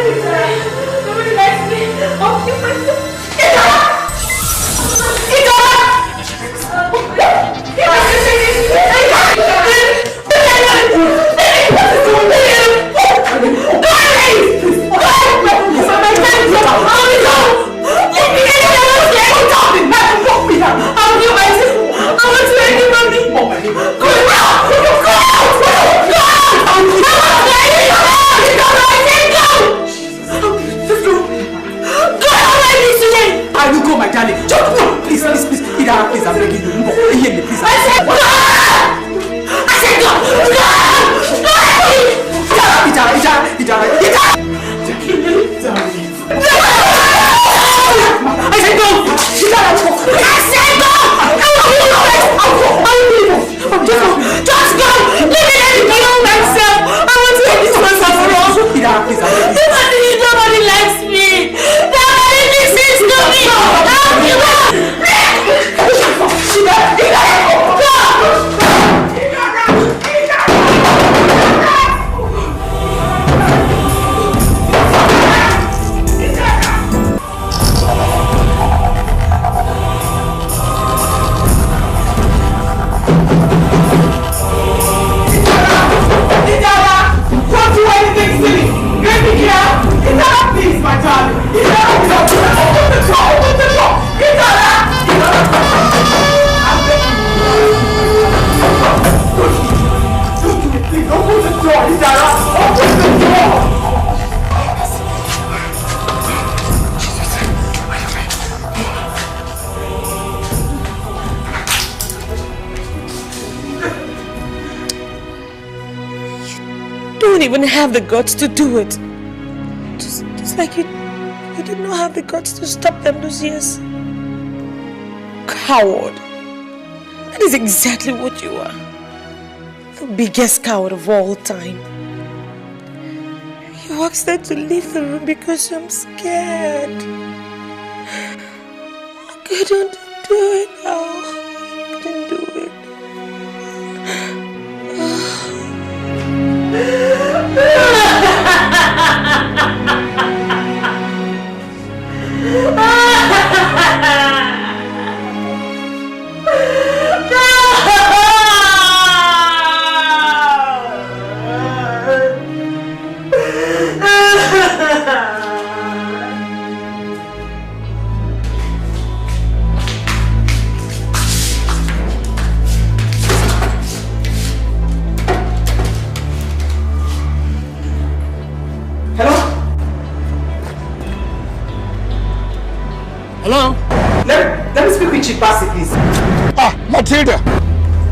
Nobody likes me. I'll kill myself. Get out! I will go, my darling. Just go. Please, please, please. Ida, please, I'm begging you. Hear me, please. I said go! I said go! Go! Ida! I said go! Just go! Let me kill myself! I want to end this myself for all. Ida, please, I'm begging you. Nobody likes me. Nobody listens to me. Even have the guts to do it. Just like you did not have the guts to stop them those years. Coward. That is exactly what you are. The biggest coward of all time. You asked them to leave the room because I'm scared. I couldn't do it now. I couldn't do it. Hello? Let me speak with Chief Bassey, please. Ah, Matilda.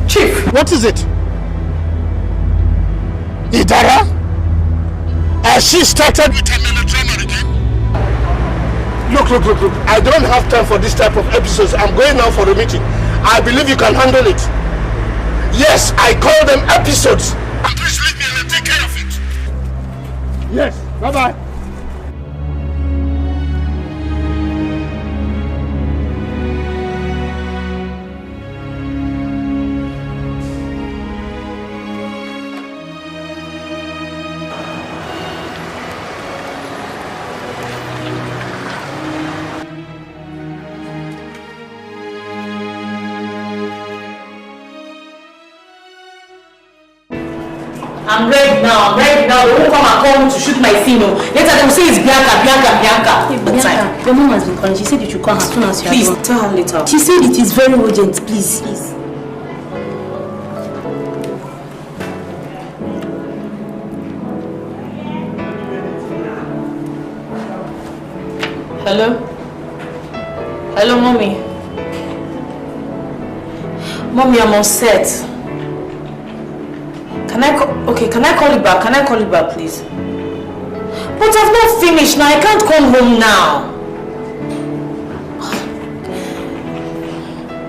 Chief. What is it? Idara? Has she started with a melodrama again? Look. I don't have time for this type of episodes. I'm going now for a meeting. I believe you can handle it. Yes, I call them episodes. And please leave me and I'll take care of it. Yes, bye-bye. I'm ready now. They won't come and call me to shoot my scene. Later they will say it's Bianca. Hey, Bianca, your mom has been calling. She said you should call her as soon as you are done. Please, tell her later. She said it is very urgent. Please. Hello? Hello, Mommy. Mommy, I'm on set. Can I call you back? Can I call you back, please? But I've not finished now. I can't come home now.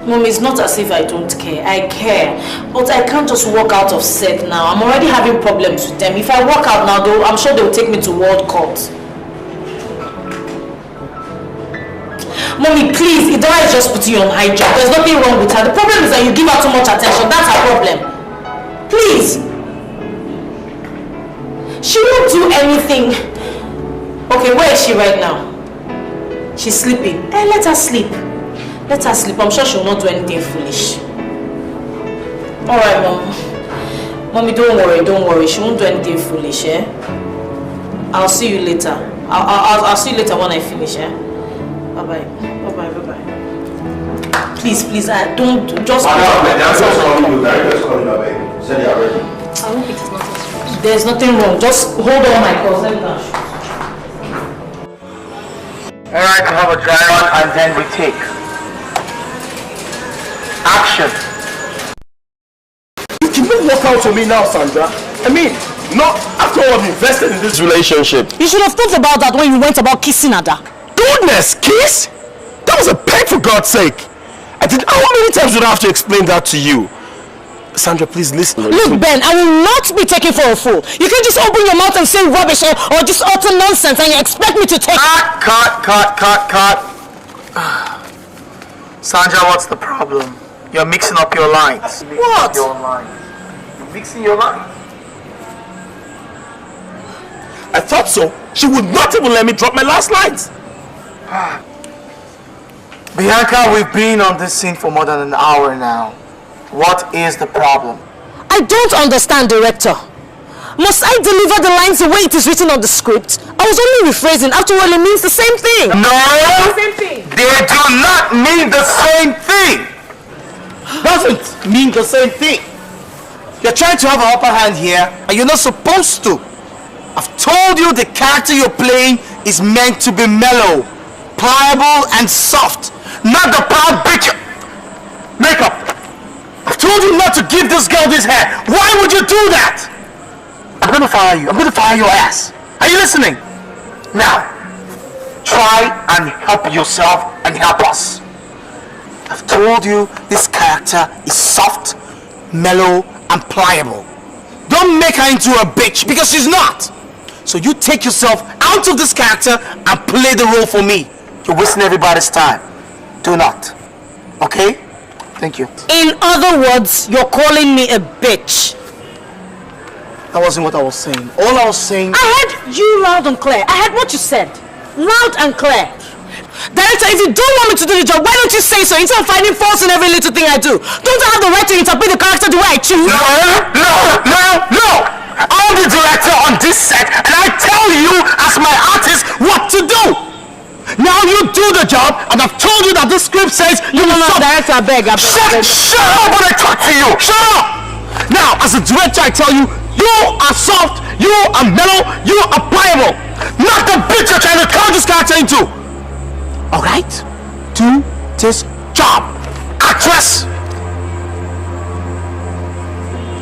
Mom, it's not as if I don't care. I care. But I can't just walk out of set now. I'm already having problems with them. If I walk out now, I'm sure they'll take me to World Court. Mommy, please, Idara is just putting you on high job. There's nothing wrong with her. The problem is that you give her too much attention. That's her problem. Please. She won't do anything. Okay, where is she right now? She's sleeping. Let her sleep. Let her sleep. I'm sure she will not do anything foolish. Alright, Mom. Mommy, don't worry. She won't do anything foolish, eh? I'll see you later. I'll see you later when I finish, eh? Bye-bye. Please, don't just... I hope it is not necessary. There's nothing wrong. Just hold on my calls. Let me go. Alright, to have a dry run and then we take action. You cannot work out for me now, Sandra. I mean, not after all I've invested in this relationship. You should have thought about that when you went about kissing Ada. Goodness, kiss? That was a peg, for God's sake. How many times would I have to explain that to you? Sandra, please listen. Look, Ben, I will not be taken for a fool. You can't just open your mouth and say rubbish or just utter nonsense and you expect me to take... Cut. Sandra, what's the problem? You're mixing up your lines. What? You're mixing your lines. I thought so. She would not even let me drop my last lines. Bianca, we've been on this scene for more than an hour now. What is the problem? I don't understand, director. Must I deliver the lines the way it is written on the script? I was only rephrasing. After all, it means the same thing. No! Same thing. They do not mean the same thing! Doesn't mean the same thing. You're trying to have an upper hand here, and you're not supposed to. I've told you the character you're playing is meant to be mellow, pliable, and soft, not the proud bitch. Makeup. I've told you not to give this girl this hair. Why would you do that? I'm gonna fire you. I'm gonna fire your ass. Are you listening? Now, try and help yourself and help us. I've told you this character is soft, mellow, and pliable. Don't make her into a bitch because she's not. So you take yourself out of this character and play the role for me. You're wasting everybody's time. Do not. Okay? Thank you. In other words, you're calling me a bitch. That wasn't what I was saying. All I was saying... I heard you loud and clear. I heard what you said. Loud and clear. Director, if you don't want me to do the job, why don't you say so instead of finding faults in every little thing I do? Don't I have the right to interpret the character the way I choose? No! I'm the director on this set and I tell you as my artist what to do! Now you do the job and I've told you that this script says you will not... Director, I beg. Shut up when I talk to you! Shut up! Now, as a director, I tell you, you are soft, you are mellow, you are pliable. Not the bitch you're trying to turn this character into. Alright? Do this job. Actress!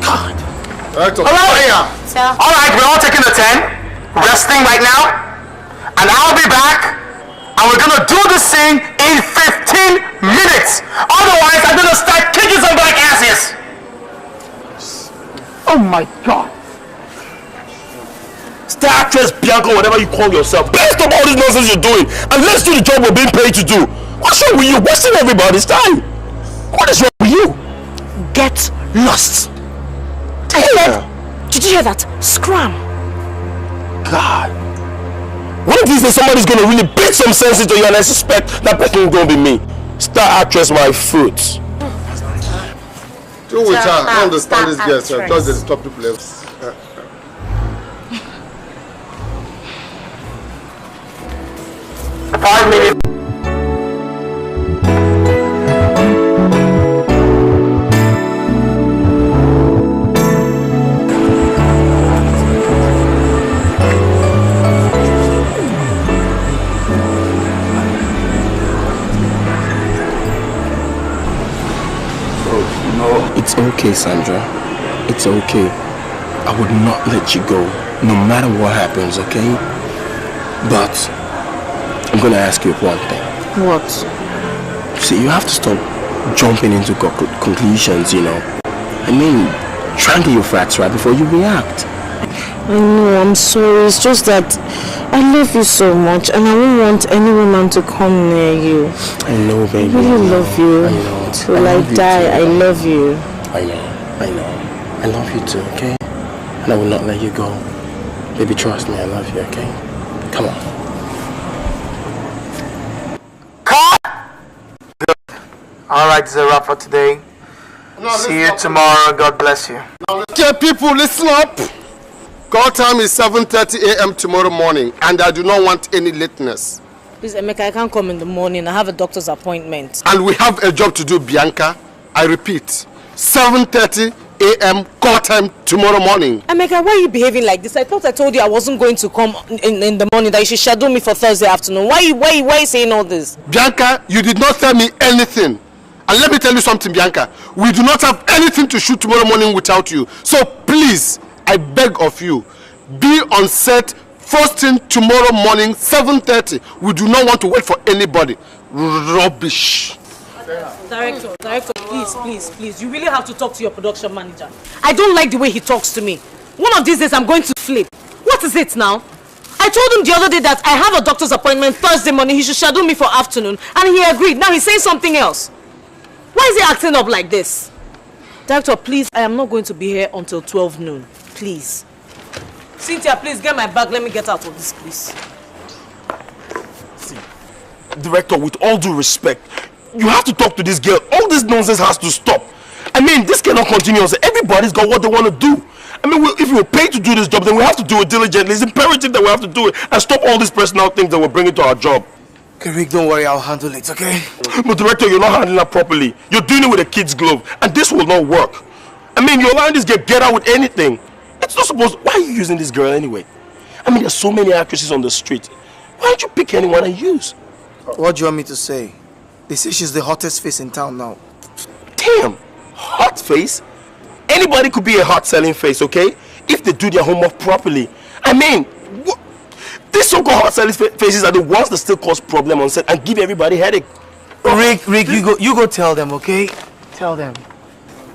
God. Alright, we're all taking a 10. Resting right now. And I'll be back. And we're gonna do this scene in 15 minutes. Otherwise, I'm gonna start kicking some black asses. Oh my God. Star actress Bianca, whatever you call yourself, based on all this nonsense you're doing, and let's do the job we're being paid to do. What's wrong with you? Wasting everybody's time. What is wrong with you? Get lost. Did you hear that? Scram. God. One of these days somebody's gonna really beat some sense into you and I suspect that person is gonna be me. Star actress my foot. Do with her. I understand this girl, so just the top two players. 5 minutes. It's okay, Sandra. It's okay. I would not let you go, no matter what happens, okay? But I'm gonna ask you one thing. What? See, you have to stop jumping into conclusions, you know. I mean, try and get your facts right before you react. I know, I'm sorry. It's just that I love you so much and I won't want any woman to come near you. I know, baby. I really love you. I know. Till I die, I love you. I know. I love you too, okay? And I will not let you go. Baby, trust me, I love you, okay? Come on. Cut! Good. Alright, it's a wrap for today. See you tomorrow. God bless you. Okay, people, listen up. Call time is 7:30 a.m. tomorrow morning, and I do not want any lateness. Please, Emeka, I can't come in the morning. I have a doctor's appointment. And we have a job to do, Bianca. I repeat, 7:30 a.m. call time tomorrow morning. Emeka, why are you behaving like this? I thought I told you I wasn't going to come in the morning, that you should schedule me for Thursday afternoon. Why are you saying all this? Bianca, you did not tell me anything. And let me tell you something, Bianca. We do not have anything to shoot tomorrow morning without you. So please, I beg of you, be on set first thing tomorrow morning, 7:30. We do not want to wait for anybody. Rubbish. Director, please. You really have to talk to your production manager. I don't like the way he talks to me. One of these days, I'm going to flip. What is it now? I told him the other day that I have a doctor's appointment Thursday morning. He should schedule me for afternoon. And he agreed. Now he's saying something else. Why is he acting up like this? Director, please, I am not going to be here until 12 noon. Please. Cynthia, please get my bag. Let me get out of this place. See, Director, with all due respect, you have to talk to this girl. All this nonsense has to stop. I mean, this cannot continue. Everybody's got what they want to do. I mean, if we're paid to do this job, then we have to do it diligently. It's imperative that we have to do it and stop all these personal things that we're bringing to our job. Okay, Rick, don't worry. I'll handle it, okay? But Director, you're not handling that properly. You're doing it with a kid's glove, and this will not work. I mean, you're allowing this girl get out with anything. It's not supposed... Why are you using this girl anyway? I mean, there's so many actresses on the street. Why don't you pick anyone and use? What do you want me to say? They say she's the hottest face in town now. Damn! Hot face? Anybody could be a hot selling face, okay? If they do their homework properly. I mean, these so-called hot selling faces are the ones that still cause problem on set and give everybody headache. Rick, you go tell them, okay? Tell them.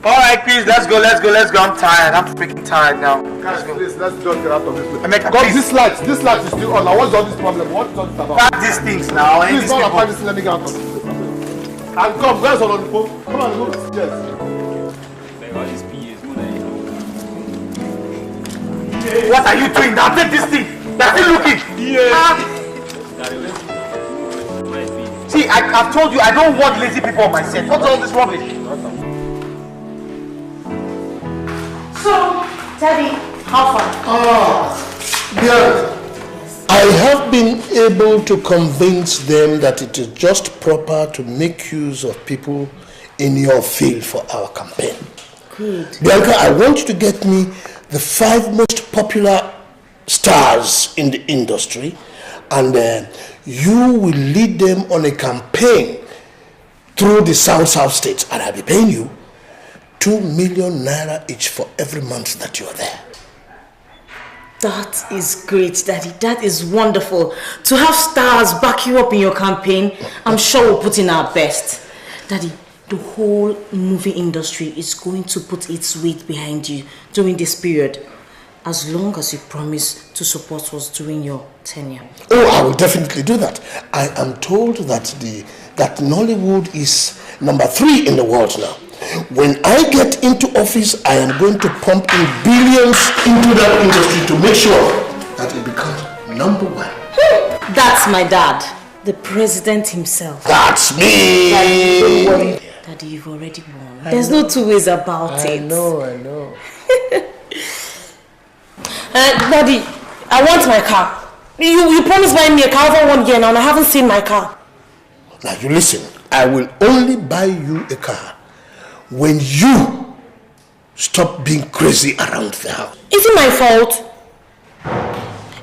Alright, please, let's go. I'm tired. I'm freaking tired now. Guys, please, let's just get out of this place. Emeka, God, please. this light is still on. Now, what's all this problem? What is all this about? Pack these things now. Please, don't apply this. Let me get out of this place. And come, guys, all on the phone. Come on, go. Yes. What are you doing now? Take this thing. That's it looking. Yeah. See, I've told you I don't want lazy people on my set. What's all this rubbish? So, Daddy, how far? Yeah. I have been able to convince them that it is just proper to make use of people in your field for our campaign. Good. Bianca, I want you to get me the 5 most popular stars in the industry, and you will lead them on a campaign through the South states, and I'll be paying you 2 million naira each for every month that you're there. That is great, Daddy. That is wonderful. To have stars back you up in your campaign, I'm sure we'll put in our best. Daddy, the whole movie industry is going to put its weight behind you during this period, as long as you promise to support us during your tenure. Oh, I will definitely do that. I am told that that Nollywood is number 3 in the world now. When I get into office, I am going to pump in billions into that industry to make sure that it becomes number 1. That's my dad, the president himself. That's me. Daddy, don't worry. Daddy, you've already won. There's no 2 ways about it. I know. Daddy, I want my car. You promised buying me a car over 1 year now, and I haven't seen my car. Now you listen, I will only buy you a car when you stop being crazy around the house. Is it my fault?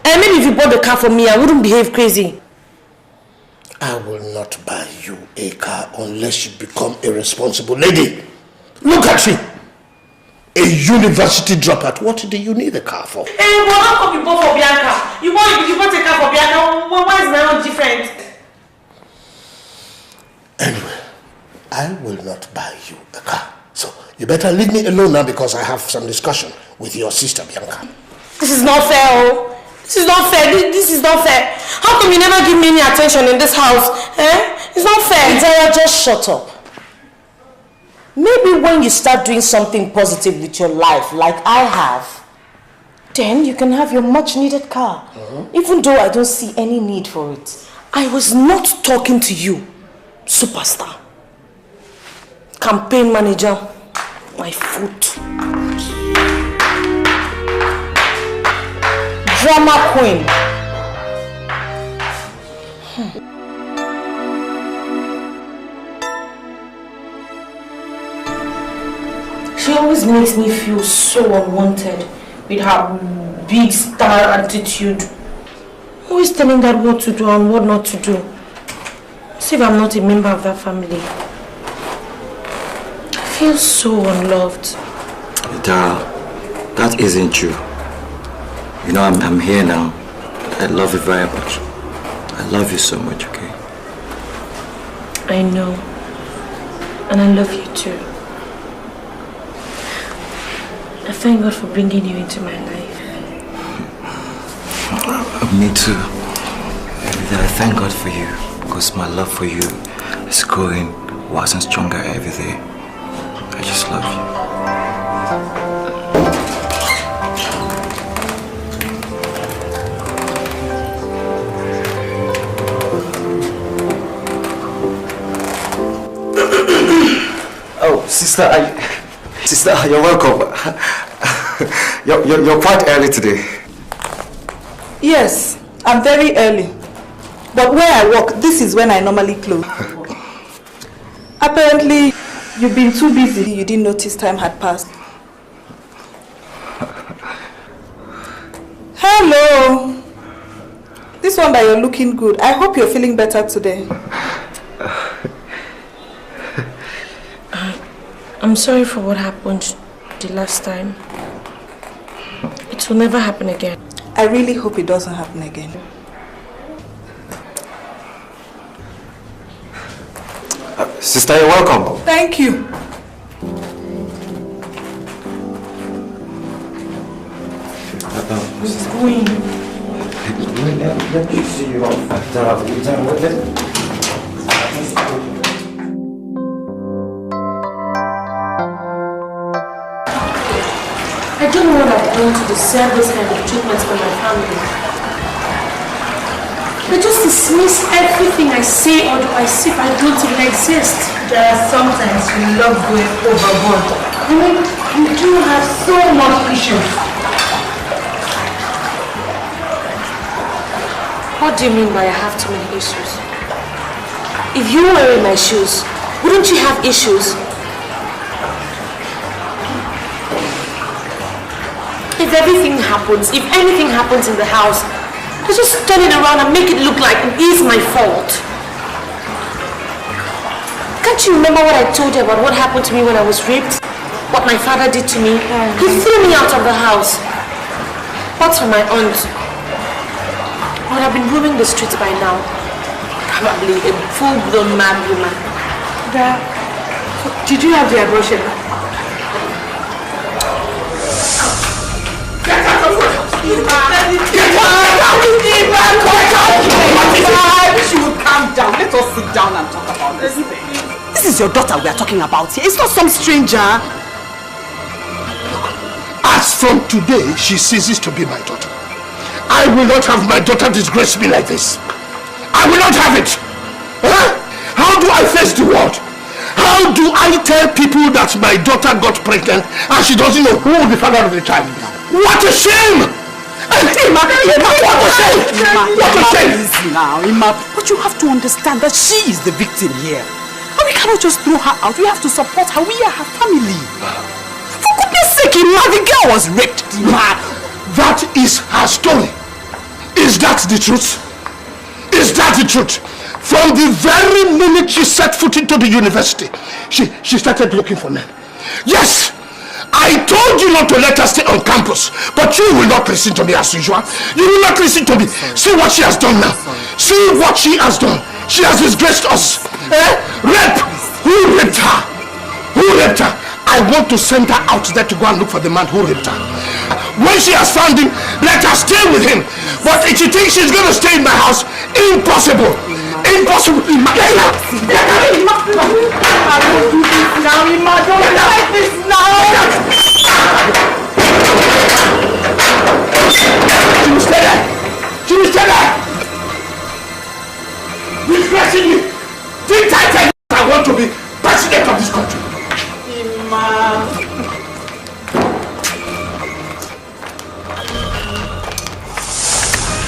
And maybe if you bought the car for me, I wouldn't behave crazy. I will not buy you a car unless you become a responsible lady. Look at you. A university dropout. What do you need a car for? Hey, well, how come you bought for Bianca? You bought a car for Bianca. Well, why is my own different? Anyway, I will not buy you a car. So you better leave me alone now because I have some discussion with your sister Bianca. This is not fair, oh. This is not fair. This is not fair. How come you never give me any attention in this house? It's not fair. Zara, just shut up. Maybe when you start doing something positive with your life, like I have, Then you can have your much needed car. Even though I don't see any need for it. I was not talking to you, superstar. Campaign manager, my foot. Drama queen. She always makes me feel so unwanted with her big star attitude. Always telling that what to do and what not to do. As if I'm not a member of that family. I feel so unloved. Dara, that isn't true. You know, I'm here now. I love you very much. I love you so much, okay? I know. And I love you too. I thank God for bringing you into my life. Me too. Every day I thank God for you, because my love for you is growing worse and stronger every day. I just love you. Oh, sister, you're welcome. You're quite early today. Yes, I'm very early. But where I work, this is when I normally close. Apparently, you've been too busy. You didn't notice time had passed. Hello. This one that you're looking good. I hope you're feeling better today. I'm sorry for what happened the last time. It will never happen again. I really hope it doesn't happen again. Sister, you're welcome. Thank you. Who's going? Let me see you off. I don't know what I've done to deserve this kind of treatment from my family. They just dismiss everything I say or do as if I don't even exist. There are sometimes you love going overboard. I mean, you do have so much issues. What do you mean by I have too many issues? If you were in my shoes, wouldn't you have issues? If everything happens, if anything happens in the house, I just turn it around and make it look like it is my fault. Can't you remember what I told you about what happened to me when I was raped? What my father did to me? He threw me out of the house. But for my aunt, I would have been roaming the streets by now. Probably a full-blown mad woman. Did you have the abortion? I wish you would calm down. Let us sit down and talk about this thing. This is your daughter we are talking about here. It's not some stranger. As from today, she ceases to be my daughter. I will not have my daughter disgrace me like this. I will not have it. Huh? How do I face the world? How do I tell people that my daughter got pregnant and she doesn't know who the father of the child is? What a shame! What a shame! What a shame! Easy now, Ima. But you have to understand that she is the victim here. And we cannot just throw her out. We have to support her. We are her family. For goodness sake, Ima, the girl was raped. Ima. That is her story. Is that the truth? Is that the truth? From the very minute she set foot into the university, she started looking for men. Yes! I told you not to let her stay on campus, but you will not listen to me as usual. You will not listen to me. See what she has done now. See what she has done. She has disgraced us. Rape! Who raped her? Who raped her? I want to send her out there to go and look for the man who raped her. When she has found him, let her stay with him. But if she thinks she's going to stay in my house, impossible. Impossible. Ima, I don't do this now, Ima. Don't like this now. She will stay there. She will stay there. Disgracing me. Think I want to be president of this country. Imam.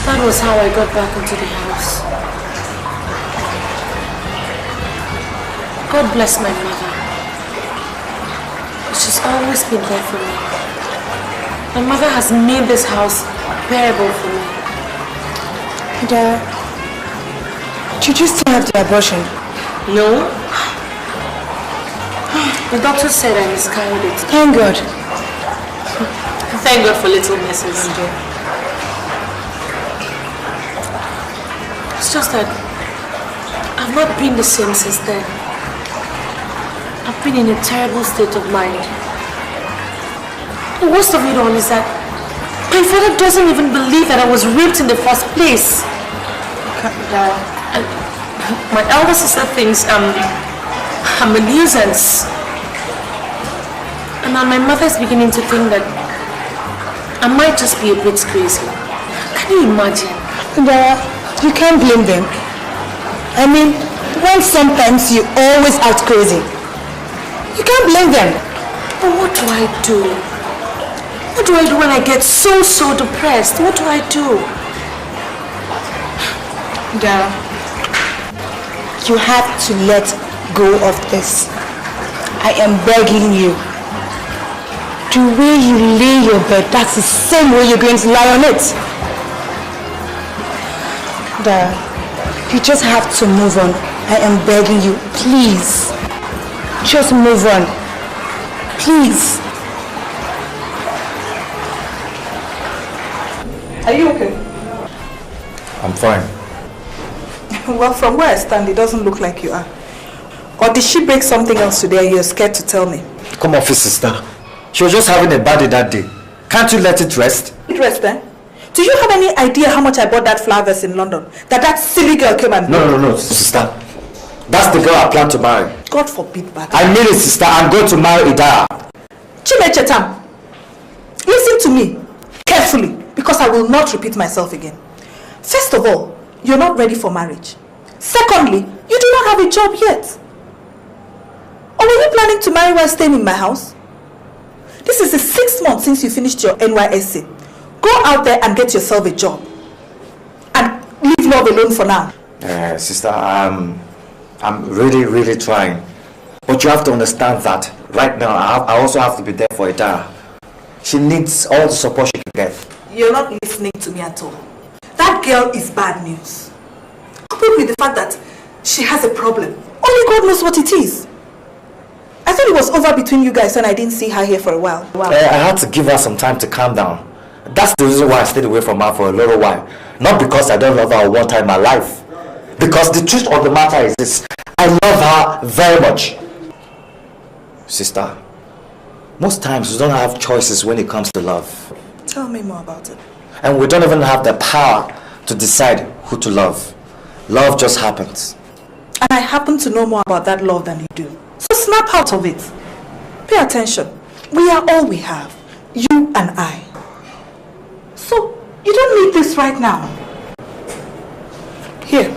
That was how I got back into the house. God bless my mother. She's always been there for me. My mother has made this house bearable for me. Did you still have the abortion? No. The doctor said I miscarried it. Thank God. Thank God for little messes. It's just that I've not been the same since then. I've been in a terrible state of mind. The worst of it all is that my father doesn't even believe that I was raped in the first place. My elder sister thinks I'm a nuisance. And now my mother is beginning to think that I might just be a bit crazy. Can you imagine? You can't blame them. I mean, when sometimes you always act crazy. You can't blame them. But what do I do? What do I do when I get so depressed? What do I do? Dara, you have to let go of this. I am begging you. The way you lay your bed, that's the same way you're going to lie on it. Dara, you just have to move on. I am begging you, please. Just move on. Please. Are you okay? I'm fine. Well, from where I stand, it doesn't look like you are. Or did she break something else today and you're scared to tell me? Come off it, sister. She was just having a bad day that day. Can't you let it rest? It rest then? Do you have any idea how much I bought that flowers in London? That silly girl came and... No, sister. That's the girl I plan to marry. God forbid, but... I mean it, sister. I'm going to marry Idara. Chimechetam, listen to me carefully, because I will not repeat myself again. First of all, you're not ready for marriage. Secondly, you do not have a job yet. Or were you planning to marry while staying in my house? This is the 6th month since you finished your NYSC. Go out there and get yourself a job. And leave love alone for now. Sister, I'm really trying. But you have to understand that right now I also have to be there for Idara. She needs all the support she can get. You're not listening to me at all. That girl is bad news. Coupled with the fact that she has a problem. Only God knows what it is. I thought it was over between you guys and I didn't see her here for a while. I had to give her some time to calm down. That's the reason why I stayed away from her for a little while. Not because I don't love her one time in my life. Because the truth of the matter is this. I love her very much. Sister, most times we don't have choices when it comes to love. Tell me more about it. And we don't even have the power to decide who to love. Love just happens. And I happen to know more about that love than you do. So snap out of it. Pay attention. We are all we have. You and I. So, you don't need this right now. Here.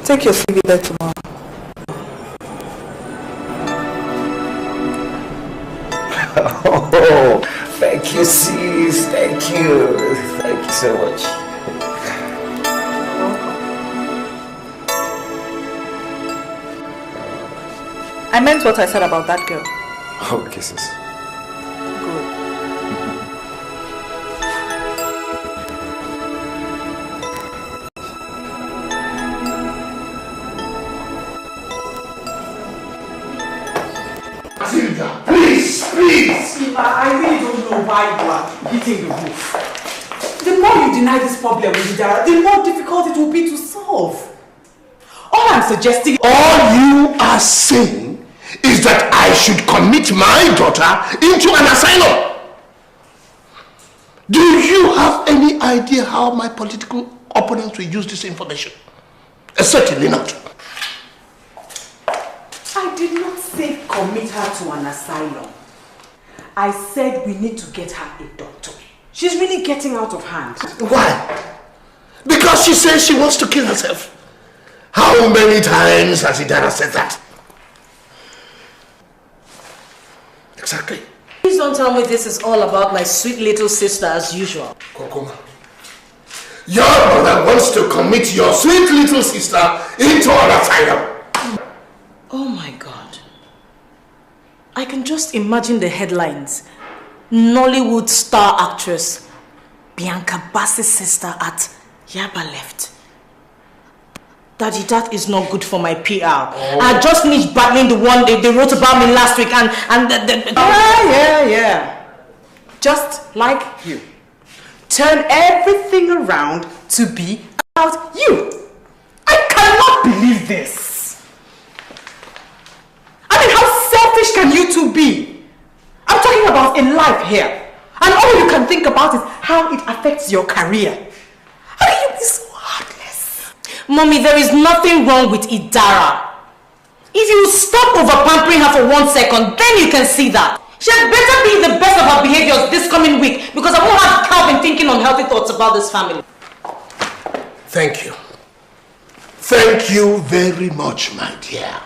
Take your CV there tomorrow. Oh, thank you, sis. Thank you. Thank you so much. I meant what I said about that girl. Okay, sis. Please! I really don't know why you are hitting the roof. The more you deny this problem with Idara, the more difficult it will be to solve. All I'm suggesting... All you are saying is that I should commit my daughter into an asylum. Do you have any idea how my political opponents will use this information? Certainly not. I did not say commit her to an asylum. I said we need to get her a doctor. She's really getting out of hand. Why? Because she says she wants to kill herself. How many times has Idara said that? Exactly. Please don't tell me this is all about my sweet little sister as usual. Kokoma, your mother wants to commit your sweet little sister into an asylum. Oh my God. I can just imagine the headlines. Nollywood star actress Bianca Bass's sister at Yaba left. Daddy, that is not good for my PR. Oh. I just finished battling the one they wrote about me last week and Yeah. Just like you. Turn everything around to be about you. I cannot believe this. I mean, how selfish can you two be? I'm talking about in life here. And all you can think about is how it affects your career. How can you be so heartless? Mommy, there is nothing wrong with Idara. If you stop over-pampering her for 1 second, then you can see that. She had better be the best of her behaviors this coming week because I won't have Calvin thinking unhealthy thoughts about this family. Thank you. Thank you very much, my dear.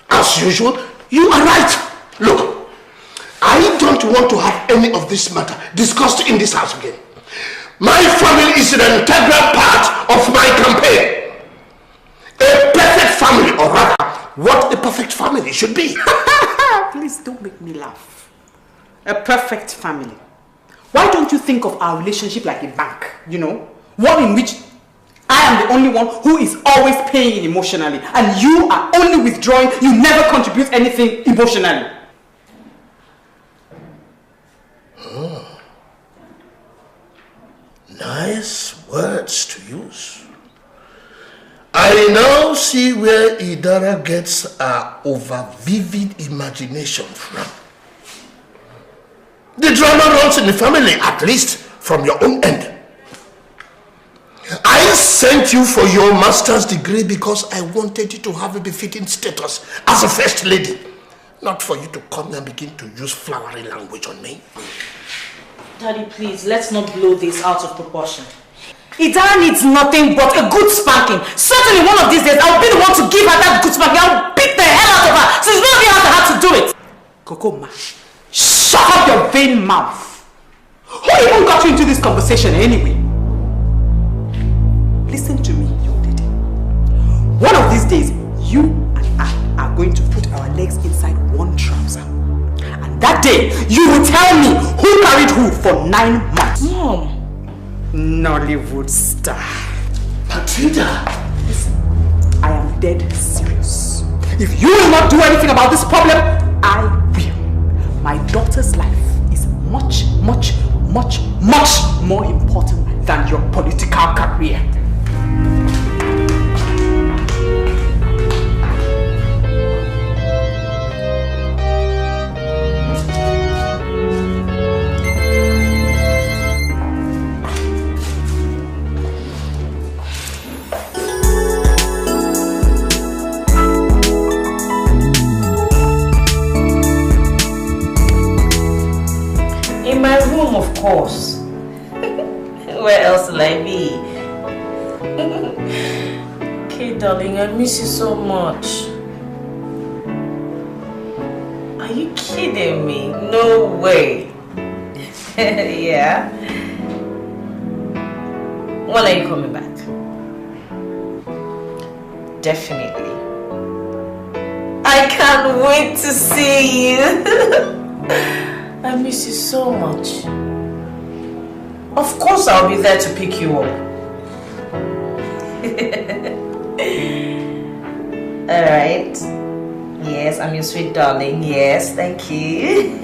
As usual, you are right. Look, I don't want to have any of this matter discussed in this house again. My family is an integral part of my campaign. A perfect family, or rather, what a perfect family should be. Please don't make me laugh. A perfect family. Why don't you think of our relationship like a bank, you know? One in which I am the only one who is always paying emotionally and you are only withdrawing, you never contribute anything emotionally. Oh. Nice words to use. I now see where Idara gets her over-vivid imagination from. The drama runs in the family, at least from your own end. I sent you for your master's degree because I wanted you to have a befitting status as a first lady. Not for you to come and begin to use flowery language on me. Daddy, please, let's not blow this out of proportion. Idara needs nothing but a good spanking. Certainly one of these days, I'll be the one to give her that good spanking. I'll beat the hell out of her. So it's not me how to do it. Kokoma, shut up your vain mouth. Who even got you into this conversation anyway? Listen to me, young lady. One of these days, you and I are going to put our legs inside one trouser. And that day, you will tell me who carried who for 9 months. Mom. Nollywood star. Matilda! Listen, I am dead serious. If you will not do anything about this problem, I will. My daughter's life is much, much, much, much more important than your political career. In my room, of course. Where else will I be? Okay, darling, I miss you so much. Are you kidding me? No way. Yeah? When are you coming back? Definitely. I can't wait to see you. I miss you so much. Of course I'll be there to pick you up. Alright. Yes, I'm your sweet darling. Yes, thank you.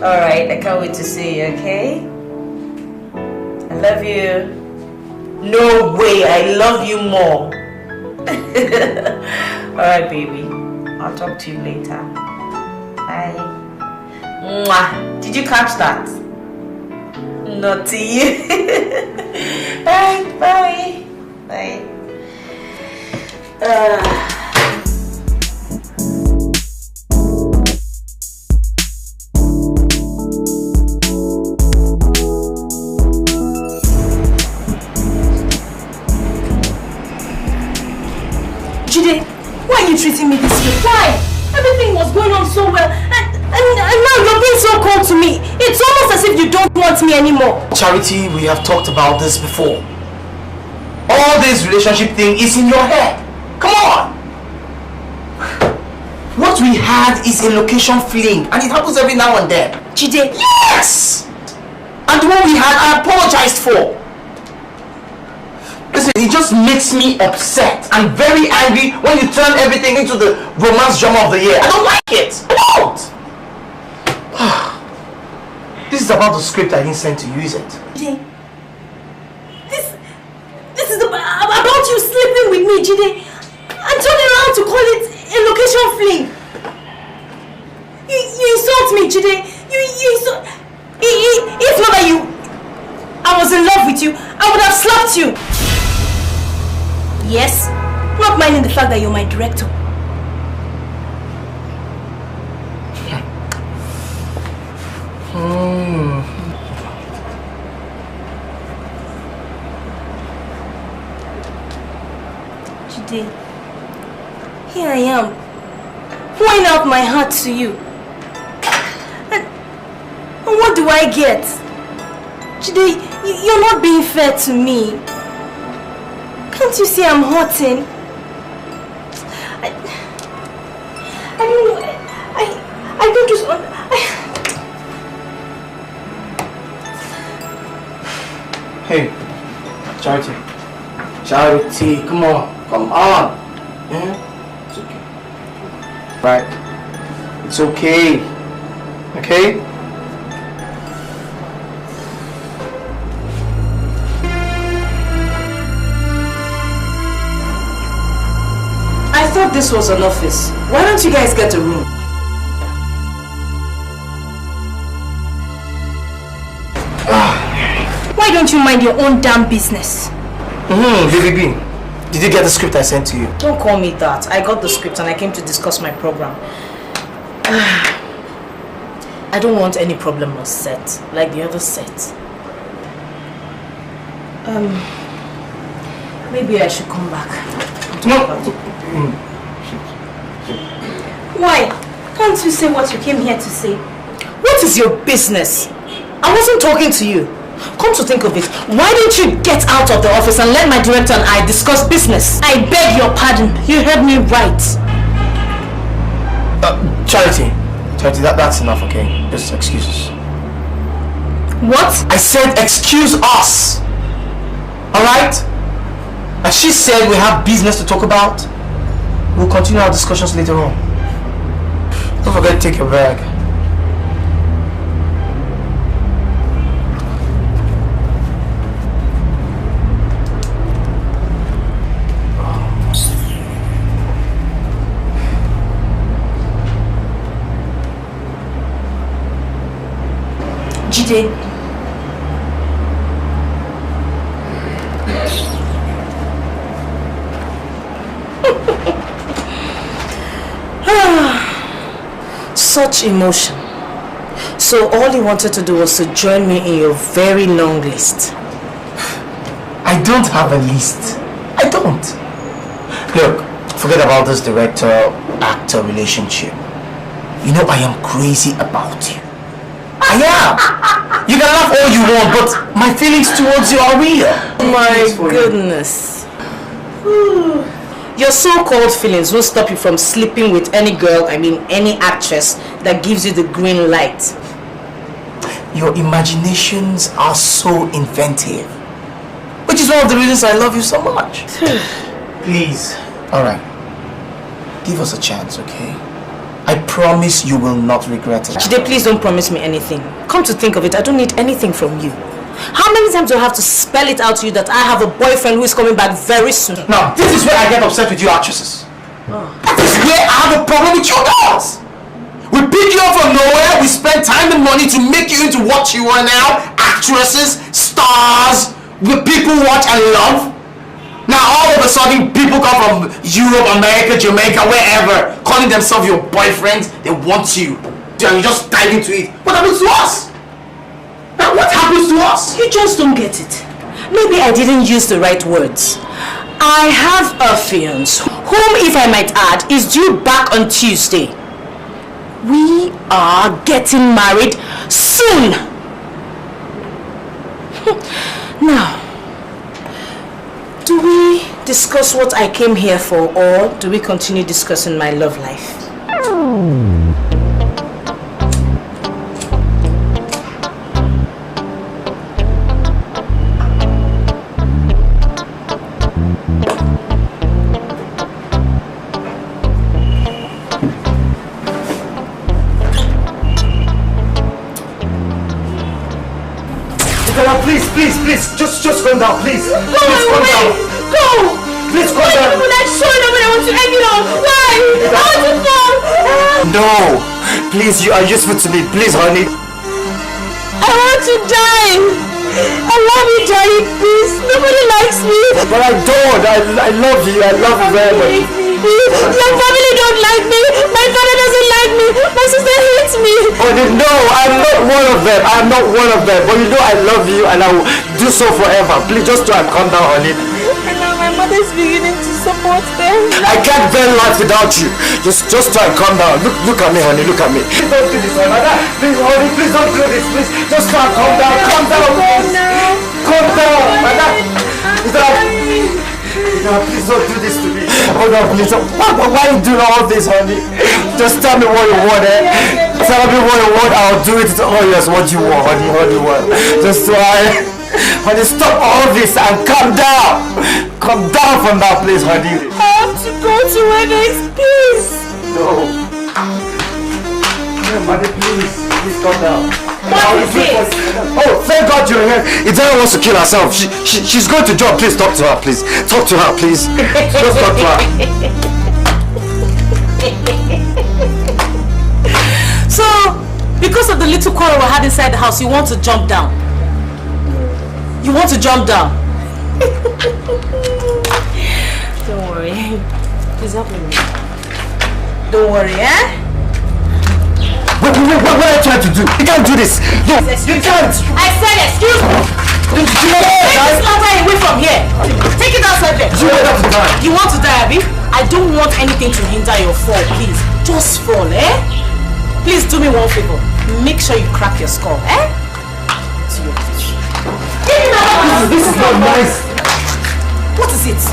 Alright, I can't wait to see you, okay? I love you. No way, I love you more. Alright, baby. I'll talk to you later. Bye. Mwah. Did you catch that? Not to you. Alright, bye. Bye. you treating me this way? Why? Everything was going on so well, and now you're being so cold to me. It's almost as if you don't want me anymore. Charity, we have talked about this before. All this relationship thing is in your head. Come on! What we had is a location fling, and it happens every now and then. Jide? Yes! And the one we had, I apologized for. Listen, it just makes me upset and very angry when you turn everything into the romance drama of the year. I don't like it. I don't. This is about the script I didn't send to you, is it? Jide, this is about you sleeping with me, Jide. And turning around to call it a location fling. You insult me, Jide. You insult. If not that I was in love with you, I would have slapped you. Yes, not minding the fact that you're my director. Jide, here I am, pouring out my heart to you. And what do I get? Jide, you're not being fair to me. Can't you see I'm hurting? I don't know. I don't just want. Hey, Charity. Charity, come on. Come on. Yeah? It's okay. Right. It's okay. Okay? I thought this was an office. Why don't you guys get a room? Why don't you mind your own damn business? Baby, did you get the script I sent to you? Don't call me that. I got the script and I came to discuss my program. I don't want any problem on set, like the other set. Maybe I should come back. Why? Can't you say what you came here to say? What is your business? I wasn't talking to you. Come to think of it, why don't you get out of the office and let my director and I discuss business? I beg your pardon. You heard me right. Charity, that's enough, okay? Just excuse us. What? I said excuse us. Alright? As she said, we have business to talk about. We'll continue our discussions later on. Don't forget to take your bag. Jide. Such emotion. So all you wanted to do was to join me in your very long list. I don't have a list. I don't. Look, forget about this director-actor relationship. You know I am crazy about you. I am. You can laugh all you want, but my feelings towards you are real. My goodness. Your so-called feelings won't stop you from sleeping with any girl, any actress that gives you the green light. Your imaginations are so inventive, which is one of the reasons I love you so much. Please. Alright. Give us a chance, okay? I promise you will not regret it. Jide, please don't promise me anything. Come to think of it, I don't need anything from you. How many times do I have to spell it out to you that I have a boyfriend who is coming back very soon? Now, this is where I get upset with you actresses. That is where I have a problem with you girls. We pick you up from nowhere, we spend time and money to make you into what you are now. Actresses, stars, the people watch and love. Now all of a sudden people come from Europe, America, Jamaica, wherever, calling themselves your boyfriends. They want you. And you just dive into it. What happens to us? Now what happens to us? You just don't get it. Maybe I didn't use the right words. I have a fiance whom, if I might add, is due back on Tuesday. We are getting married soon. Now, do we discuss what I came here for, or do we continue discussing my love life? Please, just calm down, please. Go away! Go! Please calm down. When I show them when I want to end it all. Why? I want to fall. No! Please, you are useful to me. Please, honey. I want to die. I love you, Daddy, please. Nobody likes me. But I don't. I love you. I love you very much. My family don't like me. My father doesn't like me. My sister hates me. Oh, no, I'm not one of them. I'm not one of them. But you know I love you and I will do so forever. Please just try and calm down, honey. And now my mother is beginning to support them. I can't bear life without you. Just try and calm down. Look at me, honey. Look at me. Please don't do this, honey. Please, honey, please don't do this. Please, just try and calm down. Calm down, please. Calm down, madam. Please don't do this to me. Oh no, please. Why are you doing all this, honey? Just tell me what you want, eh? Tell me what you want. I'll do it to all yours. What you want, honey. What you want. Just try. Honey, stop all this and calm down. Calm down from that place, honey. I have to go to where there is peace. No. Honey, please calm down. What is this? Oh, thank God you're here. Idara wants to kill herself. She's going to jump. Please talk to her, please. Talk to her, please. Just talk to her. So, because of the little quarrel we had inside the house, you want to jump down? You want to jump down? Don't worry. Please help me. Don't worry, eh? What are you trying to do? You can't do this. No, you can't. I said excuse me. Take this ladder away from here. Take it outside there. You want to die? You want to die, Abby? I don't want anything to hinder your fall, please. Just fall, eh? Please do me one favor. Make sure you crack your skull, eh? This is not nice. What is it?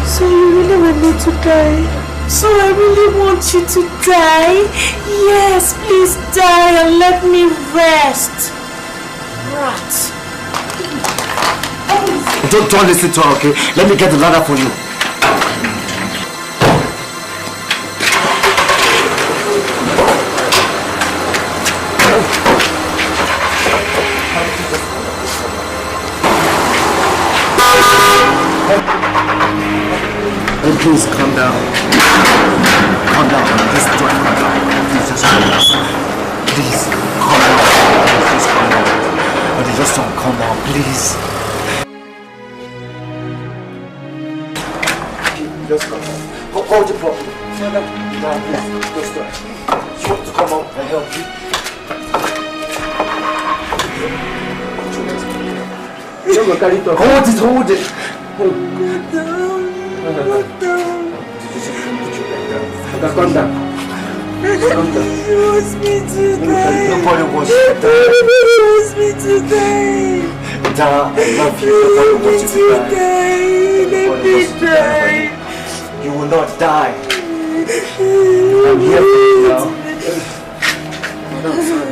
So you really want me to die? So I really want you to die? Yes, please die and let me rest. Rat. Don't listen to her, okay? Let me get the ladder for you. Please calm down. Calm down. Just try to calm down. Please just calm down. Please calm down. Please calm down. But just don't calm down, please. Just calm down. Hold your problem. Now, please. Just try. You want to come up and help you? Hold it. Calm down. He wants me to die. Nobody wants you to die. Nobody wants me to die. I love you. Nobody wants you to die. Let me die. You will not die. I'm here for you now. Madam, sorry.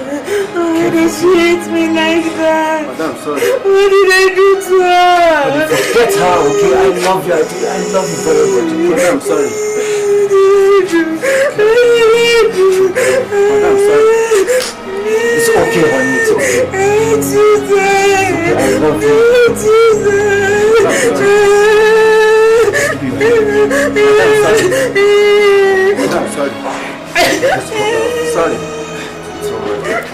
Why does she hate me like that? Madam, sorry. What did I do to her? Forget her, okay? I love you. I love you very much. Okay? I'm sorry. Madam, sorry. It's okay, honey. It's okay. It's okay. I love you. Madam, sorry. Sorry.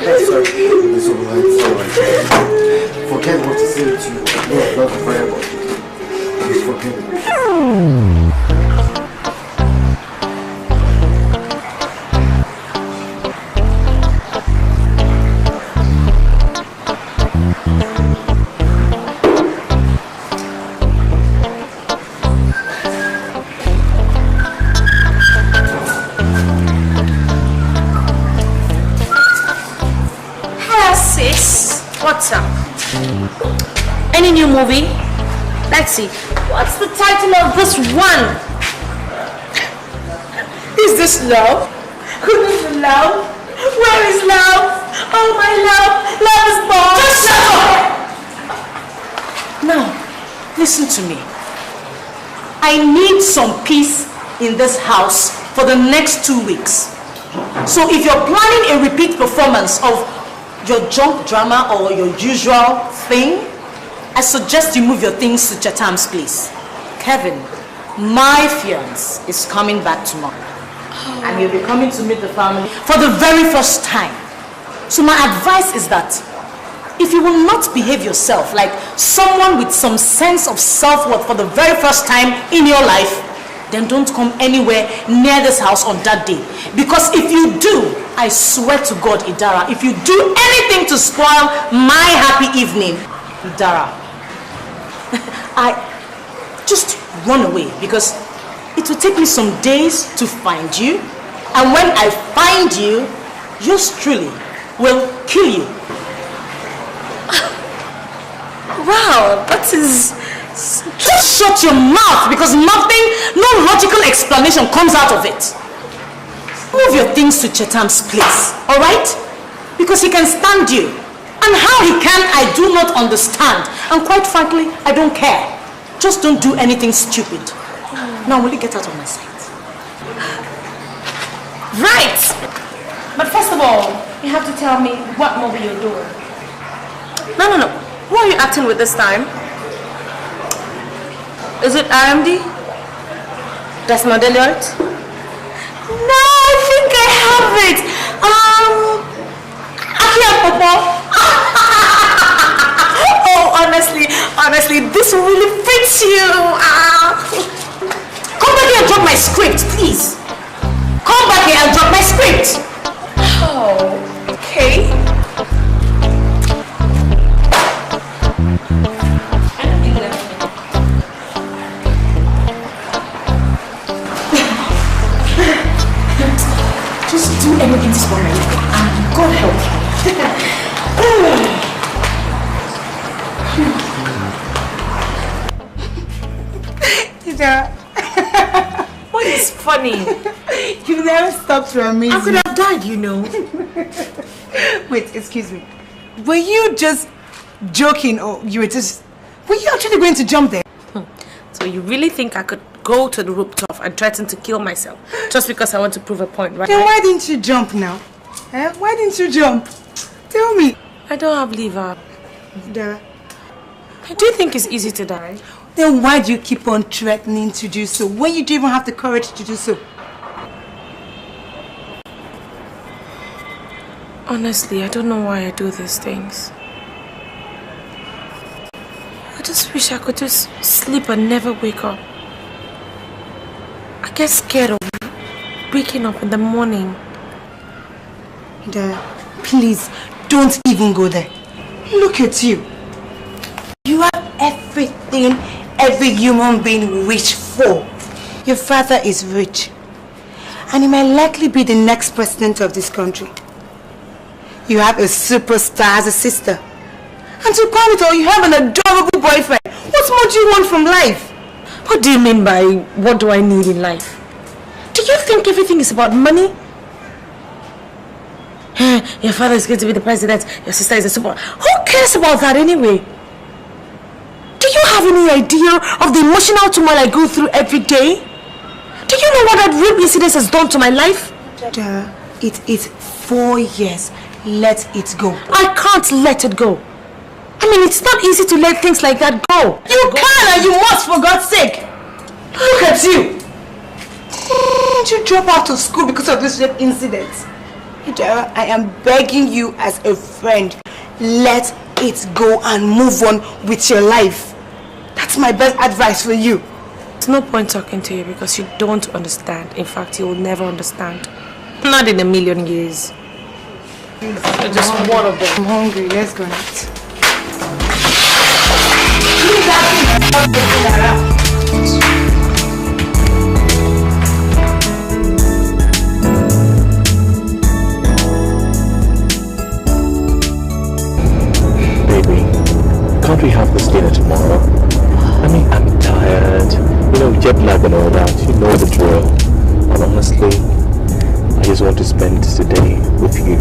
It's alright. It's alright. It's alright. Forget what he said to you. I love you very much. Please forget it. Any new movie? Let's see. What's the title of this one? Is this love? Who is love? Where is love? Oh my love! Love is born! Just shut up! Now, listen to me. I need some peace in this house for the next 2 weeks. So if you're planning a repeat performance of your junk drama or your usual thing, I suggest you move your things to Chatham's place. Kevin, my fiance is coming back tomorrow. And he'll be coming to meet the family for the very first time. So my advice is that if you will not behave yourself like someone with some sense of self-worth for the very first time in your life, then don't come anywhere near this house on that day. Because if you do, I swear to God, Idara, if you do anything to spoil my happy evening, Idara, I just run away, because it will take me some days to find you. And when I find you, yours truly will kill you. Wow, that is... Just shut your mouth, because nothing, no logical explanation comes out of it. Move your things to Chetham's place, alright? Because he can stand you. And how he can, I do not understand. And quite frankly, I don't care. Just don't do anything stupid. Now, will you get out of my sight? Right! But first of all, you have to tell me what movie you're doing. No. Who are you acting with this time? Is it RMD? Desmond Elliott? No, I think I have it. Akia Popo. Oh, honestly, this really fits you. Come back here and drop my script, please. Come back here and drop my script. Oh, okay. Just do anything for me, and God help Teacher. What is funny? You never stopped to amaze me. I could have died, you know. Wait, excuse me. Were you just joking, or were you actually going to jump there? So you really think I could go to the rooftop and threaten to kill myself just because I want to prove a point, right? Then why didn't you jump now? Why didn't you jump? Tell me. I don't have liver. Dara. Do you think it's easy to die? Then why do you keep on threatening to do so when you don't even have the courage to do so? Honestly, I don't know why I do these things. I just wish I could just sleep and never wake up. I get scared of waking up in the morning. Dara, please, don't even go there. Look at you. You have everything every human being wished for. Your father is rich, and he might likely be the next president of this country. You have a superstar as a sister. And to call it all, you have an adorable boyfriend. What more do you want from life? What do you mean by what do I need in life? Do you think everything is about money? Your father is going to be the president, your sister is a super... Who cares about that anyway? Do you have any idea of the emotional turmoil I go through every day? Do you know what that rape incident has done to my life? Dara, it is 4 years. Let it go. I can't let it go. I mean, it's not easy to let things like that go. You can and you must, for God's sake. Look at you. Didn't you drop out of school because of this rape incident? Dara, I am begging you as a friend, let it go and move on with your life. That's my best advice for you. There's no point talking to you because you don't understand. In fact, you will never understand. Not in a million years. You're just one of them. I'm hungry. Let's go eat. Baby, can't we have have this dinner tomorrow. I mean, I'm tired. You know, jet lag and all that. You know the drill. And honestly, I just want to spend today with you.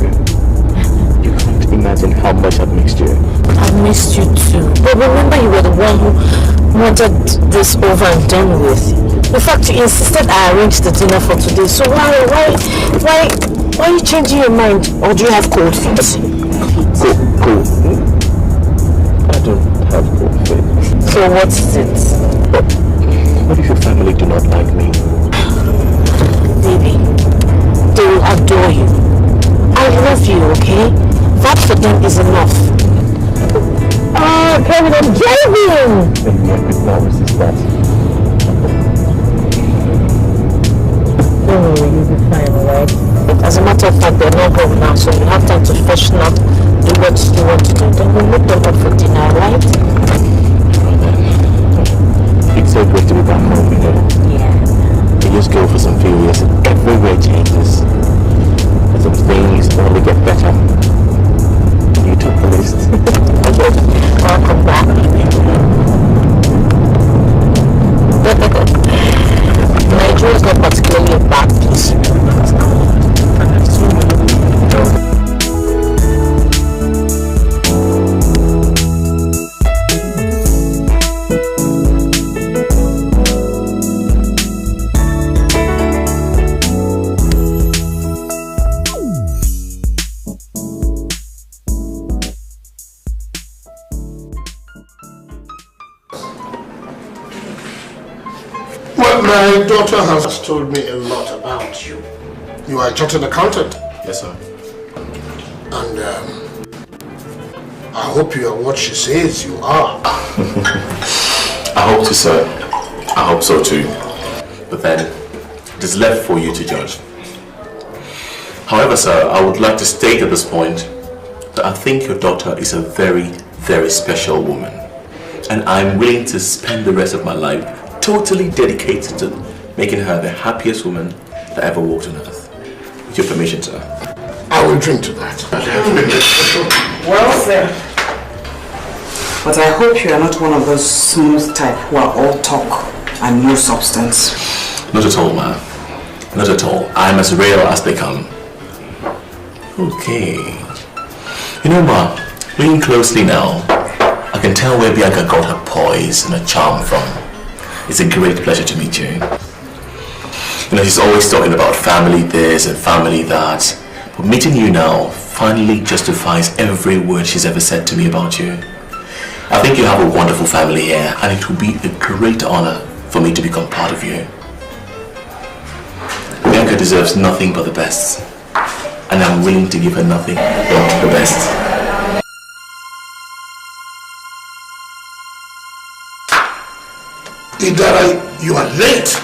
You can't imagine how much I've missed you. I've missed you too. But remember, you were the one who wanted this over and done with. In fact, you insisted I arrange the dinner for today. So why are you changing your mind? Or do you have cold feet? Cold. I don't have cold feet. So what's it? What if your family do not like me? Baby, they will adore you. I love you, okay? That for them is enough. Oh, Kevin, I'm driving! Then you could not resist that. Don't worry, you'll be fine, alright? As a matter of fact, they're not home now, so you have time to freshen up, do what you want to do. Then we'll make them up for dinner, right? It's so great to be back home, you know. Yeah. We just go for some failures and everywhere changes. And some things only get better. You took the list. Welcome back. Nigeria is not particularly a bad place. My daughter has told me a lot about you. You are a chartered accountant. Yes, sir. And I hope you are what she says you are. I hope to, sir. I hope so too. But then, it is left for you to judge. However, sir, I would like to state at this point that I think your daughter is a very, very special woman. And I'm willing to spend the rest of my life totally dedicated to making her the happiest woman that ever walked on earth. With your permission, sir. I will drink to that. Well said. But I hope you are not one of those smooth type who are all talk and no substance. Not at all, ma'am. Not at all. I'm as real as they come. Okay. You know, ma, looking closely now, I can tell where Bianca got her poise and her charm from. It's a great pleasure to meet you. You know, she's always talking about family this and family that. But meeting you now finally justifies every word she's ever said to me about you. I think you have a wonderful family here, and it will be a great honor for me to become part of you. Bianca deserves nothing but the best, and I'm willing to give her nothing but the best. Idara, you are late.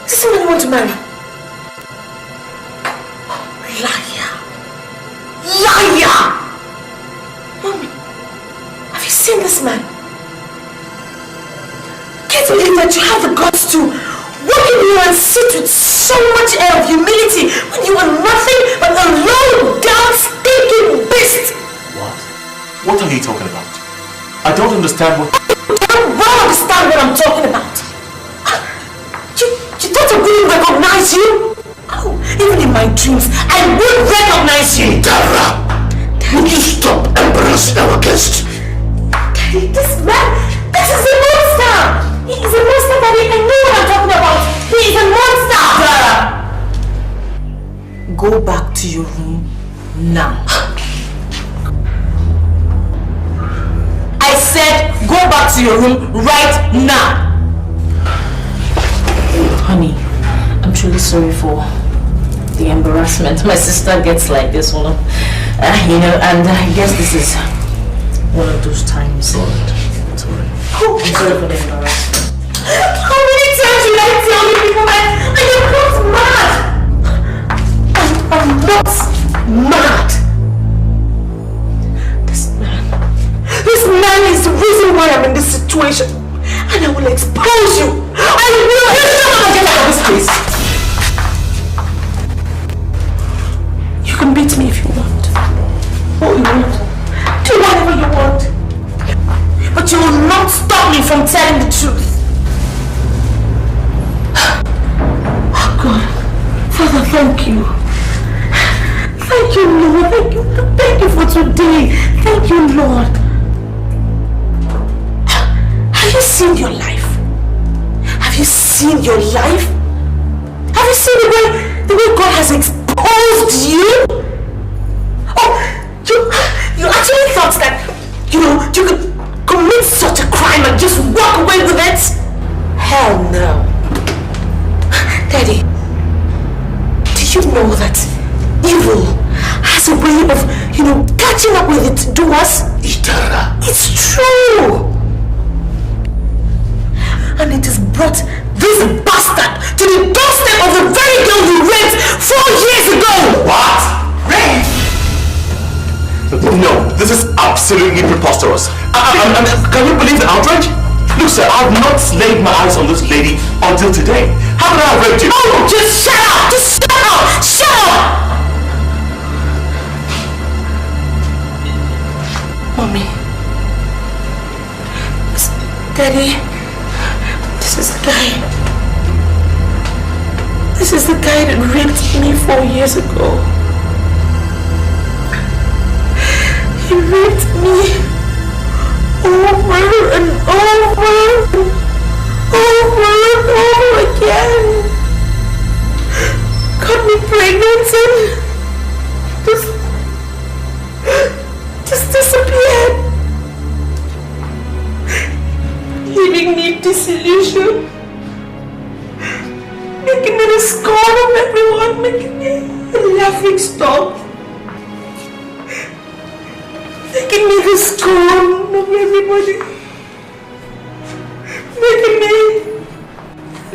Is this someone you want to marry? Liar! Liar! Mommy, have you seen this man? Can't believe that you have the guts to walk in here and sit with so much air of humility when you are nothing but a low down stinking beast! What are you talking about? I don't understand what... You don't understand what I'm talking about. You thought I wouldn't recognize you? Oh, even in my dreams, I would recognize you! Dara, would you stop embarrassing our guest? Daddy, this man, this is a monster! He is a monster, Daddy. I know what I'm talking about. He is a monster! Dara! Go back to your room now. I said go back to your room right now. Honey, I'm truly sorry for the embarrassment my sister gets like this one. You know, and I guess this is one of those times. It's alright. Oh, I'm sorry for the embarrassment. How many times should I tell you people I am not mad? This man is the reason why I'm in this situation. And I will expose you. I will get out of this place. from telling the truth. Oh God, Father, thank you. Thank you, Lord. Thank you for today. Thank you, Lord. Have you seen your life? Have you seen your life? Have you seen the way God has exposed you? Oh, you actually thought that, you could commit such a crime and just walk away with it? Hell no. Daddy, do you know that evil has a way of, catching up with its doers? It's true. And it has brought this bastard to the doorstep of the very girl you raped 4 years ago! What? Rape? No, this is absolutely preposterous. Can you believe the outrage? Look, sir, I have not laid my eyes on this lady until today. How could I have raped you? Oh, just shut up! Just shut up! Shut up! Mommy. Daddy. This is the guy that raped me 4 years ago. He raped me over and over again. Got me pregnant and just disappeared. Leaving me disillusioned, making me the scorn of everyone, making me a laughing stock, making me the scorn of everybody, making me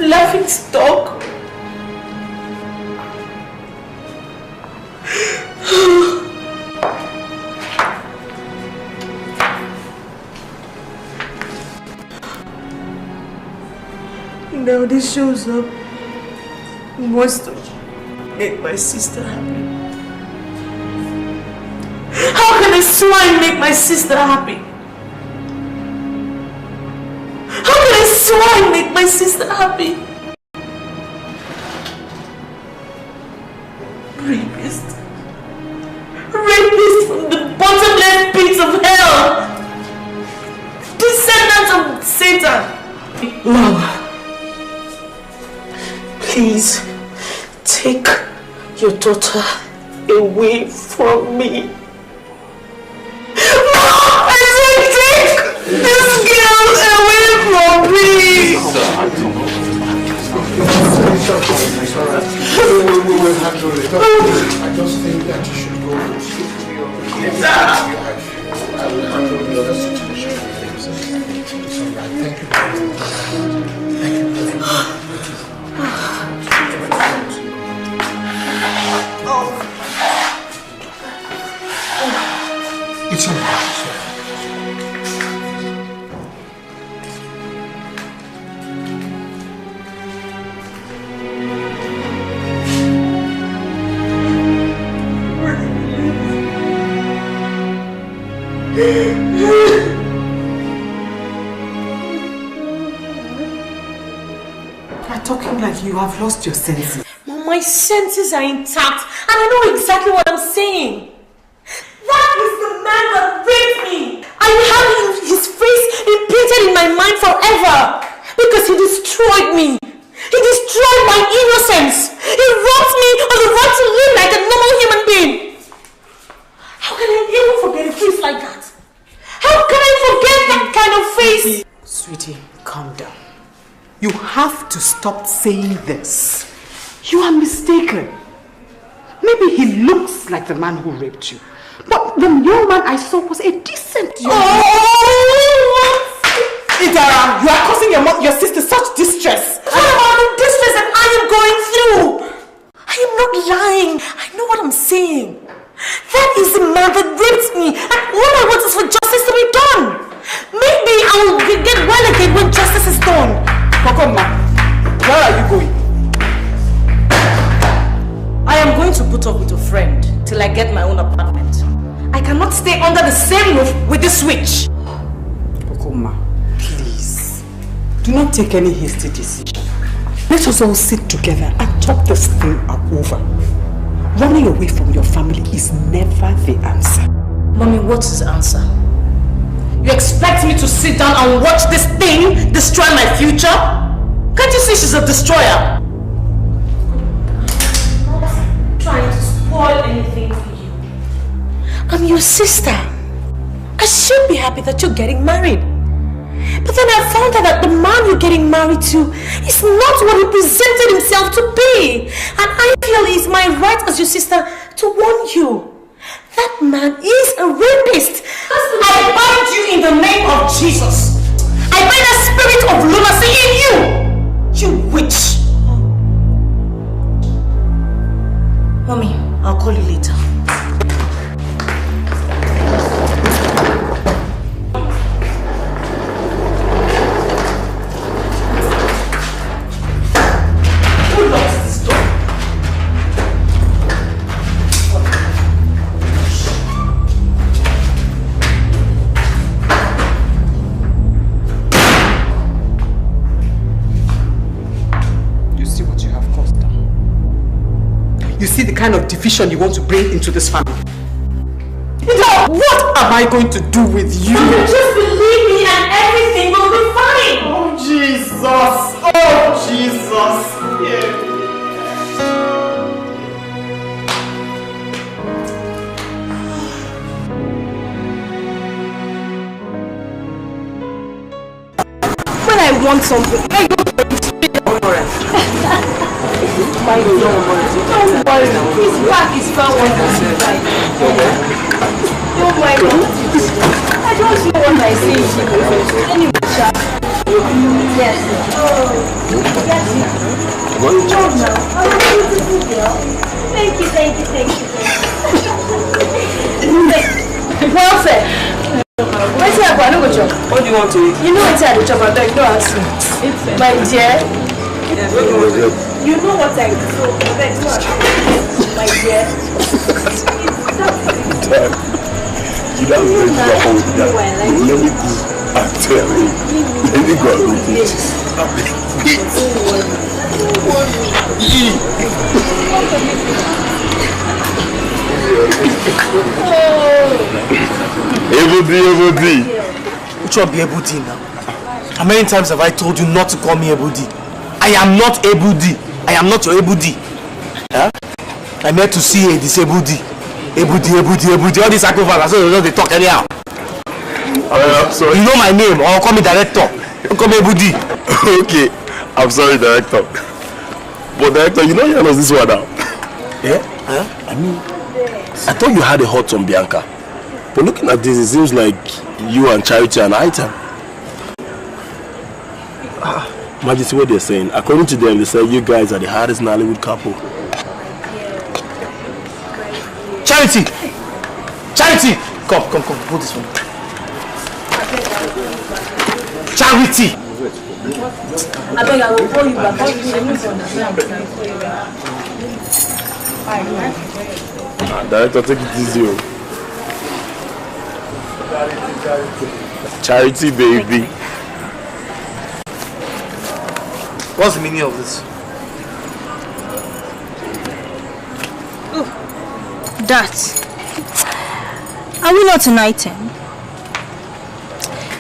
laughing stock. Now this shows up and wants to make my sister happy. How can a swine make my sister happy? How can a swine make my sister happy? Rapist. Rapist from the bottomless pits of hell. Descendants of Satan. Mom. Please, take your daughter away from me. Mom, I said take this girl away from me. We'll handle it. I just think that you should go to sleep. I will handle the other situation. It's alright. Thank you very much. Thank you very much. It's all right. You're talking like you have lost your senses. Mom, my senses are intact and I know exactly what I'm saying. That is the man that raped me. I have his face imprinted in my mind forever because he destroyed me. He destroyed my innocence. He robbed me of the right to live like a normal human being. How can I ever forget a face like that? How can I forget that kind of face? Sweetie, calm down. You have to stop saying this. You are mistaken. Maybe he looks like the man who raped you. But the young man I saw was a decent young man. Idara, you are causing your sister such distress. What about the distress that I am going through? I am not lying. I know what I'm saying. That is the man that raped me. And all I want is for justice to be done. Maybe I will get well again when justice is done. Kokoma, where are you going? I am going to put up with a friend till I get my own apartment. I cannot stay under the same roof with this witch. Kokoma, please. Do not take any hasty decision. Let us all sit together and talk this thing over. Running away from your family is never the answer. Mommy, what is the answer? You expect me to sit down and watch this thing destroy my future? Can't you see she's a destroyer? I'm not trying to spoil anything for you. I'm your sister. I should be happy that you're getting married. But then I found out that the man you're getting married to is not what he presented himself to be. And I feel it's my right as your sister to warn you. That man is a rapist. I bind you in the name of Jesus. I bind a spirit of lunacy in you. You witch. Mommy, I'll call you later. Who locks this door? You see the kind of division you want to bring into this family. What am I going to do with you? Just believe me and everything will be fine. Oh Jesus! Oh Jesus! Yeah. When I want something, I go to the my God. Don't worry. His back is far worse than his right. Oh my God. I don't know what I say. Anyway, Sha. Yes. Oh. Yes. Good job now. Oh, beautiful girl. Thank you. Well said. Where's your boy? No go chop. What do you want to eat? You know what's at the chop, I beg, don't ask me. My dear. You know what I do, so I beg, don't ask me. My dear. You don't know what I'm with that. Let me go and tell you. Let me go and do this. Ebudi. Which one be Ebudi now? How many times have I told you not to call me Ebudi? I am not Ebudi. I am not your Ebudi. Huh? I'm here to see a disabled Ebudi. All these sacrifices, so they talk anyhow. I'm sorry. You know my name, or call me director. Don't call me Ebudi. Okay, I'm sorry, director. But director, you know you know this one now. Yeah? Huh? I mean, I thought you had a hot on Bianca. But looking at this, it seems like you and Charity are an item. Majesty, what they're saying, according to them, they say you guys are the hardest Nollywood couple. Charity! Come, put this one. Charity! I beg, I will call you back. Director, take it easy. Charity, baby. What's the meaning of this? That. Are we not an item?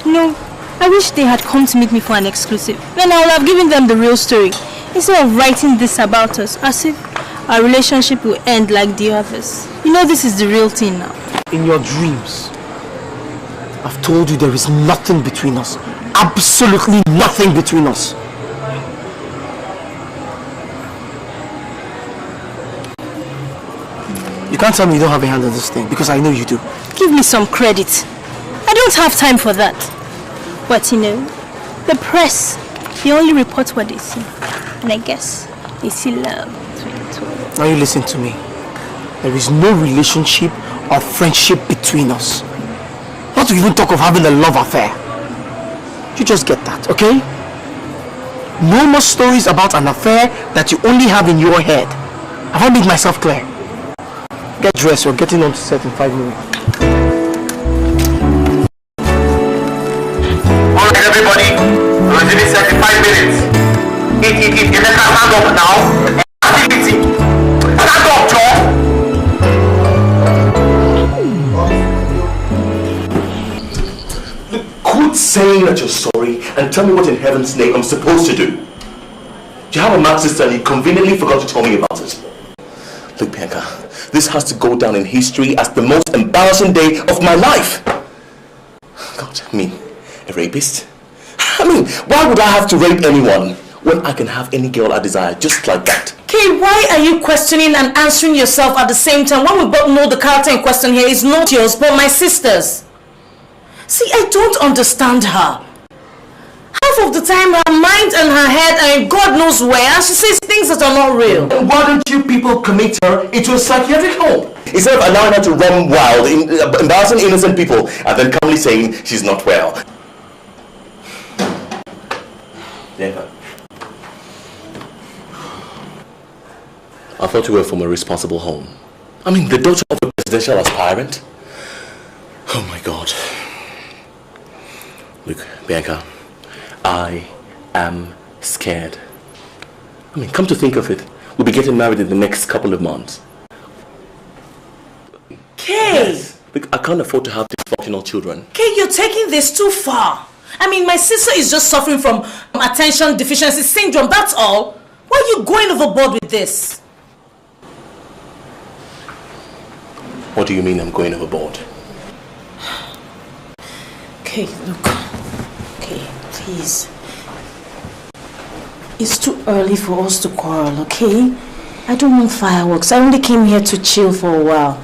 No. I wish they had come to meet me for an exclusive. Then I would have given them the real story. Instead of writing this about us, as if our relationship will end like the others. You know this is the real thing now. In your dreams, I've told you there is nothing between us. Absolutely nothing between us. You can't tell me you don't have a hand on this thing, because I know you do. Give me some credit. I don't have time for that. But you know, the press, they only report what they see. And I guess they see love. Now you listen to me. There is no relationship or friendship between us. Not to even talk of having a love affair. You just get that, okay? No more stories about an affair that you only have in your head. Have I made myself clear? Get dressed, you're getting on to set in 5 minutes. Alright everybody, we're resuming set in 5 saying that you're sorry and tell me what in heaven's name I'm supposed to do. You have a mad sister and you conveniently forgot to tell me about it. Look, Bianca, this has to go down in history as the most embarrassing day of my life. God, me, a rapist? I mean, why would I have to rape anyone when I can have any girl I desire just like that? Kay, why are you questioning and answering yourself at the same time when we both know the character in question here is not yours but my sister's? See, I don't understand her. Half of the time her mind and her head are in God knows where, and she says things that are not real. And why don't you people commit her into a psychiatric home? Instead of allowing her to run wild, embarrassing innocent people, and then calmly saying she's not well. Yeah. I thought you were from a responsible home. I mean, the daughter of a presidential aspirant? Oh my God. Look, Bianca, I am scared. I mean, come to think of it, we'll be getting married in the next couple of months. Kay! Yes. Look, I can't afford to have dysfunctional children. Kay, you're taking this too far. I mean, my sister is just suffering from attention deficiency syndrome, that's all. Why are you going overboard with this? What do you mean I'm going overboard? Okay, look. Okay, please. It's too early for us to quarrel, okay? I don't want fireworks. I only came here to chill for a while.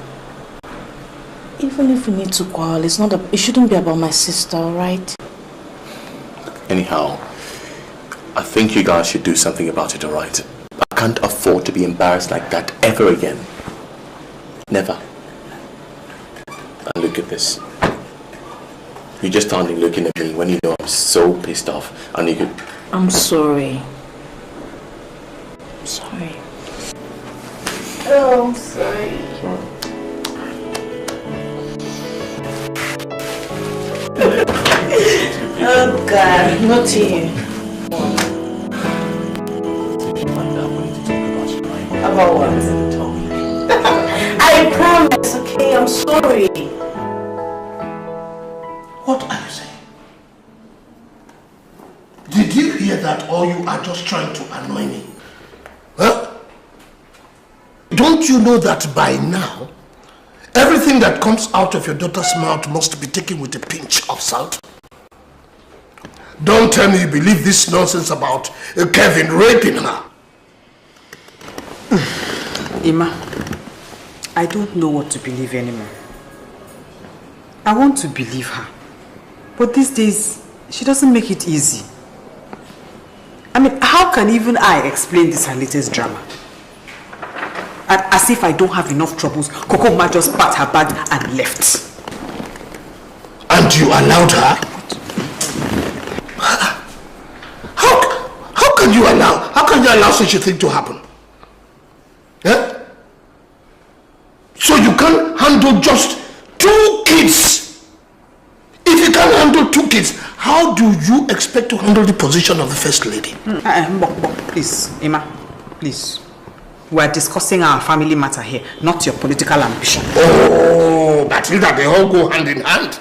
Even if we need to quarrel, it shouldn't be about my sister, alright? Anyhow, I think you guys should do something about it, alright? I can't afford to be embarrassed like that ever again. Never. And look at this. You're just standing looking at me when you know I'm so pissed off and you could... I'm sorry. I'm sorry. Oh, I'm sorry. Oh God, not here. About what? I promise, okay? I'm sorry. What are you saying? Did you hear that, or you are just trying to annoy me? Huh? Don't you know that by now, everything that comes out of your daughter's mouth must be taken with a pinch of salt? Don't tell me you believe this nonsense about Kevin raping her. Emma, I don't know what to believe anymore. I want to believe her. But these days, she doesn't make it easy. I mean, how can even I explain this her latest drama? And as if I don't have enough troubles, Kokoma just packed her bag and left. And you allowed her? How can you allow such a thing to happen? Yeah? So you can't handle just 2 kids? If you can't handle 2 kids, how do you expect to handle the position of the first lady? Please, Emma, please. We're discussing our family matter here, not your political ambition. Oh, that is that they all go hand in hand.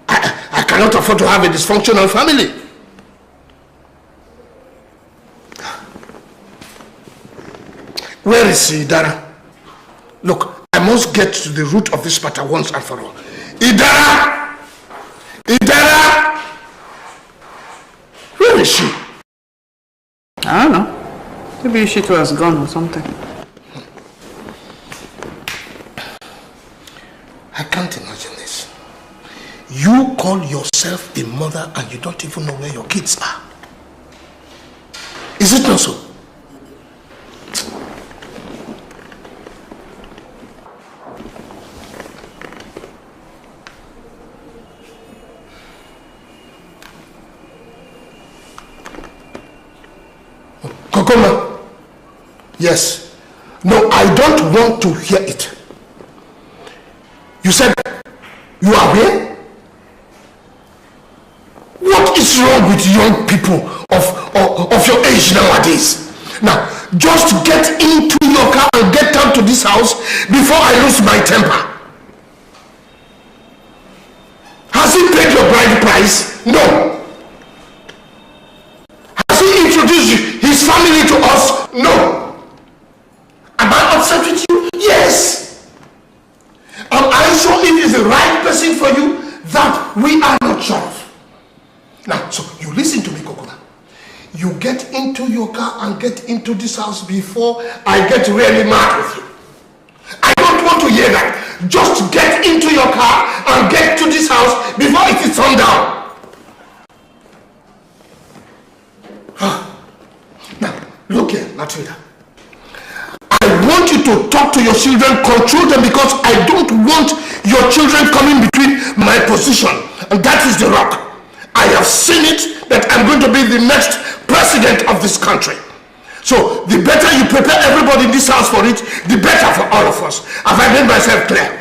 I cannot afford to have a dysfunctional family. Where is Idara? Look, I must get to the root of this matter once and for all. Idara! Idara! Where is she? I don't know. Maybe she too has gone or something. I can't imagine this. You call yourself a mother and you don't even know where your kids are. Is it not so? Kokoma. Yes. No, I don't want to hear it. You said you are where? What is wrong with young people of your age nowadays? Now, just get into your car and get down to this house before I lose my temper. Has he paid your bride price? No. Has he introduced his family to us? No. Am I upset with you? Yes. Am I sure it is the right person for you? That we are not sure of. Now, so you listen to me, Kokona. You get into your car and get into this house before I get really mad with you. I don't want to hear that. Just get into your car and get to this house before it is sundown. Now, look here, Matilda. I want you to talk to your children, control them, because I don't want your children coming between my position. And that is the rock. I have seen it that I'm going to be the next president of this country. So the better you prepare everybody in this house for it, the better for all of us. Have I made myself clear?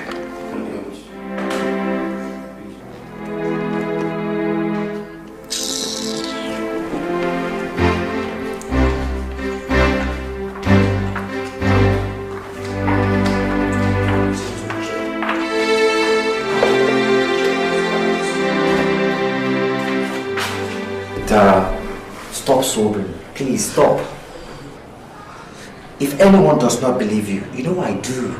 Stop sobbing. Please stop. If anyone does not believe you, you know I do.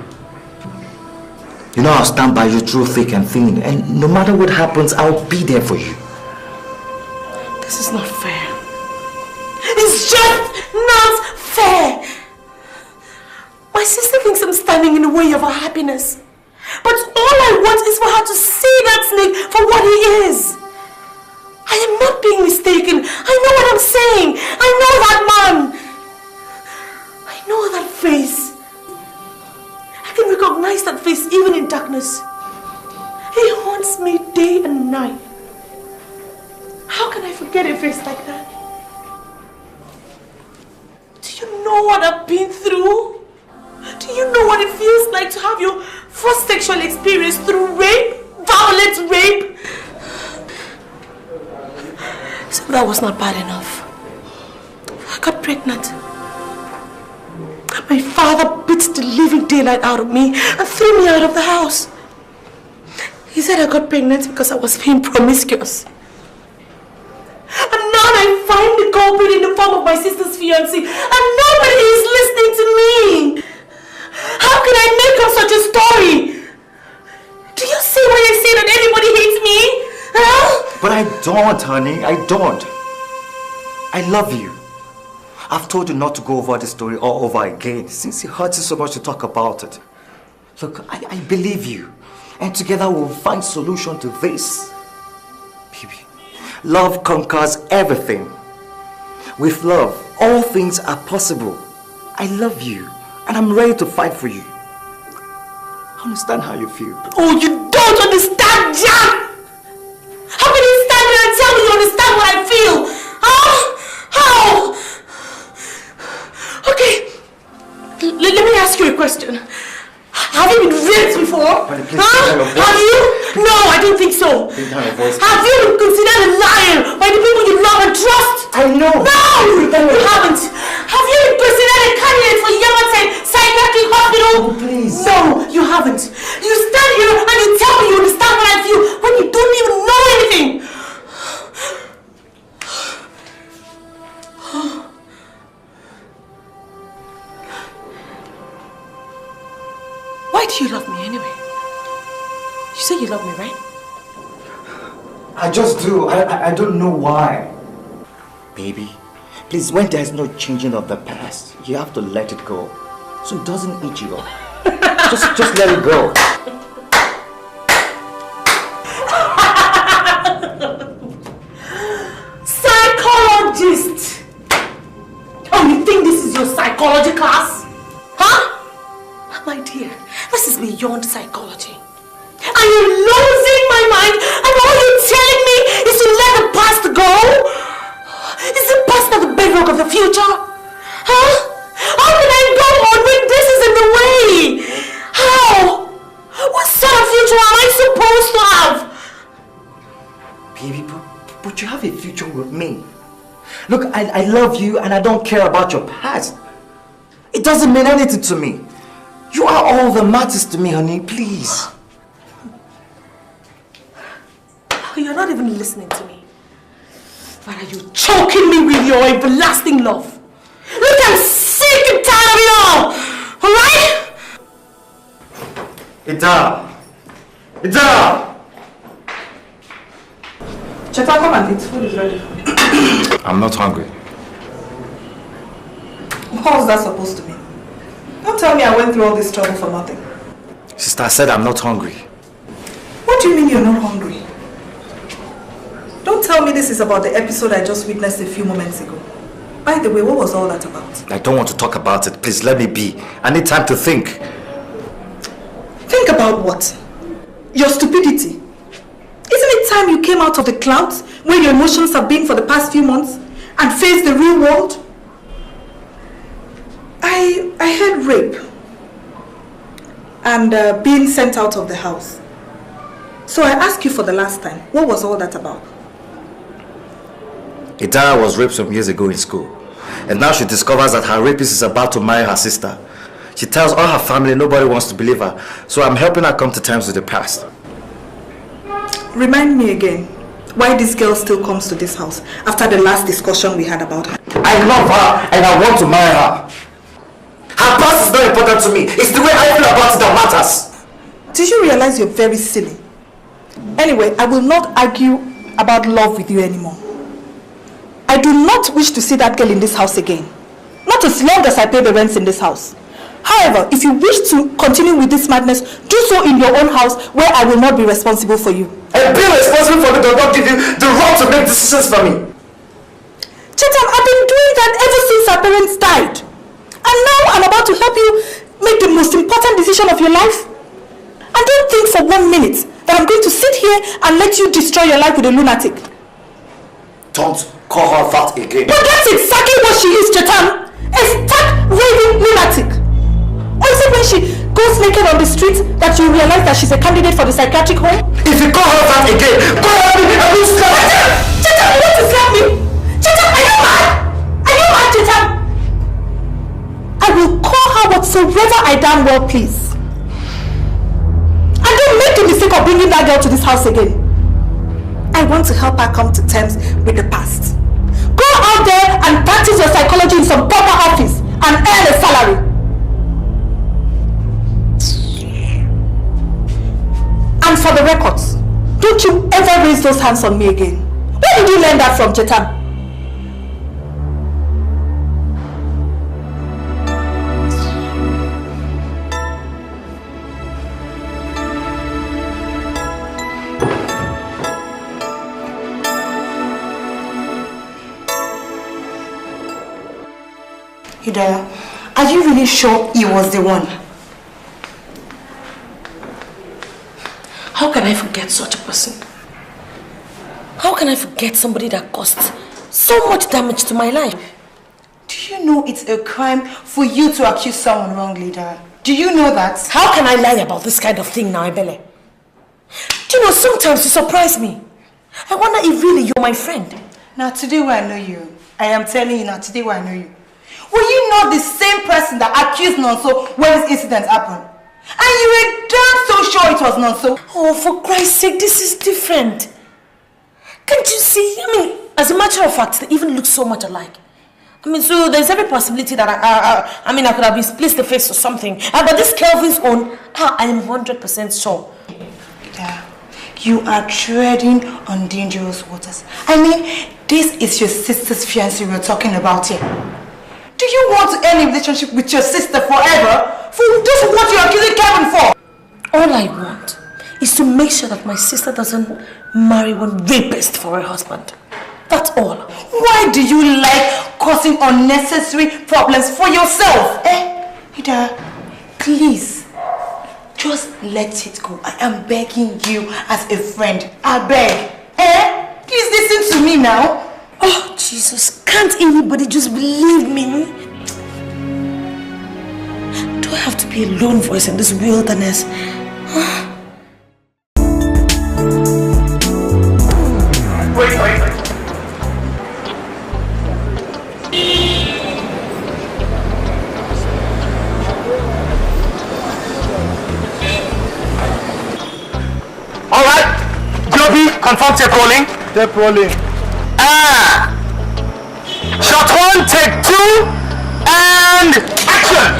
You know I'll stand by you through thick and thin, and no matter what happens, I'll be there for you. This is not fair. It's just not fair. My sister thinks I'm standing in the way of her happiness. But all I want is for her to see that snake for what he is. I am not being mistaken. I know what I'm saying. I know that man. I know that face. I can recognize that face even in darkness. He haunts me day and night. How can I forget a face like that? Do you know what I've been through? Do you know what it feels like to have your first sexual experience through rape? Violent rape? So that was not bad enough. I got pregnant. My father beat the living daylight out of me and threw me out of the house. He said I got pregnant because I was being promiscuous. And now I find the culprit in the form of my sister's fiancé, and nobody is listening to me. How can I make up such a story? Do you see why I say that everybody hates me? Huh? But I don't, honey. I don't. I love you. I've told you not to go over the story all over again since it hurts you so much to talk about it. Look, I believe you. And together we'll find solution to this. Baby, love conquers everything. With love, all things are possible. I love you. And I'm ready to fight for you. I understand how you feel. Oh, you don't understand, Jack! How can you stand there and tell me you understand what I feel? Huh? How? Okay, let me ask you a question. Have you been raped before? Have you? No, I don't think so. Have you been considered a liar by the people you love and trust? I know. No, you haven't. Have you been considered a candidate for Yamate Psychiatric Hospital? Oh, please. No, you haven't. You stand here and you tell me you understand what I feel when you don't even know anything. Why do you love me anyway? You say you love me, right? I just do. I don't know why. Baby, please, when there's no changing of the past, you have to let it go. So it doesn't eat you up. just let it go. Psychologist! Oh, you think this is your psychology class? Huh? My dear, this is beyond psychology. I am losing my mind, and all you're telling me is to let the past go? Is the past not the bedrock of the future? Huh? How can I go on when this is in the way? How? What sort of future am I supposed to have? Baby, but you have a future with me. Look, I love you and I don't care about your past. It doesn't mean anything to me. You are all that matters to me, honey, please. You're not even listening to me. Father, you're choking me with your everlasting love. Look, I'm sick and tired of it all! Alright? Ida! Cheta, come and eat. Food is ready. I'm not hungry. What was that supposed to mean? Don't tell me I went through all this trouble for nothing. Sister, I said I'm not hungry. What do you mean you're not hungry? Don't tell me this is about the episode I just witnessed a few moments ago. By the way, what was all that about? I don't want to talk about it. Please let me be. I need time to think. Think about what? Your stupidity. Isn't it time you came out of the clouds where your emotions have been for the past few months and faced the real world? I heard rape and being sent out of the house. So I ask you for the last time, what was all that about? Ida was raped some years ago in school. And now she discovers that her rapist is about to marry her sister. She tells all her family nobody wants to believe her. So I'm helping her come to terms with the past. Remind me again why this girl still comes to this house after the last discussion we had about her. I love her and I want to marry her. Her past is not important to me. It's the way I feel about it that matters. Do you realize you're very silly? Anyway, I will not argue about love with you anymore. I do not wish to see that girl in this house again. Not as long as I pay the rents in this house. However, if you wish to continue with this madness, do so in your own house where I will not be responsible for you. And being responsible for me does not give you the right to make decisions for me. Chetan, I've been doing that ever since our parents died. And now I'm about to help you make the most important decision of your life. And don't think for 1 minute that I'm going to sit here and let you destroy your life with a lunatic. Don't call her that again. But that's exactly what she is, Chetan. A stark, raving lunatic. Or is it when she goes naked on the street that you realize that she's a candidate for the psychiatric home? If you call her that again, go at me and you slap me! Chetan, you want to slap me? Chetan, are you mad? Are you mad, Chetan? I will call her whatsoever I damn well please. And don't make the mistake of bringing that girl to this house again. I want to help her come to terms with the past. Go out there and practice your psychology in some proper office and earn a salary. And for the records, don't you ever raise those hands on me again. Where did you learn that from, Chetan? Hidaya, are you really sure he was the one? How can I forget such a person? How can I forget somebody that caused so much damage to my life? Do you know it's a crime for you to accuse someone wrongly, Hidaya? Do you know that? How can I lie about this kind of thing now, Ebele? Do you know, sometimes you surprise me. I wonder if really you're my friend. Now today where I know you, I am telling you now today where I know you. Were you not the same person that accused Nonso when this incident happened? And you were damn so sure it was Nonso. Oh, for Christ's sake, this is different. Can't you see? I mean, as a matter of fact, they even look so much alike. I mean, so there's every possibility that I could have been split the face or something. But this Kelvin's own, I am 100% sure. Yeah, you are treading on dangerous waters. I mean, this is your sister's fiancé we're talking about here. Do you want to end a relationship with your sister forever? For this is what you're accusing Kevin for? All I want is to make sure that my sister doesn't marry one rapist for her husband. That's all. Why do you like causing unnecessary problems for yourself? Ida, please, just let it go. I am begging you as a friend. I beg. Please listen to me now. Oh, Jesus, can't anybody just believe me? Do I have to be a lone voice in this wilderness? Wait. Alright, Joby, confirm tape rolling. Tape rolling. Shot 1, take 2, and action!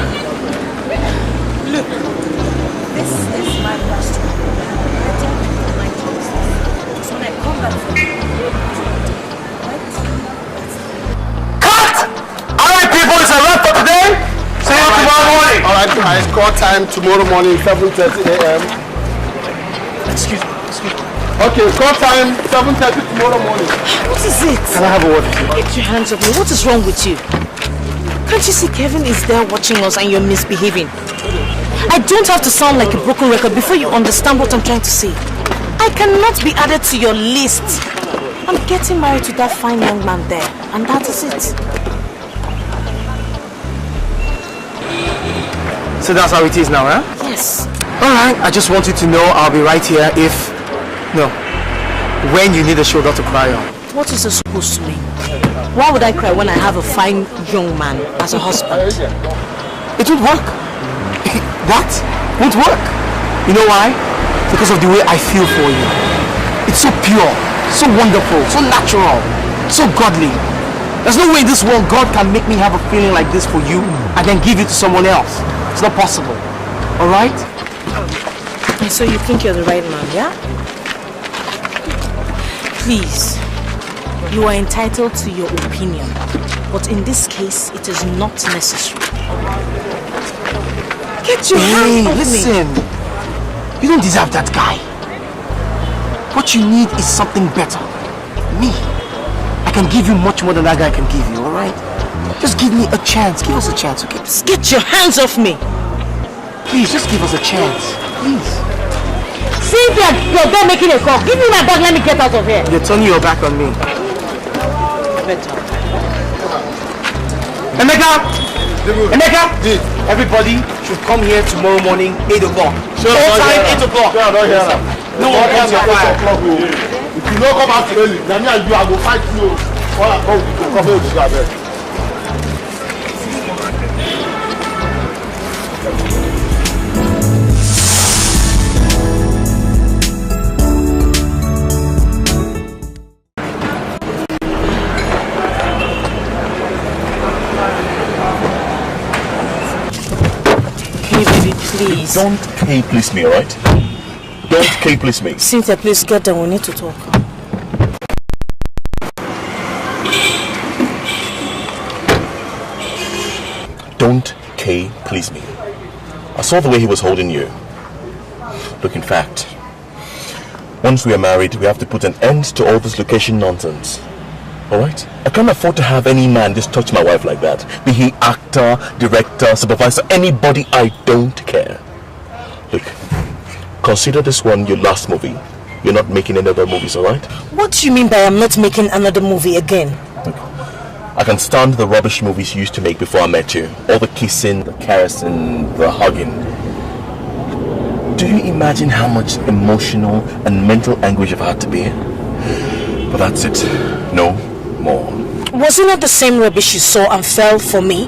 Look, this is my last one. I tell you my choice. So when I come back from Cut! Alright people, it's a wrap for today. See you tomorrow morning. Alright guys, call time tomorrow morning, 7:30 a.m. Excuse me. Okay, call time, 7:30 tomorrow morning. What is it? Can I have a word with you? Get your hands off me. What is wrong with you? Can't you see Kevin is there watching us and you're misbehaving? I don't have to sound like a broken record before you understand what I'm trying to say. I cannot be added to your list. I'm getting married to that fine young man there, and that is it. So that's how it is now, huh? Yes. Alright, I just want you to know I'll be right here when you need a shoulder to cry on. What is it supposed to mean? Why would I cry when I have a fine young man as a husband? It would work. That won't work. You know why? Because of the way I feel for you. It's so pure, so wonderful, so natural, so godly. There's no way in this world God can make me have a feeling like this for you and then give it to someone else. It's not possible. Alright? And so you think you're the right man, yeah? Please, you are entitled to your opinion, but in this case, it is not necessary. Get your hands off me. Listen. You don't deserve that guy. What you need is something better. Me. I can give you much more than that guy can give you, alright? Just give me a chance. Give us a chance, okay? Just get your hands off me. Please, just give us a chance. Please. Cynthia, you're done making a call. Give me my bag, let me get out of here. You're turning your back on me. Better. Emeka! Everybody should come here tomorrow morning, 8 o'clock. Sure, time, 8 o'clock. Sure, don't hear that. No one comes here. If you don't come out early, then me and you, I go fight you. All I come with you, come here with you, I beg. Please. Don't please me, alright? Don't please me. Cynthia, please get down. We need to talk. Don't please me. I saw the way he was holding you. Look, in fact, once we are married, we have to put an end to all this location nonsense. Alright? I can't afford to have any man just touch my wife like that. Be he actor, director, supervisor, anybody, I don't care. Look, consider this one your last movie. You're not making any other movies, alright? What do you mean by I'm not making another movie again? Look, I can stand the rubbish movies you used to make before I met you. All the kissing, the caressing, the hugging. Do you imagine how much emotional and mental anguish I've had to bear? But that's it. No more. Was it not the same rubbish you saw and fell for me?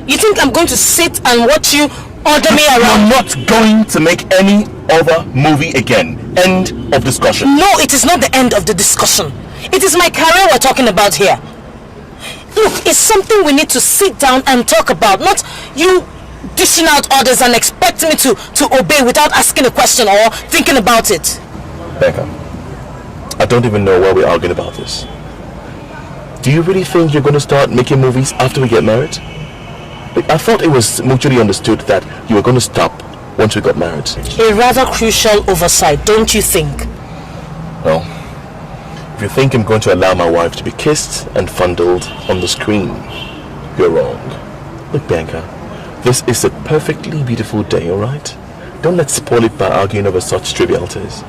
You think I'm going to sit and watch you order me around? You're not going to make any other movie again. End of discussion. No, it is not the end of the discussion. It is my career we're talking about here. Look, it's something we need to sit down and talk about, not you dishing out orders and expecting me to obey without asking a question or thinking about it. Becca, I don't even know why we're arguing about this. Do you really think you're going to start making movies after we get married? Like, I thought it was mutually understood that you were going to stop once we got married. A rather crucial oversight, don't you think? Well, if you think I'm going to allow my wife to be kissed and fondled on the screen, you're wrong. Look, Bianca, this is a perfectly beautiful day, alright? Don't let's spoil it by arguing over such trivialities.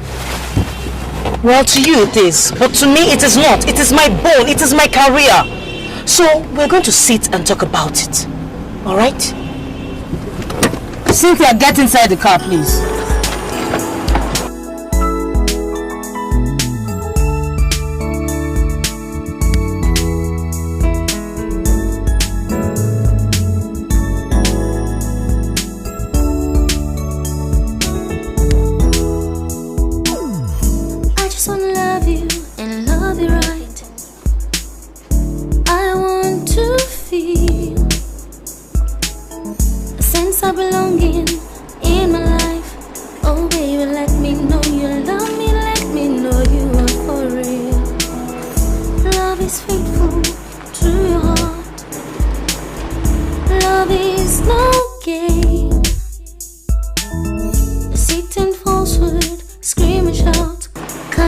Well, to you it is, but to me it is not. It is my bone, it is my career. So, we're going to sit and talk about it. Alright? Cynthia, get inside the car, please. I just wanna love you and love you right.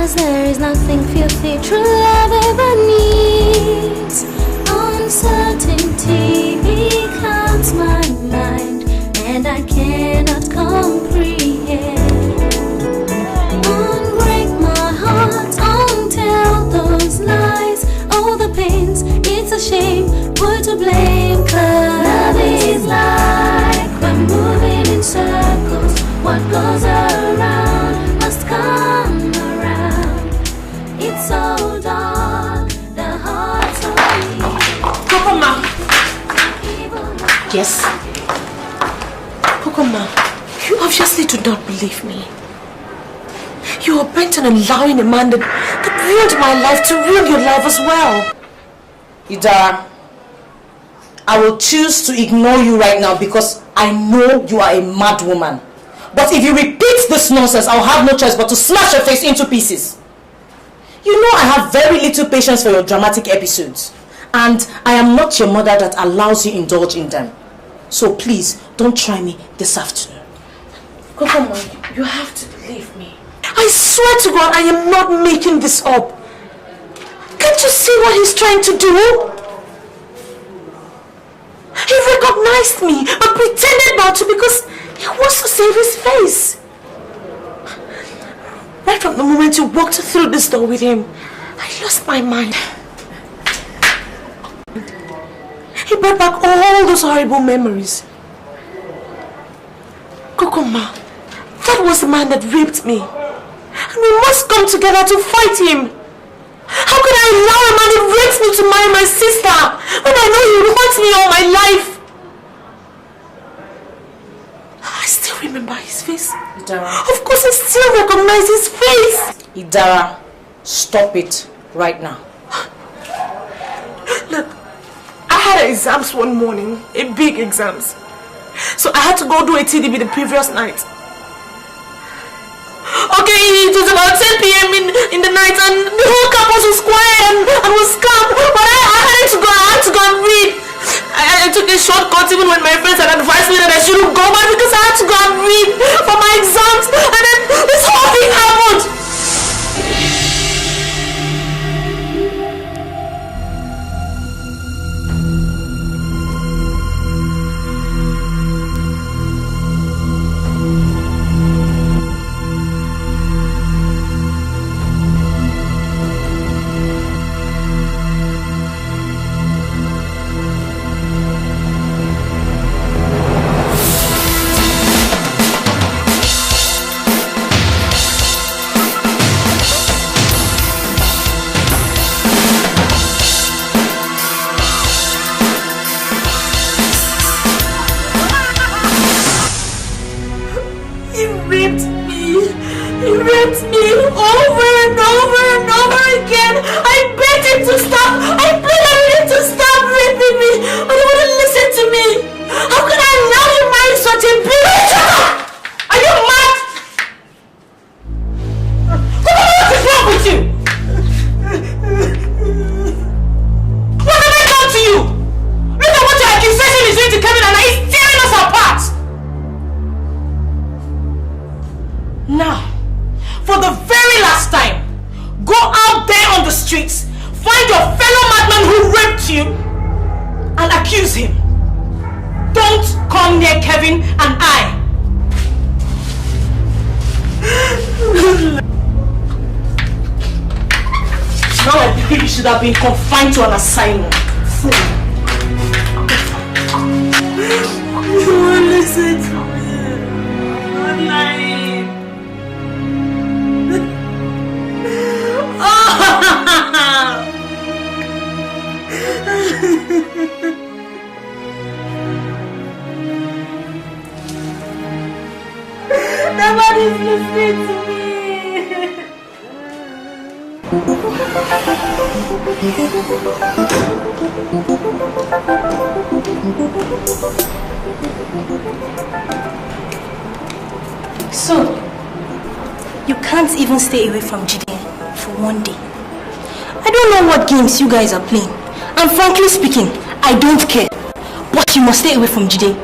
'cause there is nothing filthy true love ever needs. Uncertainty becomes my mind, and I cannot comprehend. Unbreak my heart, untell those lies. All the pains, it's a shame, who to blame? 'Cause love is like we're moving in circles. What goes around must come around. It's so dark, the heart's so weak. Kokoma. Yes? Kokoma, you obviously do not believe me. You are bent on allowing a man that ruined my life to ruin your life as well. Idara, I will choose to ignore you right now because I know you are a mad woman. But if you repeat this nonsense, I'll have no choice but to smash your face into pieces. You know I have very little patience for your dramatic episodes. And I am not your mother that allows you indulge in them. So please, don't try me this afternoon. Kokoma, you have to believe me. I swear to God, I am not making this up. Can't you see what he's trying to do? He recognized me, but pretended not to because he wants to save his face. Right from the moment you walked through this door with him, I lost my mind. He brought back all those horrible memories. Kokoma, that was the man that raped me. And we must come together to fight him. How can I allow a man who rapes me to marry my sister when I know he haunts me all my life? I still remember his face. Idara. Of course I still recognize his face. Idara, stop it right now. Look, I had exams one morning, big exams. So I had to go do a TDB the previous night. Okay, it was about 10 p.m. in the night and the whole campus was quiet and was calm. But I had to go and read. I took a shortcut even when my friends had advised me that I shouldn't go back because I had to go and read for my exams. And then this whole thing happened. Have been confined to an asylum. You won't listen to me. I'm lying. Nobody's listening to me. So, you can't even stay away from Gideon for one day. I don't know what games you guys are playing. And frankly speaking, I don't care. But you must stay away from Gideon.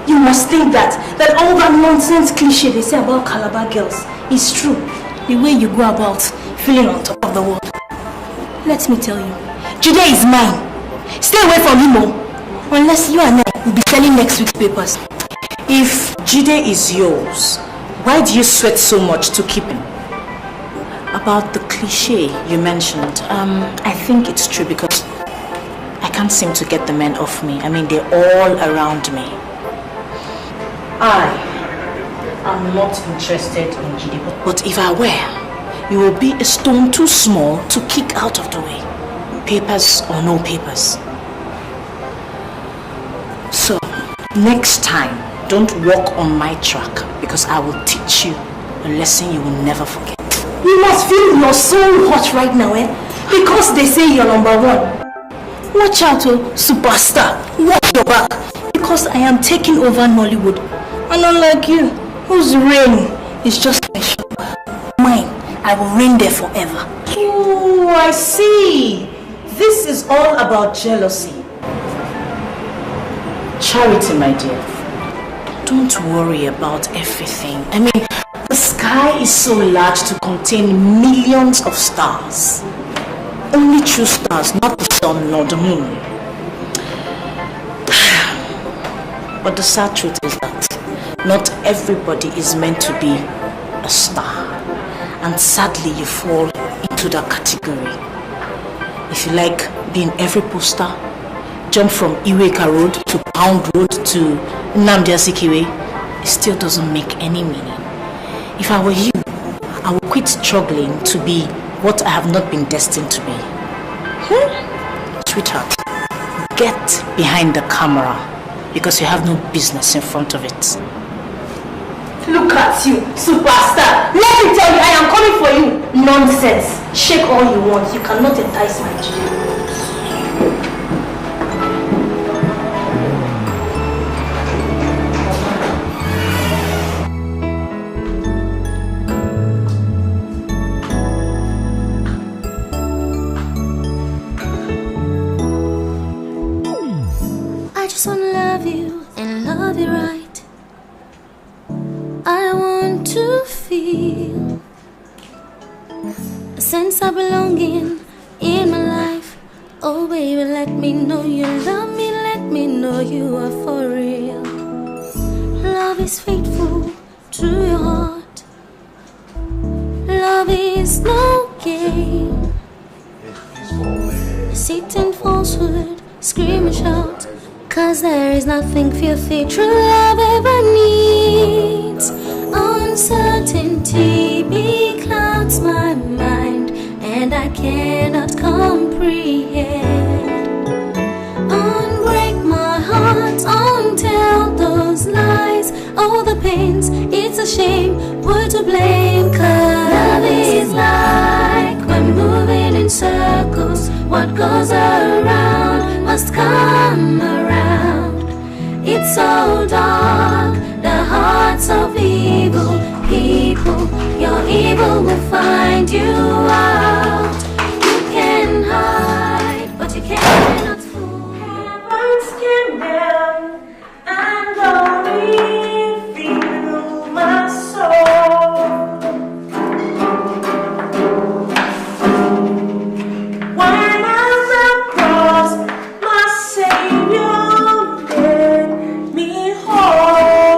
You must think that all that nonsense cliche they say about Calabar girls is true. the way you go about feeling on top of the world. Let me tell you, Jide is mine. Stay away from him, unless you and I will be selling next week's papers. If Jide is yours, why do you sweat so much to keep him? About the cliche you mentioned, I think it's true because I can't seem to get the men off me. I mean, they're all around me. I am not interested in Jide, but if I were, you will be a stone too small to kick out of the way. Papers or no papers. So, next time, don't walk on my track because I will teach you a lesson you will never forget. You must feel you're so hot right now, because they say you're number one. Watch out, superstar. Watch your back. Because I am taking over Nollywood. And unlike you, whose reign is just my shoulder. Mine, I will reign there forever. Oh, I see. This is all about jealousy. Charity, my dear. Don't worry about everything. I mean, the sky is so large to contain millions of stars. Only true stars, not the sun nor the moon. But the sad truth is that not everybody is meant to be a star. And sadly, you fall into that category. If you like being every poster, jump from Iweka Road to Pound Road to Nnamdi Azikiwe, it still doesn't make any meaning. If I were you, I would quit struggling to be what I have not been destined to be. Sweetheart, get behind the camera because you have no business in front of it. Look at you, superstar. Let me tell you, I am coming for you. Nonsense. Shake all you want. You cannot entice my Jide. I just wanna love you and love you right. I want to feel a sense of belonging in my life. Oh baby, let me know you love me. Let me know you are for real. Love is faithful to your heart. Love is no game. Deceit and falsehood, scream and shout. 'Cause there is nothing filthy true love ever needs. Uncertainty beclouds my mind, and I cannot comprehend. Unbreak my heart, untell those lies. All the pains, it's a shame, we're to blame. 'Cause love is like we're moving in circles. What goes around must come around. It's so dark, the hearts of evil people. Your evil will find you out. You can hide, but you cannot fool. Heavens came down and glory filled my soul. When at the cross, my Savior made me whole.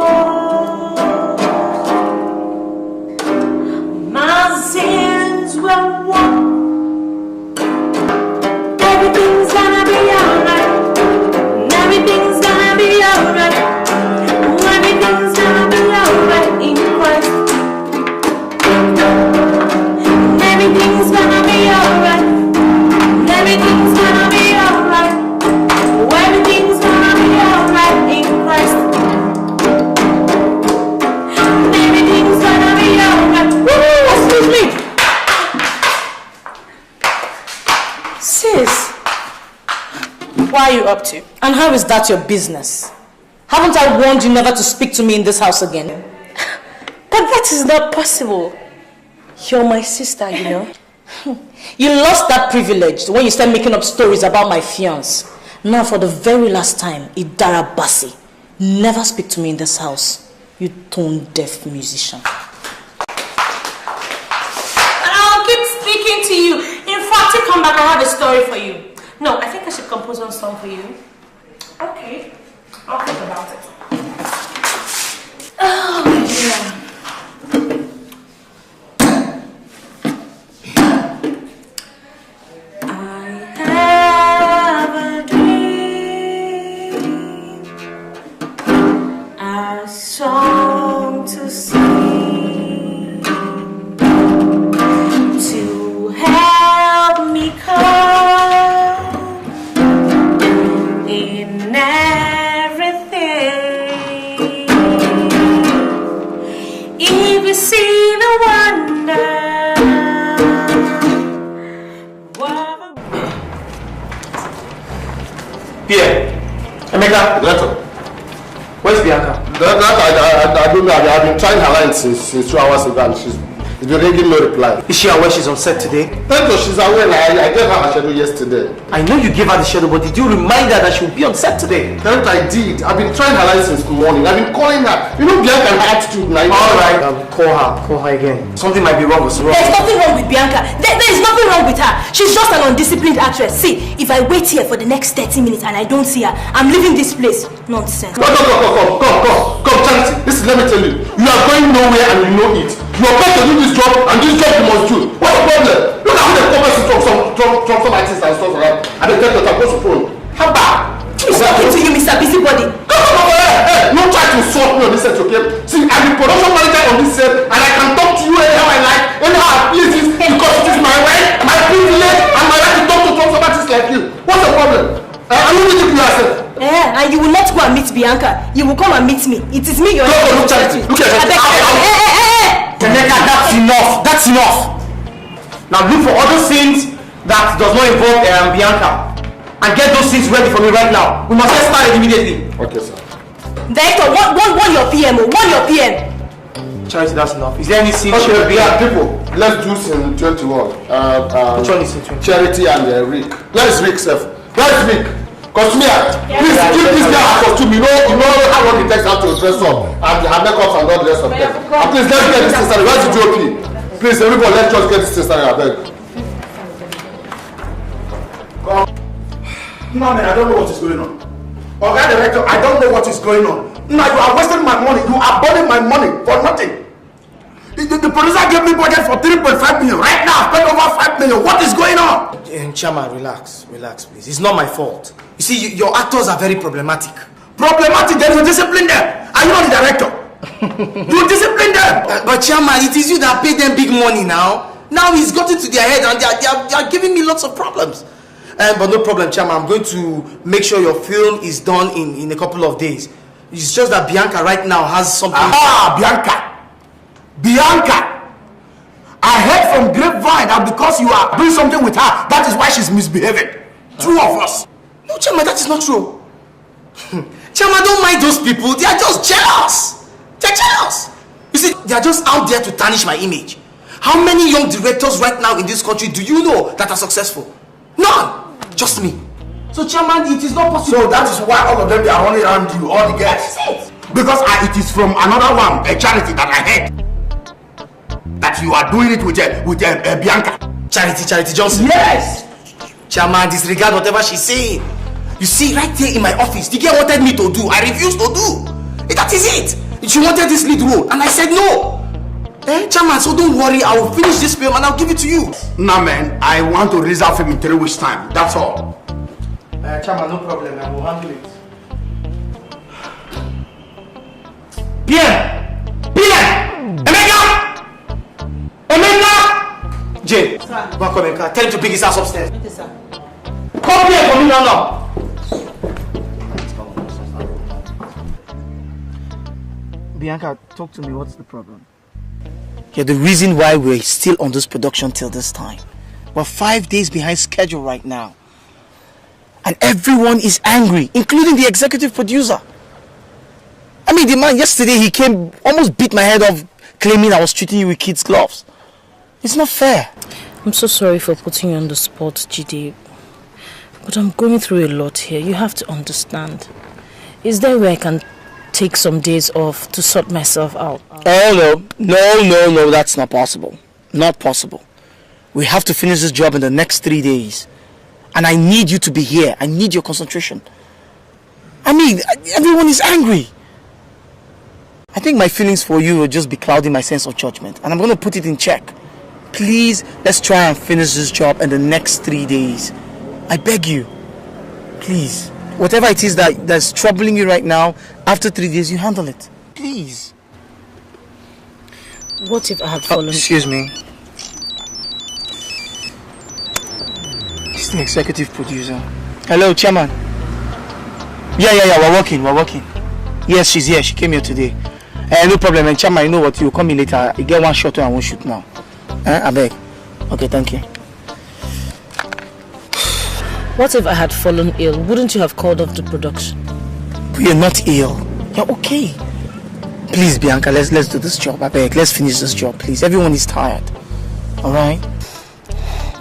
My sins were washed. Everything's gonna be alright. Everything's gonna be alright. Everything's gonna be alright in Christ. Everything's gonna be alright. Everything's gonna be alright. Everything's gonna be alright in Christ. Everything's gonna be alright. Excuse me. Sis, what are you up to? And how is that your business? Haven't I warned you never to speak to me in this house again? But that is not possible. You're my sister, you know. You lost that privilege when you started making up stories about my fiancé. Now for the very last time, Idara Basi, never speak to me in this house. You tone-deaf musician. come back, I have a story for you. No, I think I should compose one song for you. Okay. I'll think about it. Oh, yeah. I have a dream, a song to sing, to help me cope in everything. If you see the wonder. Pierre, Emeka, Director. where's Bianca? I don't know. I've been trying her line since 2 hours ago and she's been ringing no reply. Is she aware she's on set today? Director, she's aware. I gave her a schedule yesterday. I know you gave her the schedule, but did you remind her that she will be on set today? Director, I did. I've been trying her line since morning. I've been calling her. You know Bianca and her attitude now. Alright, call her again. Something might be wrong with her. There's nothing wrong with Bianca. There is nothing wrong with her. She's just an undisciplined actress. See, if I wait here for the next 30 minutes and I don't see her, I'm leaving this place. Nonsense. Come, Charity. Listen, let me tell you. You are going nowhere and you know it. You are going to do this job and this job you must do. What's the problem? Look at how they cover some artists and stuff around. And they tell you to go to phone. How bad? Who's talking to you, Mr. Busybody? Come on, hey, don't try to insult me on this set, okay? See, I'm the production manager on this set and I can talk to you anyhow I like, anyhow I please it, because it is my right, my privilege, and my right to talk to some artists like you. What's the problem? I'm not going to do yourself. Yeah, and you will not go and meet Bianca. You will come and meet me. It is me you're look at it. Look at it. Emeka, that's enough. That's enough. Now look for other scenes that does not involve Bianca. And get those scenes ready for me right now. We must get started immediately. Okay, sir. Director, one your PM. One your PM. Charity, that's enough. Is there any scene? Okay, yeah, people. Let's do scene 21. Which one is scene 20? Charity and Rick. Where is Rick, sir? Where is Rick? Costume, please give this guy a costume. You know how long it takes her to dress up and have makeup and all the rest of them. And please let's get this thing started. Where's the GOP? Please, everybody, let's just get this thing started. I beg. No, man, I don't know what is going on. Okay, Director, I don't know what is going on. Now you are wasting my money. You are burning my money for nothing. The producer gave me budget for 3.5 million. Right now, I've spent over 5 million. What is going on? Chairman, relax, please. It's not my fault. You see, your actors are very problematic. Problematic? Then you discipline them. Are you not the director? You discipline them. But Chairman, it is you that pay them big money now. Now he's got into their head and they are giving me lots of problems. But no problem, Chairman. I'm going to make sure your film is done in a couple of days. It's just that Bianca right now has something. Bianca! I heard from grapevine that because you are doing something with her, that is why she's misbehaving. Two of us. No, Chairman, that is not true. Chairman, don't mind those people. They are just jealous. They're jealous. You see, they are just out there to tarnish my image. How many young directors right now in this country do you know that are successful? None. Just me. So, Chairman, it is not possible. So that is why all of them, they are running around you, all the guys. Because it is from another one, a charity that I heard. That you are doing it with Bianca. Charity Johnson. Yes. Chairman, disregard whatever she's saying. You see, right there in my office, the girl wanted me to do. I refused to do. That is it. She wanted this lead role, and I said no. Chairman, so don't worry. I will finish this film and I'll give it to you. Nah, man, I want to release that film in 3 weeks' time. That's all. Chairman, no problem. I will handle it. PM! Emeka! Jane, go and call Emeka. Tell him to pick his ass upstairs. Okay, sir. Come here for me now. Bianca, talk to me. What's the problem? You're the reason why we're still on this production till this time. We're 5 days behind schedule right now. And everyone is angry, including the executive producer. I mean, the man yesterday, he came, almost beat my head off, claiming I was treating you with kids' gloves. It's not fair. I'm so sorry for putting you on the spot, Jide. But I'm going through a lot here. You have to understand. Is there a way I can take some days off to sort myself out? Oh, no, that's not possible. Not possible. We have to finish this job in the next 3 days. And I need you to be here. I need your concentration. I mean, everyone is angry. I think my feelings for you will just be clouding my sense of judgment. And I'm going to put it in check. Please, let's try and finish this job in the next 3 days. I beg you. Please. Whatever it is that's troubling you right now, after 3 days, you handle it. Please. What if I had fallen? Excuse me. It's the executive producer. Hello, chairman. Yeah, we're working. Yes, she's here. She came here today. No problem. And chairman, you know what? You'll come in later. You get one shot and I won't shoot now. I beg. Okay, thank you. What if I had fallen ill? Wouldn't you have called off the production? You're not ill. You're okay. Please, Bianca, let's do this job. I beg. Let's finish this job, please. Everyone is tired. Alright?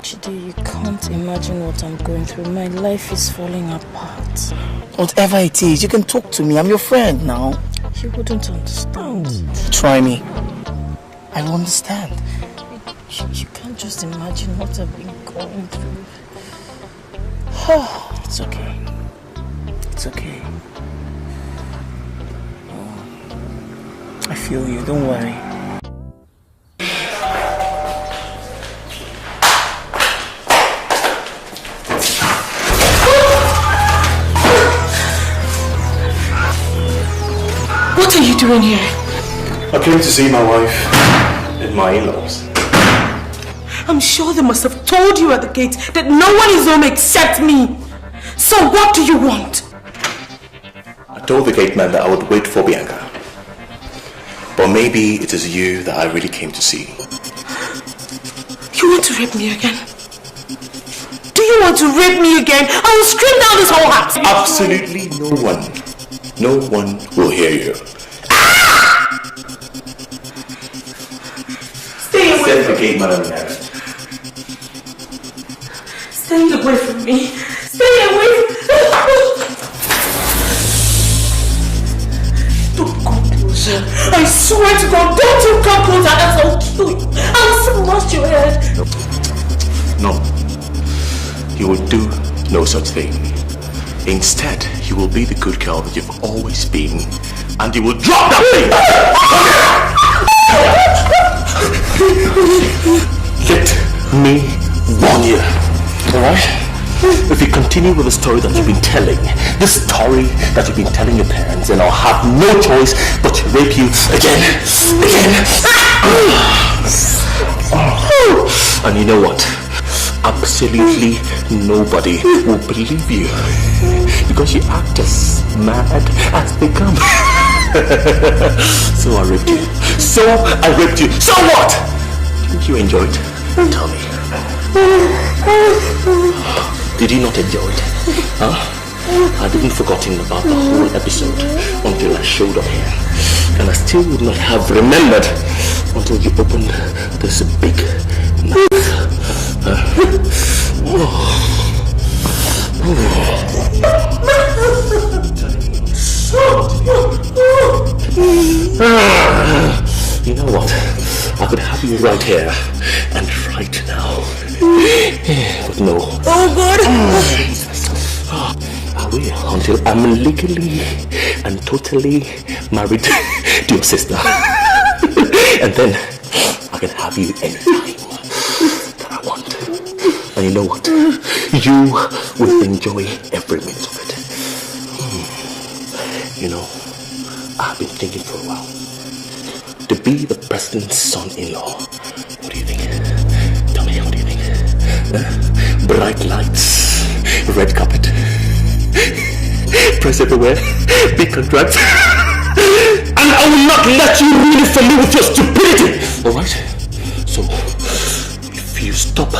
Chidi, you can't imagine what I'm going through. My life is falling apart. Whatever it is, you can talk to me. I'm your friend now. You wouldn't understand. Try me. I will understand. You can't just imagine what I've been going through. It's okay. It's okay. I feel you. Don't worry. What are you doing here? I came to see my wife and my in-laws. I'm sure they must have told you at the gate that no one is home except me. So what do you want? I told the gate man that I would wait for Bianca. But maybe it is you that I really came to see. You want to rape me again? Do you want to rape me again? I will scream down this whole house. Absolutely no one. No one will hear you. Stay away Send from the gate man on the errand. Stay away from me. Stay away from Don't come closer. I swear to God, don't you come closer, else I'll kill you. I'll smash your head. No. You will do no such thing. Instead, you will be the good girl that you've always been. And you will drop that thing! Let me warn you. Alright? If you continue with the story that you've been telling, this story that you've been telling your parents, then I'll have no choice but to rape you again. And you know what? Absolutely nobody will believe you because you act as mad as they come. So I raped you. So what? Didn't you enjoy it? Tell me. Did you not enjoy it? Huh? I didn't forgotten about the whole episode until I showed up here. And I still would not have remembered until you opened this big mouth. You know what? I could have you right here and right now. But no. Oh God! I will until I'm legally and totally married to your sister. And then I can have you anytime that I want. And you know what? You will enjoy every minute of it. You know, I've been thinking for a while. To be the president's son-in-law, what do you think? Tell me, what do you think? Bright lights, red carpet, press everywhere, big contracts. And I will not let you ruin it for me with your stupidity! Alright? So, if you stop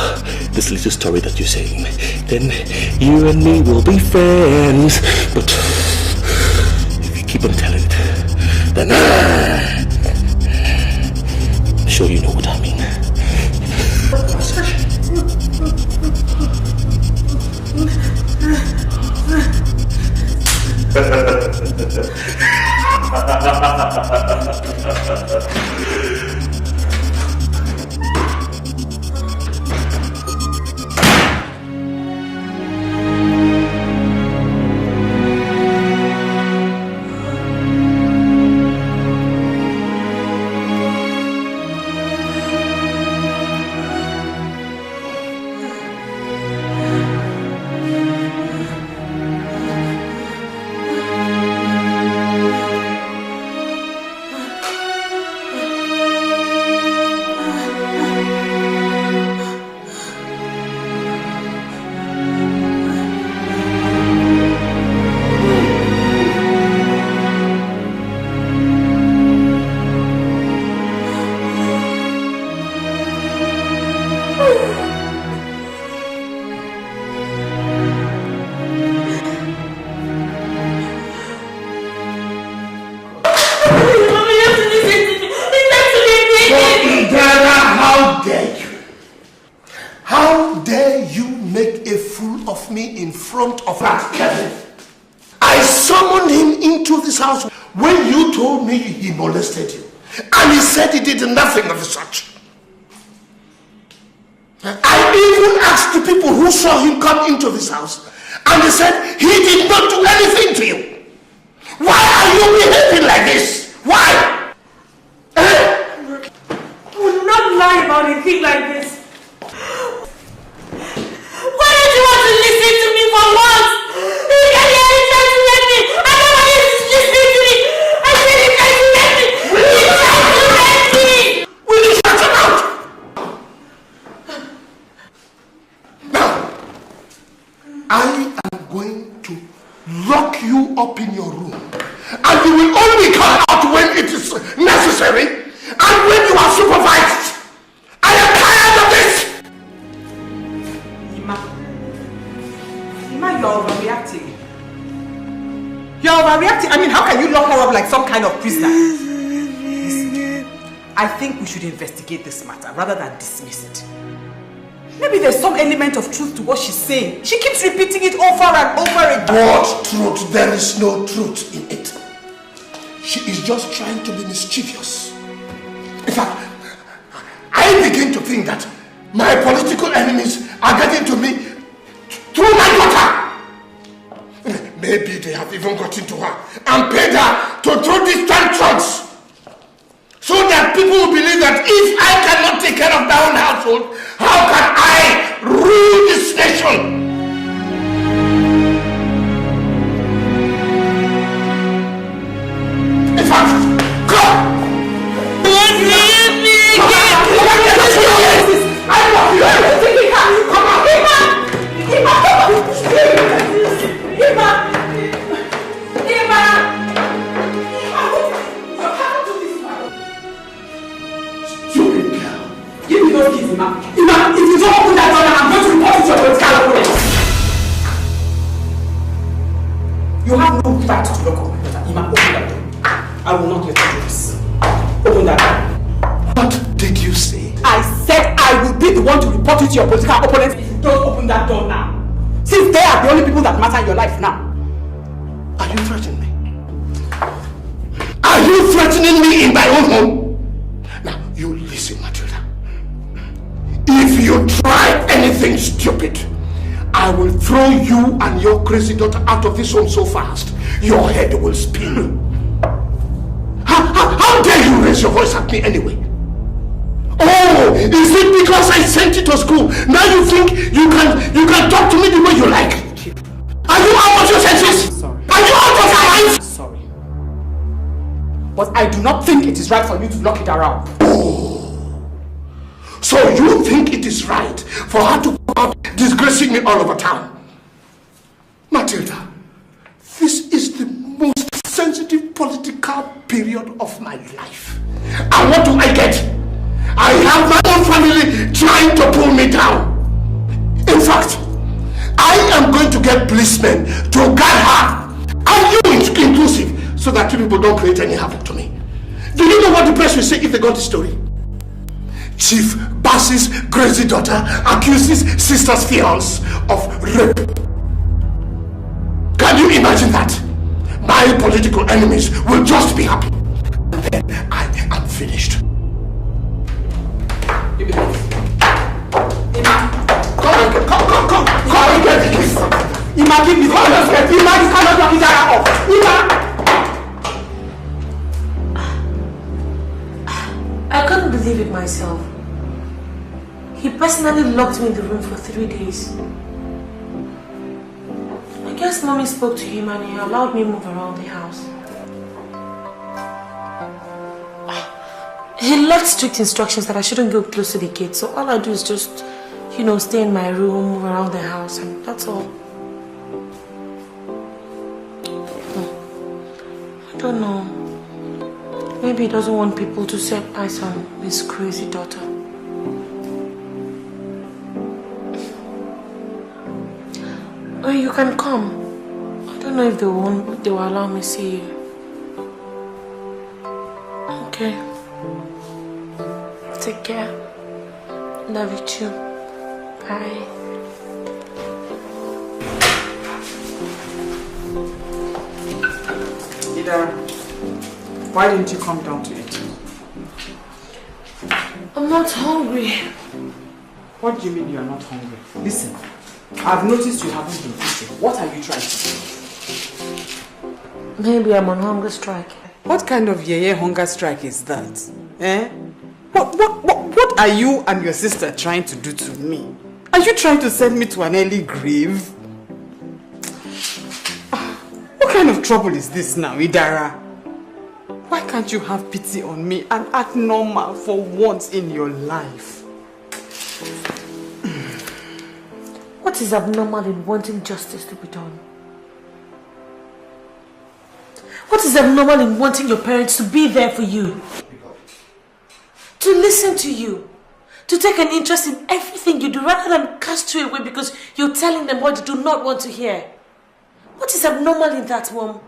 this little story that you're saying, then you and me will be friends. But if you keep on telling it, then I'm sure you know what I mean. of me in front of that Kevin. I summoned him into this house when you told me he molested you. And he said he did nothing of the such. I even asked the people who saw him come into this house, and they said he did not do anything to you. Why are you behaving like this? Why? You will not lie about a thing like this. Why don't you want to listen to me for once? You can hear him trying to let me. I don't want you to listen to me. I said he tried to let me. He tried to let me. Will you shut him out? Now, I am going to lock you up in your room, and you will only come out when it is necessary and when you are supervised. I am tired of this. Ima, you're overreacting. You're overreacting. I mean, how can you lock her up like some kind of prisoner? Listen, I think we should investigate this matter rather than dismiss it. Maybe there's some element of truth to what she's saying. She keeps repeating it over and over again. What truth? There is no truth in it. She is just trying to be mischievous. In fact, I begin to think that my political enemies are getting to me through my daughter. Maybe they have even gotten to her and paid her to throw these tantrums, so that people will believe that if I cannot take care of my own household, how can I rule this nation? In fact, go! I love you! Come on! Stupid girl! Give me those keys, Ima. Ima, if you don't open that door, I'm going to report it to your political opponent. You have no right to lock up my daughter. Ima, open that door. I will not let you do this. Open that door. What did you say? I said I will be the one to report it to your political opponents if you don't open that door now. Since they are the only people that matter in your life now. Are you threatening me? Are you threatening me in my own home? Now, you listen, Matilda. If you try anything stupid, I will throw you and your crazy daughter out of this home so fast, your head will spin. How dare you raise your voice at me anyway? Oh, is it because I sent you to school? Now you think you can talk to me the way you like? Are you out of your senses? Sorry. Are you out of your mind? Sorry. But I do not think it is right for you to lock it around. Oh. So you think it is right for her to go out disgracing me all over town? Matilda, this is the most sensitive political period of my life. And what do I get? I have my own family trying to pull me down. In fact, I am going to get policemen to guard her, and you inclusive, so that you people don't create any havoc to me. Do you know what the press will say if they got the story? Chief Bass's crazy daughter accuses sister's fiance of rape. Can you imagine that? My political enemies will just be happy. And then I am finished. Give me this. Come and get the keys. Ima, give me the keys. Ima, you cannot lock it off. Ima! I couldn't believe it myself. He personally locked me in the room for 3 days. I guess Mommy spoke to him and he allowed me move around the house. He left strict instructions that I shouldn't go close to the gate, so all I do is just, stay in my room, move around the house, and that's all. I don't know. Maybe he doesn't want people to set eyes on his crazy daughter. Well, you can come. I don't know if they will allow me to see you. Okay. Take care. Love you too. Bye. Ida, why didn't you come down to eat? I'm not hungry. What do you mean you are not hungry? Listen, I've noticed you haven't been eating. What are you trying to do? Maybe I'm on hunger strike. What kind of hunger strike is that? Eh? What are you and your sister trying to do to me? Are you trying to send me to an early grave? What kind of trouble is this now, Idara? Why can't you have pity on me and act normal for once in your life? What is abnormal in wanting justice to be done? What is abnormal in wanting your parents to be there for you? To listen to you? To take an interest in everything you do rather than cast you away because you're telling them what you do not want to hear? What is abnormal in that, Mom?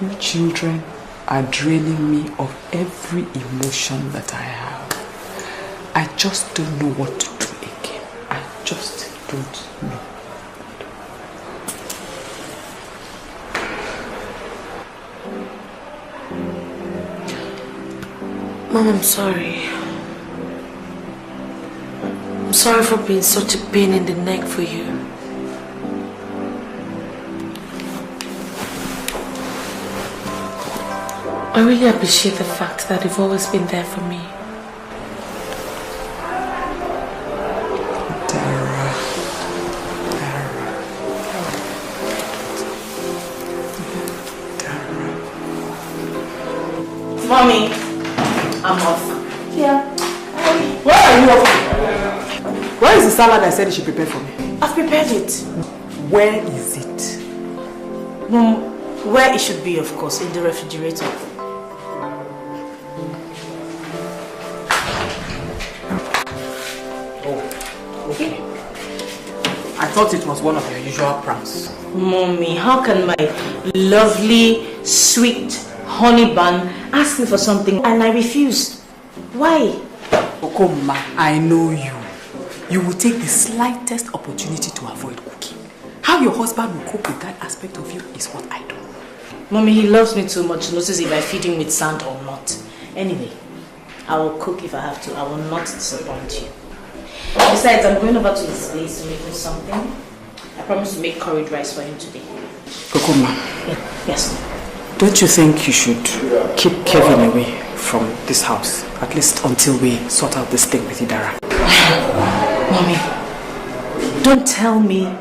You children are draining me of every emotion that I have. I just don't know what to do again. I just don't know. Mom, I'm sorry. I'm sorry for being such a pain in the neck for you. I really appreciate the fact that you've always been there for me. Mommy, I'm off. Yeah. Where are you off to? Where is the salad I said you should prepare for me? I've prepared it. Where is it? Mom, where it should be, of course, in the refrigerator. Oh, okay. I thought it was one of your usual pranks. Mommy, how can my lovely, sweet honey bun ask me for something and I refuse? Why? Okoma, I know you. You will take the slightest opportunity to avoid cooking. How your husband will cope with that aspect of you is what I don't know. Mommy, he loves me too much to notice if I feed him with sand or not. Anyway, I will cook if I have to. I will not disappoint you. Besides, I'm going over to his place to make him something. I promise to make curried rice for him today. Okoma. Yes. Don't you think you should keep Kevin away from this house? At least until we sort out this thing with Idara. Mommy, don't tell me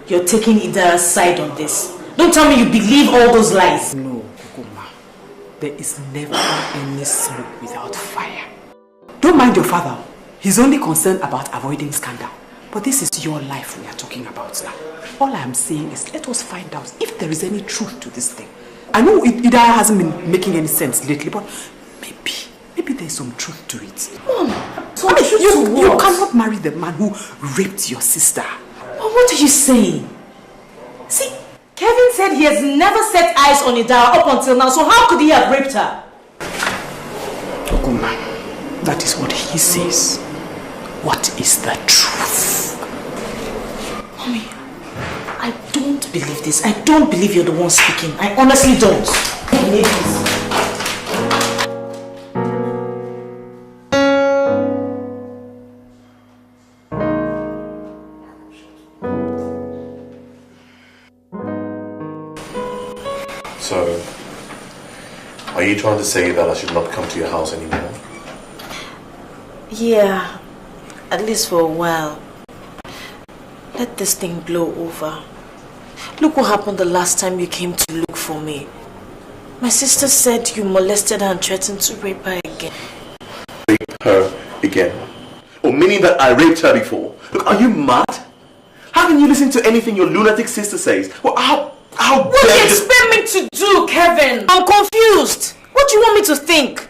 you're taking Idara's side on this. Don't tell me you believe all those lies. No, Okoma. There is never any smoke without fire. Don't mind your father. He's only concerned about avoiding scandal. But this is your life we are talking about now. All I am saying is let us find out if there is any truth to this thing. I know Idara hasn't been making any sense lately, but maybe there's some truth to it. Mom, you cannot marry the man who raped your sister. Mom, what are you saying? See, Kevin said he has never set eyes on Idara up until now, so how could he have raped her? Okuma, that is what he says. What is the truth? Mommy, I don't believe this. I don't believe you're the one speaking. I honestly don't. I believe this. So, are you trying to say that I should not come to your house anymore? Yeah, at least for a while. Let this thing blow over. Look what happened the last time you came to look for me. My sister said you molested her and threatened to rape her again. Rape her again? Oh, meaning that I raped her before? Look, are you mad? How can you listen to anything your lunatic sister says? Well, how what do you expect me to do, Kevin? I'm confused. What do you want me to think?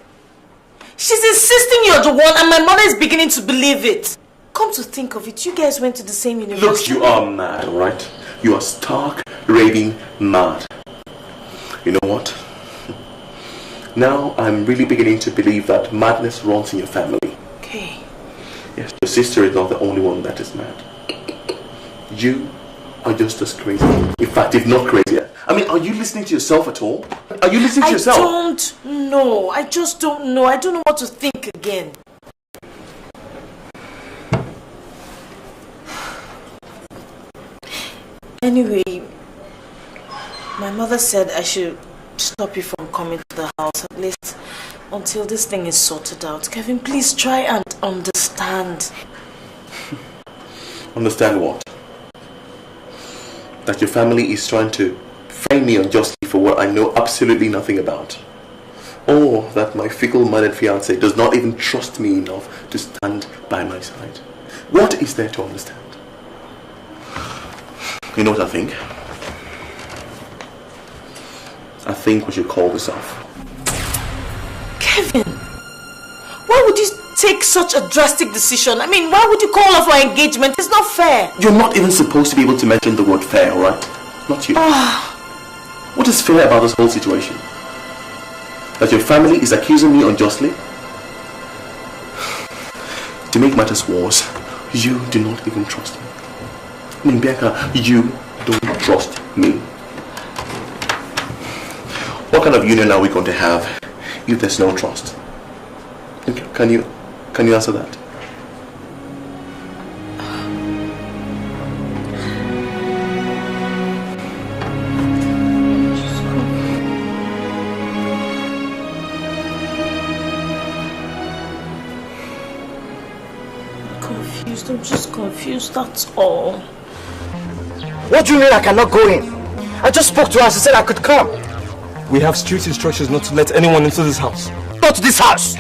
She's insisting you're the one and my mother is beginning to believe it. Come to think of it, you guys went to the same university. Look, you are mad, alright? You are stark, raving mad. You know what? Now I'm really beginning to believe that madness runs in your family. Okay. Yes, your sister is not the only one that is mad. you are just as crazy. In fact, if not crazier. I mean, are you listening to yourself at all? Are you listening to yourself? I don't know. I just don't know. I don't know what to think again. Anyway, my mother said I should stop you from coming to the house, at least until this thing is sorted out. Kevin, please try and understand. Understand what? That your family is trying to frame me unjustly for what I know absolutely nothing about. Or that my fickle-minded fiancé does not even trust me enough to stand by my side. What is there to understand? You know what I think? I think we should call this off. Kevin, why would you take such a drastic decision? I mean, why would you call off our engagement? It's not fair. You're not even supposed to be able to mention the word fair, alright? Not you. What is fair about this whole situation? That your family is accusing me unjustly? To make matters worse, you do not even trust me. I mean, Bianca, you don't trust me. What kind of union are we going to have if there's no trust? Can you answer that? I'm just confused, that's all. What do you mean I cannot go in? I just spoke to her, she said I could come. We have strict instructions not to let anyone into this house. Not this house!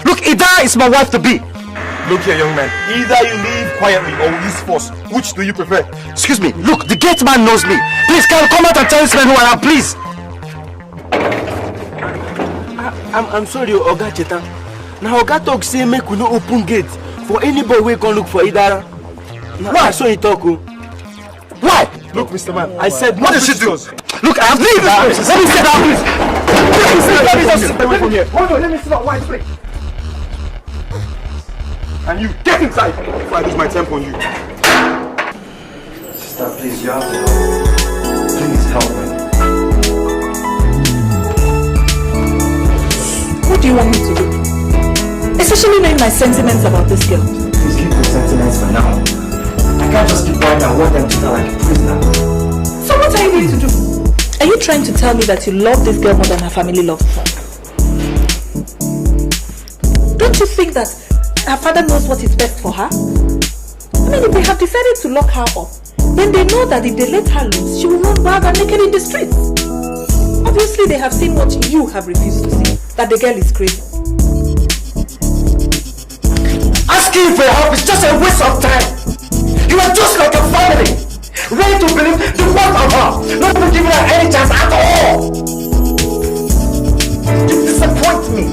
Look, Ida is my wife-to-be. Look here, young man. Either you leave quietly or use force. Which do you prefer? Excuse me, look, the gate man knows me. Please, can you come out and tell this man who I am, please? I'm sorry, Oga Chetan. Now Oga talk say make we no open gate for anybody we can look for Ida. Why? I saw you talk. Why? Look, Mr. Man, I said what did she do? Look, I have to leave. Let me sit down, please. Let me from here. Hold on, let me sit down. Why, please? And you get inside before I lose my temper on you. Sister, please, you have to help. Please help me. What do you want me to do? Especially knowing my sentiments about this girl. Please keep the sentiments for now. I can't just keep quiet and want them to feel like a prisoner. So what are you going to do? Are you trying to tell me that you love this girl more than her family loves her? Don't you think that her father knows what is best for her? I mean, if they have decided to lock her up, then they know that if they let her loose, she will run wild and naked in the streets. Obviously, they have seen what you have refused to see, that the girl is crazy. Asking for help is just a waste of time. You are just like a family, ready to believe the worst of her, not even giving her any chance at all. You disappoint me.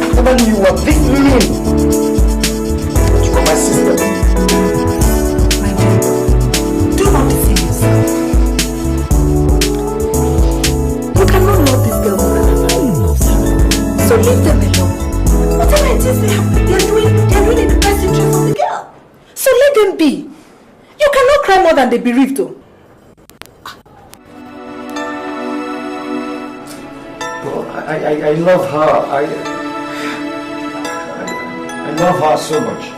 I never knew you were this mean. You are my sister. My dear, do not deceive yourself. You cannot love this girl more than her family loves her. So leave them alone. Whatever it is they are doing in the best interest of the girl. So let them be. You cannot cry more than the bereaved though. Well, I love her. I love her so much.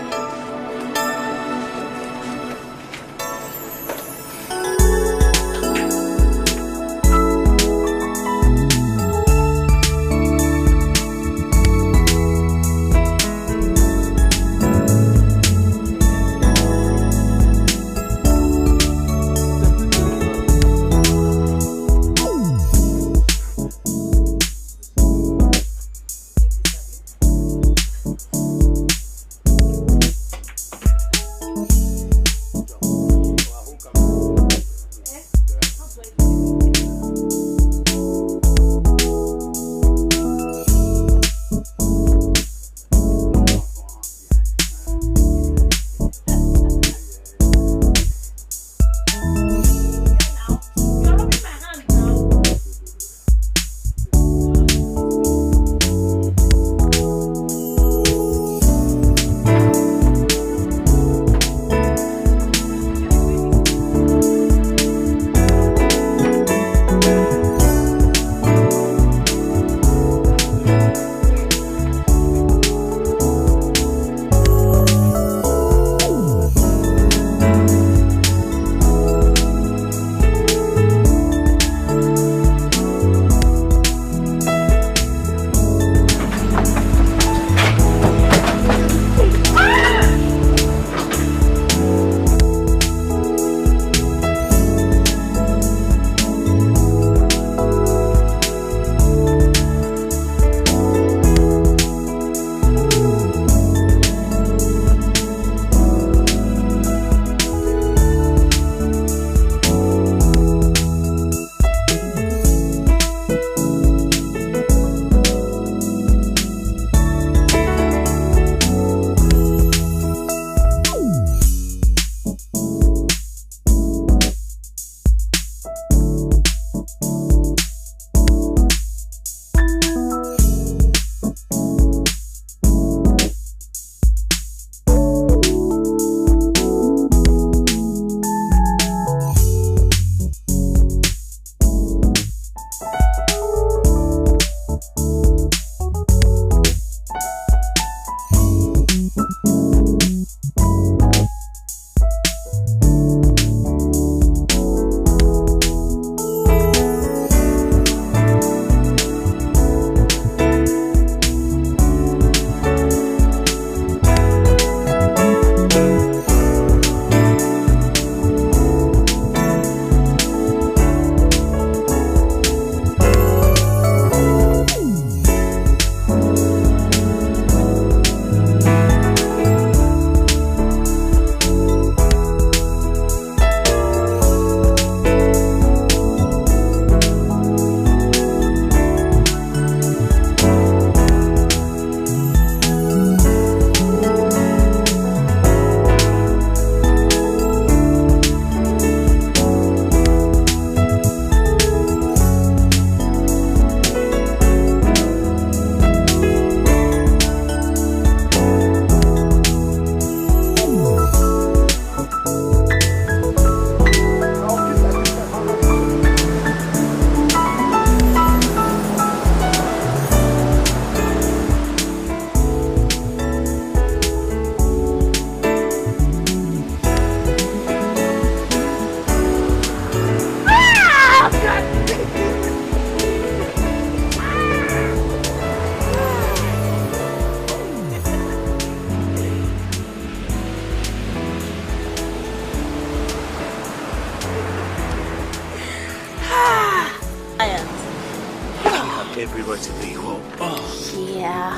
everywhere today. Oh. Yeah.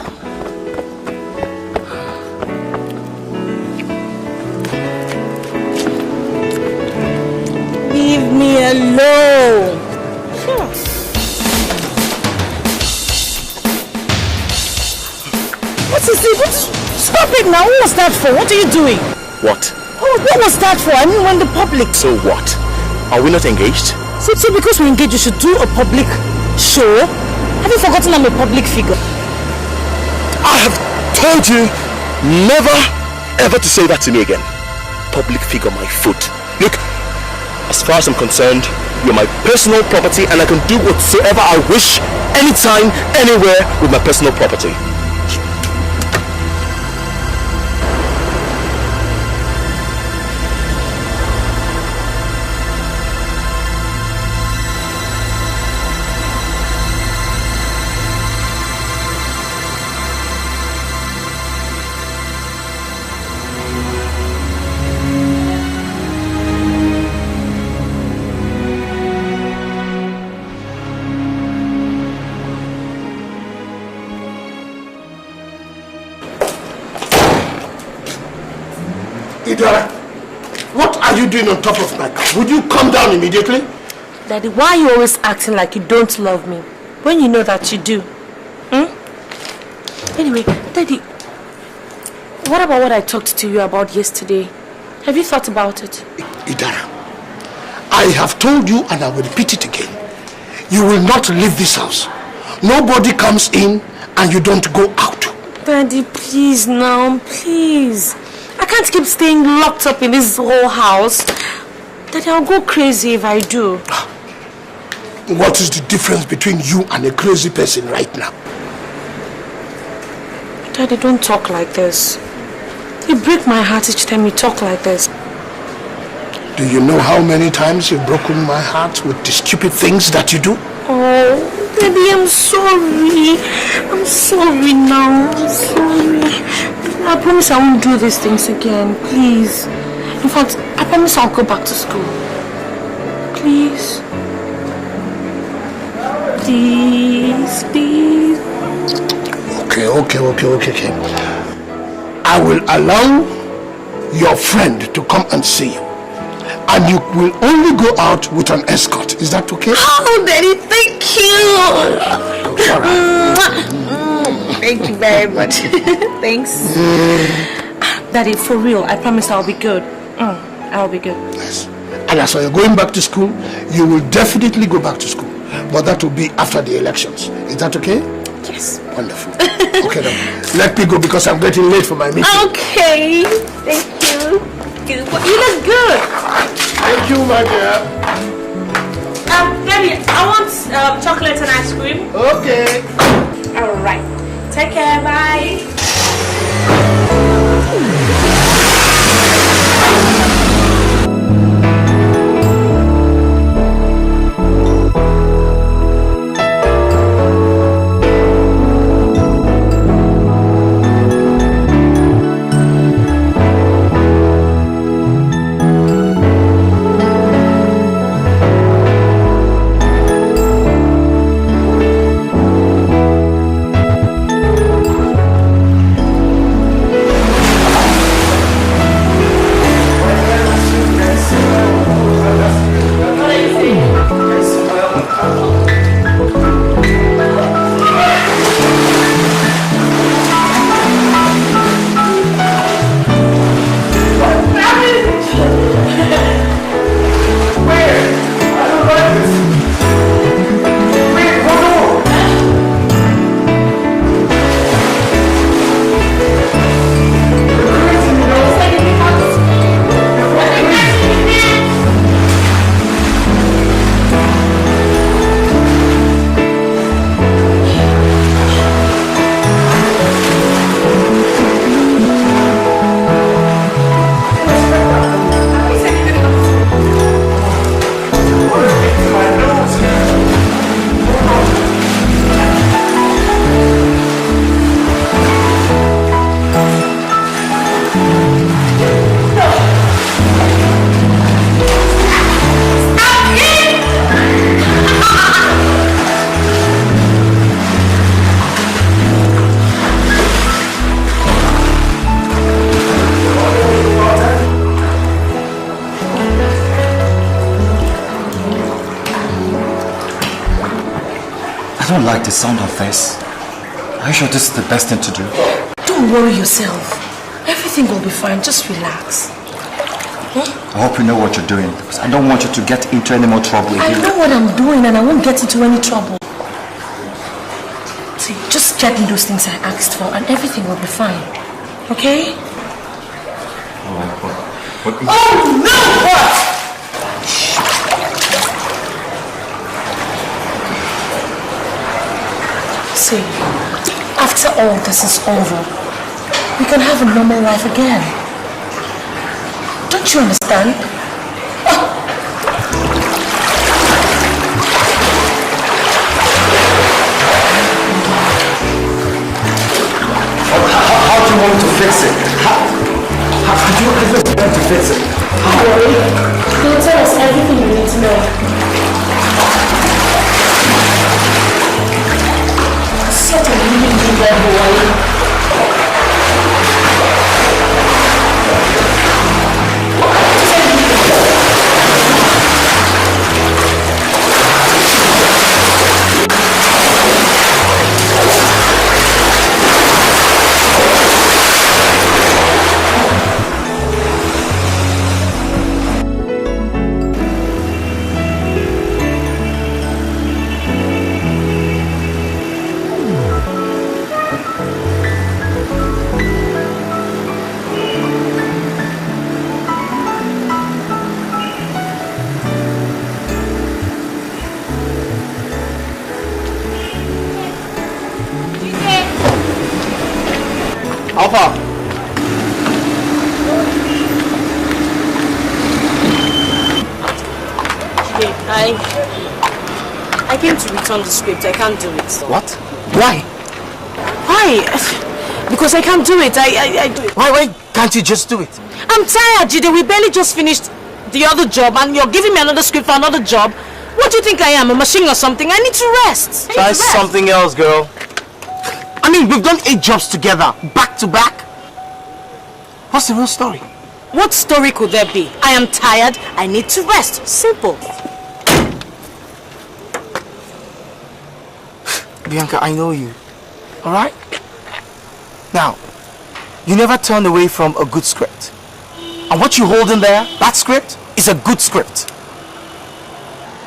Leave me alone. What is it? Stop it now. What was that for? What are you doing? What? Oh, what was that for? I mean, when the public... So what? Are we not engaged? So because we're engaged, you should do a public show? Have you forgotten I'm a public figure? I have told you never ever to say that to me again. Public figure, my foot. Look, as far as I'm concerned, you're my personal property and I can do whatsoever I wish, anytime, anywhere with my personal property. Idara, what are you doing on top of my car? Would you come down immediately? Daddy, why are you always acting like you don't love me when you know that you do? Anyway, Daddy, what about what I talked to you about yesterday? Have you thought about it? Idara, I have told you and I will repeat it again. You will not leave this house. Nobody comes in and you don't go out. Daddy, please now, please. I can't keep staying locked up in this whole house. Daddy, I'll go crazy if I do. What is the difference between you and a crazy person right now? Daddy, don't talk like this. You break my heart each time you talk like this. Do you know how many times you've broken my heart with the stupid things that you do? Oh, baby, I'm sorry. I'm sorry now. I'm sorry. I promise I won't do these things again, please. In fact, I promise I'll go back to school. Please. Please, please. Okay. I will allow your friend to come and see you. And you will only go out with an escort. Is that okay? Oh, Daddy, thank you. All right. Thank you very much. Thanks. Daddy, for real, I promise I'll be good. I'll be good. Yes. And as you're going back to school, you will definitely go back to school. But that will be after the elections. Is that okay? Yes. Wonderful. Okay, then. Let me go because I'm getting late for my meeting. Okay. Thank you. You look good. Thank you, my dear. Baby, I want chocolate and ice cream. Okay. All right. Take care. Bye. I don't like the sound of this. Are you sure this is the best thing to do? Don't worry yourself. Everything will be fine. Just relax. I hope you know what you're doing, because I don't want you to get into any more trouble here. I know what I'm doing and I won't get into any trouble. See, just get me those things I asked for and everything will be fine. Okay? Oh no! What? See, after all this is over, we can have a normal life again. Don't you understand? How do you want to fix it? How do you want to fix it? Don't worry. He'll tell us everything you need to know. Such a really bad boy. Alpha. I came to return the script. I can't do it. What? Why? Why? Because I can't do it. I do it. Why can't you just do it? I'm tired, Jide. We barely just finished the other job and you're giving me another script for another job. What do you think I am? A machine or something? I need to rest. Try something else, girl. I mean, we've done 8 jobs together, back to back. What's the real story? What story could there be? I am tired. I need to rest. Simple. Bianca, I know you. Alright? Now, you never turn away from a good script. And what you hold in there, that script, is a good script.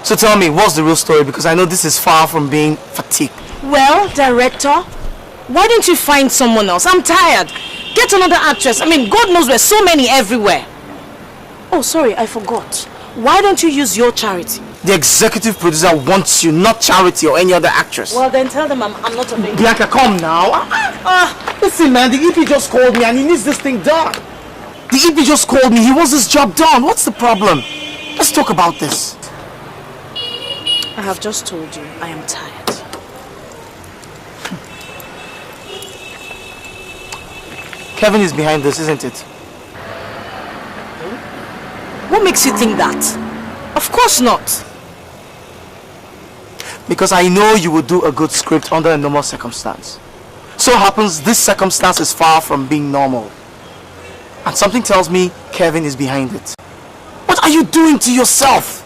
So tell me, what's the real story? Because I know this is far from being fatigue. Well, director, why don't you find someone else? I'm tired. Get another actress. I mean, God knows there's so many everywhere. Oh, sorry, I forgot. Why don't you use your charity? The executive producer wants you, not charity or any other actress. Well, then tell them I'm not available. Bianca, come now. Listen, man, the EP just called me and he needs this thing done. The EP just called me. He wants this job done. What's the problem? Let's talk about this. I have just told you I am tired. Kevin is behind this, isn't it? What makes you think that? Of course not. Because I know you would do a good script under a normal circumstance. So happens this circumstance is far from being normal. And something tells me Kevin is behind it. What are you doing to yourself?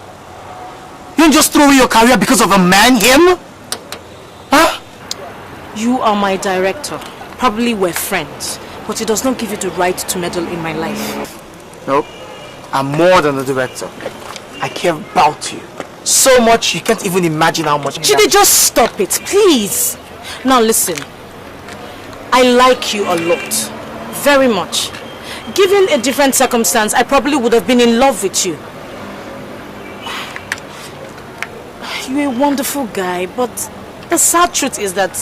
You don't just throw away your career because of a man, him? Huh? You are my director. Probably we're friends. But it does not give you the right to meddle in my life. Nope. I'm more than a director. I care about you. So much you can't even imagine how much. Jide, just stop it, please. Now listen. I like you a lot. Very much. Given a different circumstance, I probably would have been in love with you. You're a wonderful guy, but the sad truth is that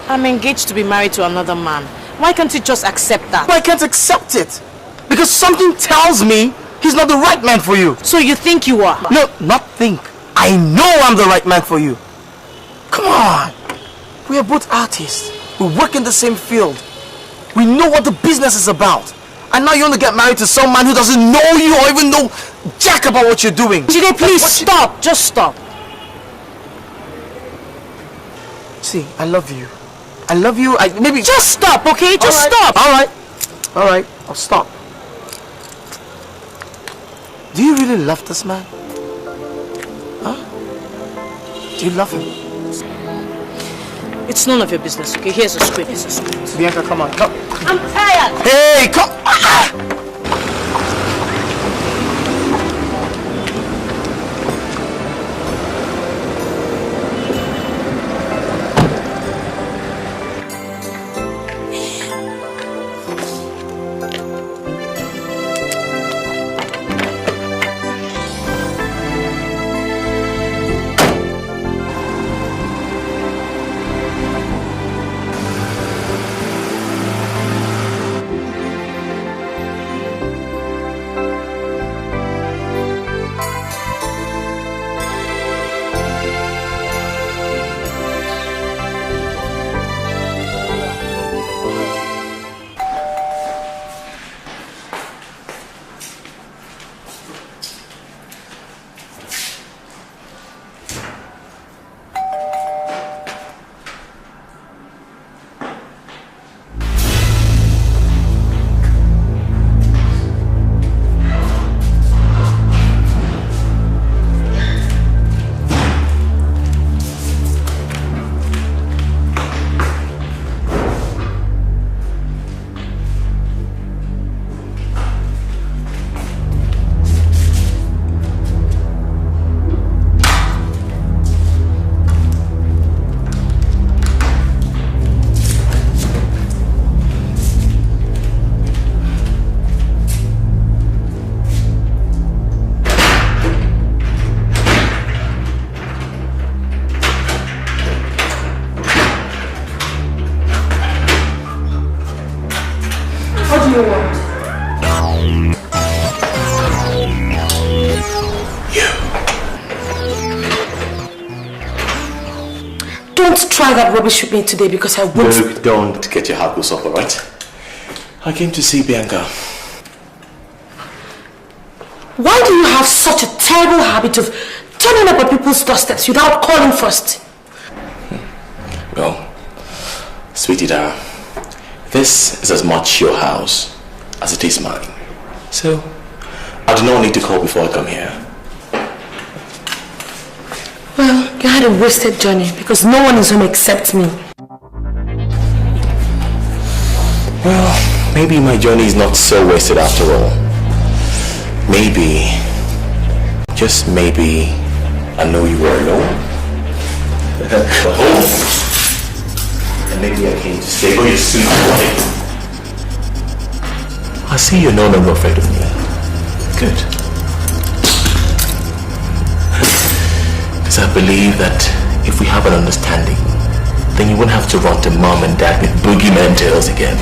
I'm engaged to be married to another man. Why can't you just accept that? Why can't accept it? Because something tells me he's not the right man for you. So you think you are? No, not think. I know I'm the right man for you. Come on. We are both artists. We work in the same field. We know what the business is about. And now you want to get married to some man who doesn't know you or even know jack about what you're doing. Jide, please stop. Just stop. See, I love you. I love you. Maybe just stop, okay? Just stop. All right. I'll stop. Do you really love this man? Huh? Do you love him? It's none of your business, okay? Here's a script. Bianca, come on, come. I'm tired. Hey, come. Try that rubbish with me today because I won't. Look, don't get your hopes up, alright? I came to see Bianca. Why do you have such a terrible habit of turning up at people's doorsteps without calling first? Well, sweetie Dara, this is as much your house as it is mine. So, I do not need to call before I come here. Well, you had a wasted journey because no one is home except me. Well, maybe my journey is not so wasted after all. Maybe, just maybe, I know you were alone. And maybe I came to stay. Oh, you sweet boy. I see you're no longer afraid of me. Good. Because I believe that if we have an understanding, then you won't have to run to mom and dad with boogeyman tales again.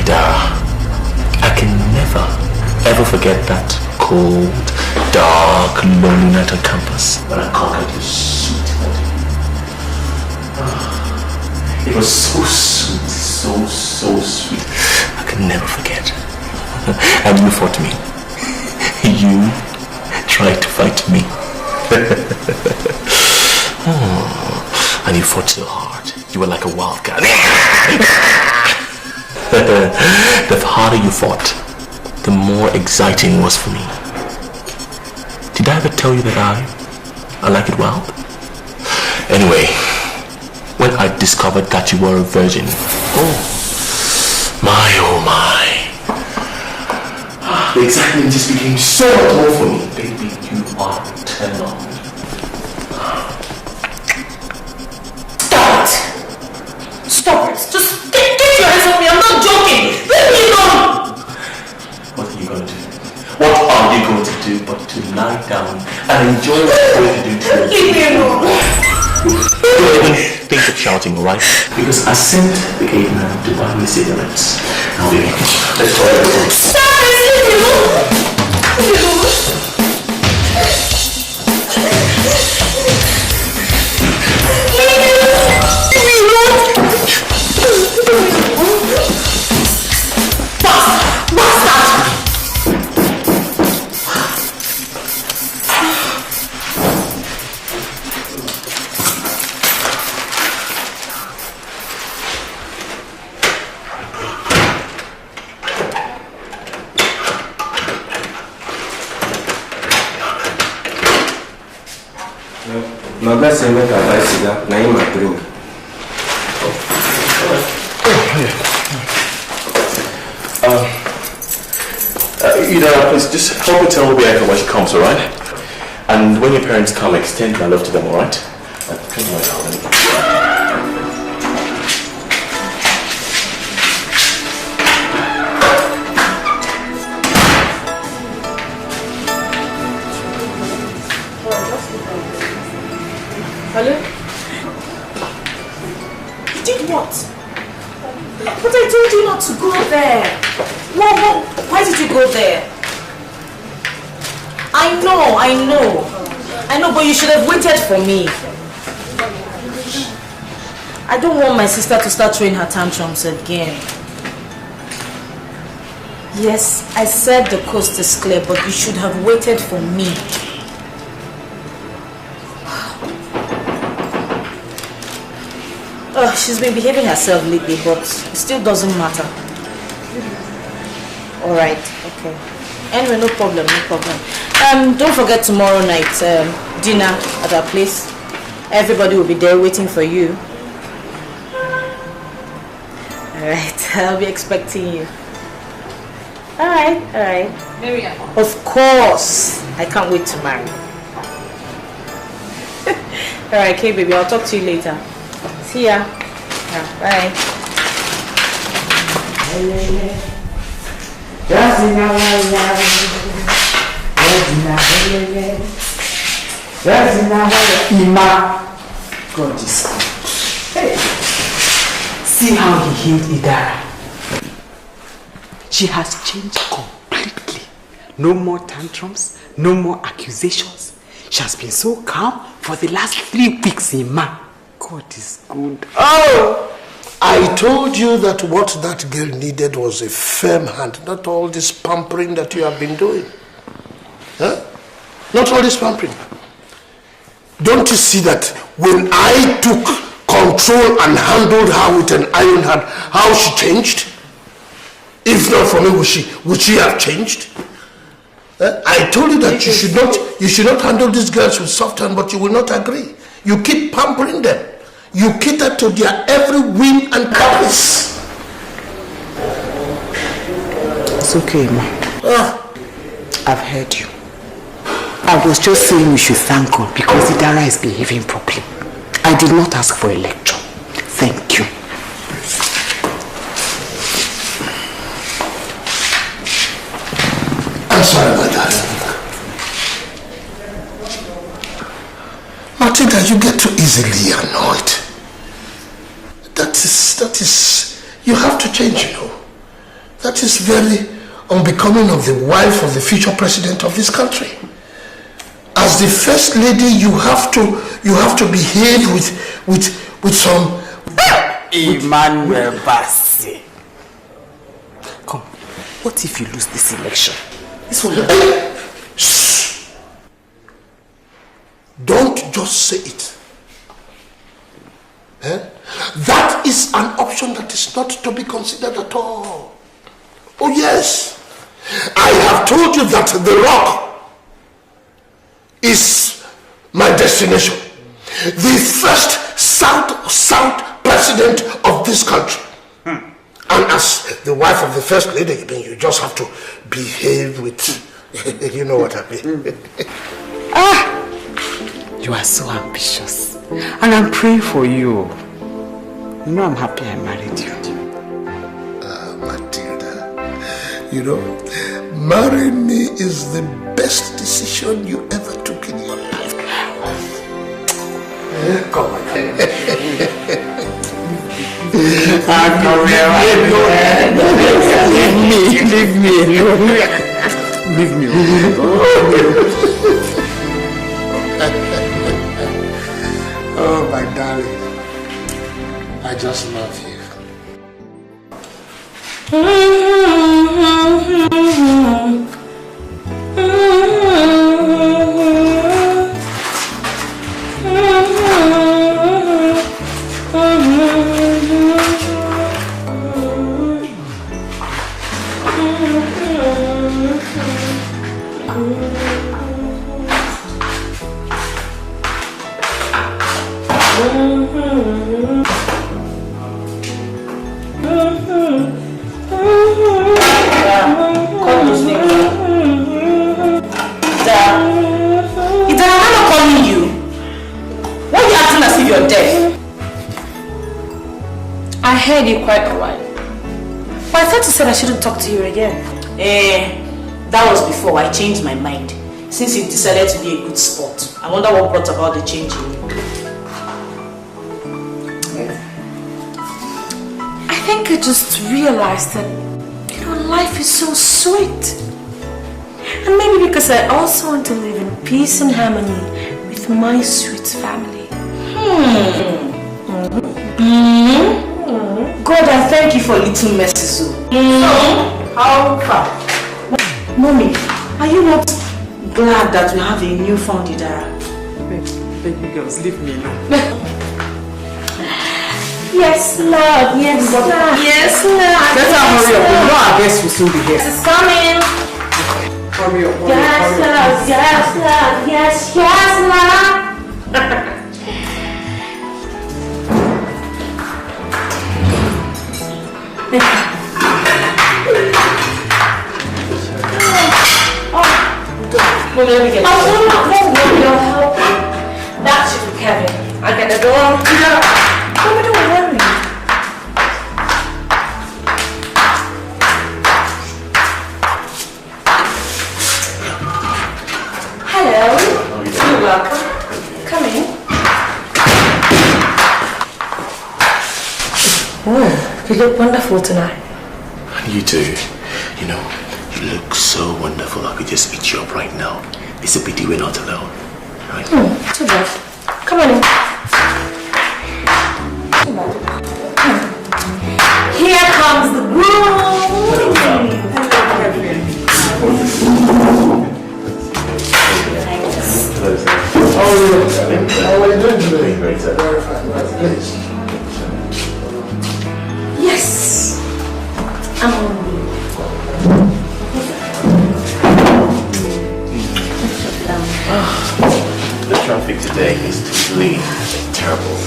Dara, I can never, ever forget that cold, dark, lonely night on campus when I conquered your sweet body. It was so sweet, so sweet. I can never forget. And you fought me. You tried to fight me. And you fought so hard. You were like a wild cat. The harder you fought, the more exciting it was for me. Did I ever tell you that I like it wild? Anyway, when I discovered that you were a virgin, oh my, the excitement just became so much more for me. Baby, you are eternal. Stop it! Just get your hands off me! I'm not joking! Leave me alone! What are you going to do? What are you going to do but to lie down and enjoy what you're going to do to you? Leave me alone! Don't even think of shouting, alright? Because I sent the gate man to buy me cigarettes. Now, baby, let's go everything. Stop it! Leave me alone! No. My best friend make advice cigar. Now him I drink. Please just help me tell Bianca when she comes, alright? And when your parents come, extend my love to them, alright? Come on, darling. Hello? You did what? But I told you not to go there. Why did you go there? I know, but you should have waited for me. I don't want my sister to start throwing her tantrums again. Yes, I said the coast is clear, but you should have waited for me. Oh, she's been behaving herself lately, but it still doesn't matter. Alright, okay. Anyway, no problem. Don't forget tomorrow night, dinner at our place. Everybody will be there waiting for you. Alright, I'll be expecting you. Alright. Miriam. Of course. I can't wait to marry. Alright, okay, baby, I'll talk to you later. See ya. Yeah, bye. God is good. Hey, see how he healed Idara. She has changed completely. No more tantrums, no more accusations. She has been so calm for the last 3 weeks, Ima. God is good. Oh! I told you that what that girl needed was a firm hand, not all this pampering that you have been doing. Huh? Not all this pampering. Don't you see that when I took control and handled her with an iron hand, how she changed? If not for me, would she have changed? I told you that you should not handle these girls with soft hand, but you will not agree. You keep pampering them. You cater to their every whim and caprice. It's okay, ma. I've heard you. I was just saying we should thank God because Idara is behaving properly. I did not ask for a lecture. Thank you. I'm sorry, my darling. Matilda, you get too easily annoyed. That is, you have to change, you know. That is very unbecoming of the wife of the future president of this country. As the first lady, you have to behave with some... Emmanuel Bassi. Come, what if you lose this election? This will not... Shh. Don't just say it. That is an option that is not to be considered at all. Oh yes. I have told you that the Rock is my destination. The first South president of this country. And as the wife of the first lady, you just have to behave with, you know what I mean. You are so ambitious. And I'm praying for you. You know I'm happy I married you. Matilda, you know, marrying me is the best decision you ever took in your life. Come on. Leave me alone. Leave me alone. Oh, my darling. I just love you. Ida, I'm not calling you. Why are you acting as if you're deaf? I heard you quite a while. But I thought you said I shouldn't talk to you again. That was before I changed my mind. Since you decided to be a good sport. I wonder what brought about the change in you. I think I just realized that, life is so sweet. And maybe because I also want to live in peace and harmony with my sweet family. God, I thank you for little mercy. How far? Mommy, are you not glad that we have a newfound Idara? Baby girls, leave me alone. Yes, love. Yes, love. Yes, love. Better hurry up. You know our guests will soon be here. It's coming. Hurry up, hurry Yes, up, hurry up. love. Yes, love. Yes, yes, love. Well, let me get No, help me. That should be Kevin. I get the door. No, don't worry. Hello. You're welcome. Come in. Oh, you look wonderful tonight. You do. You look so wonderful. I could just eat you up right now. It's a pity we're not alone. Right? Too bad. Come on in. Too bad. Here comes the groom. How are you doing today? Very fine. Please. Yes. I'm hungry. The traffic today is totally terrible.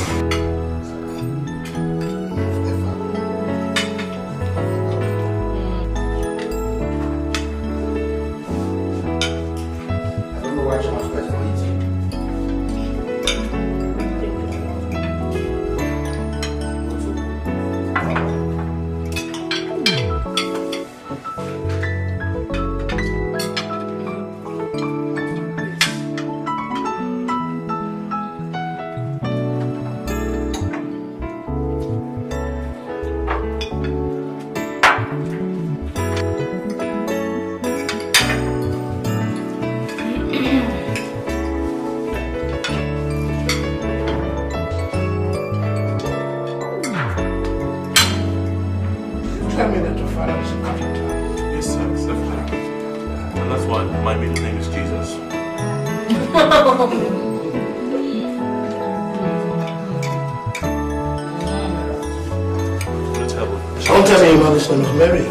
Tell me that your father is a carpenter. Yes, sir, definitely. And that's why my middle name is Jesus. Don't tell me your mother's name is Mary.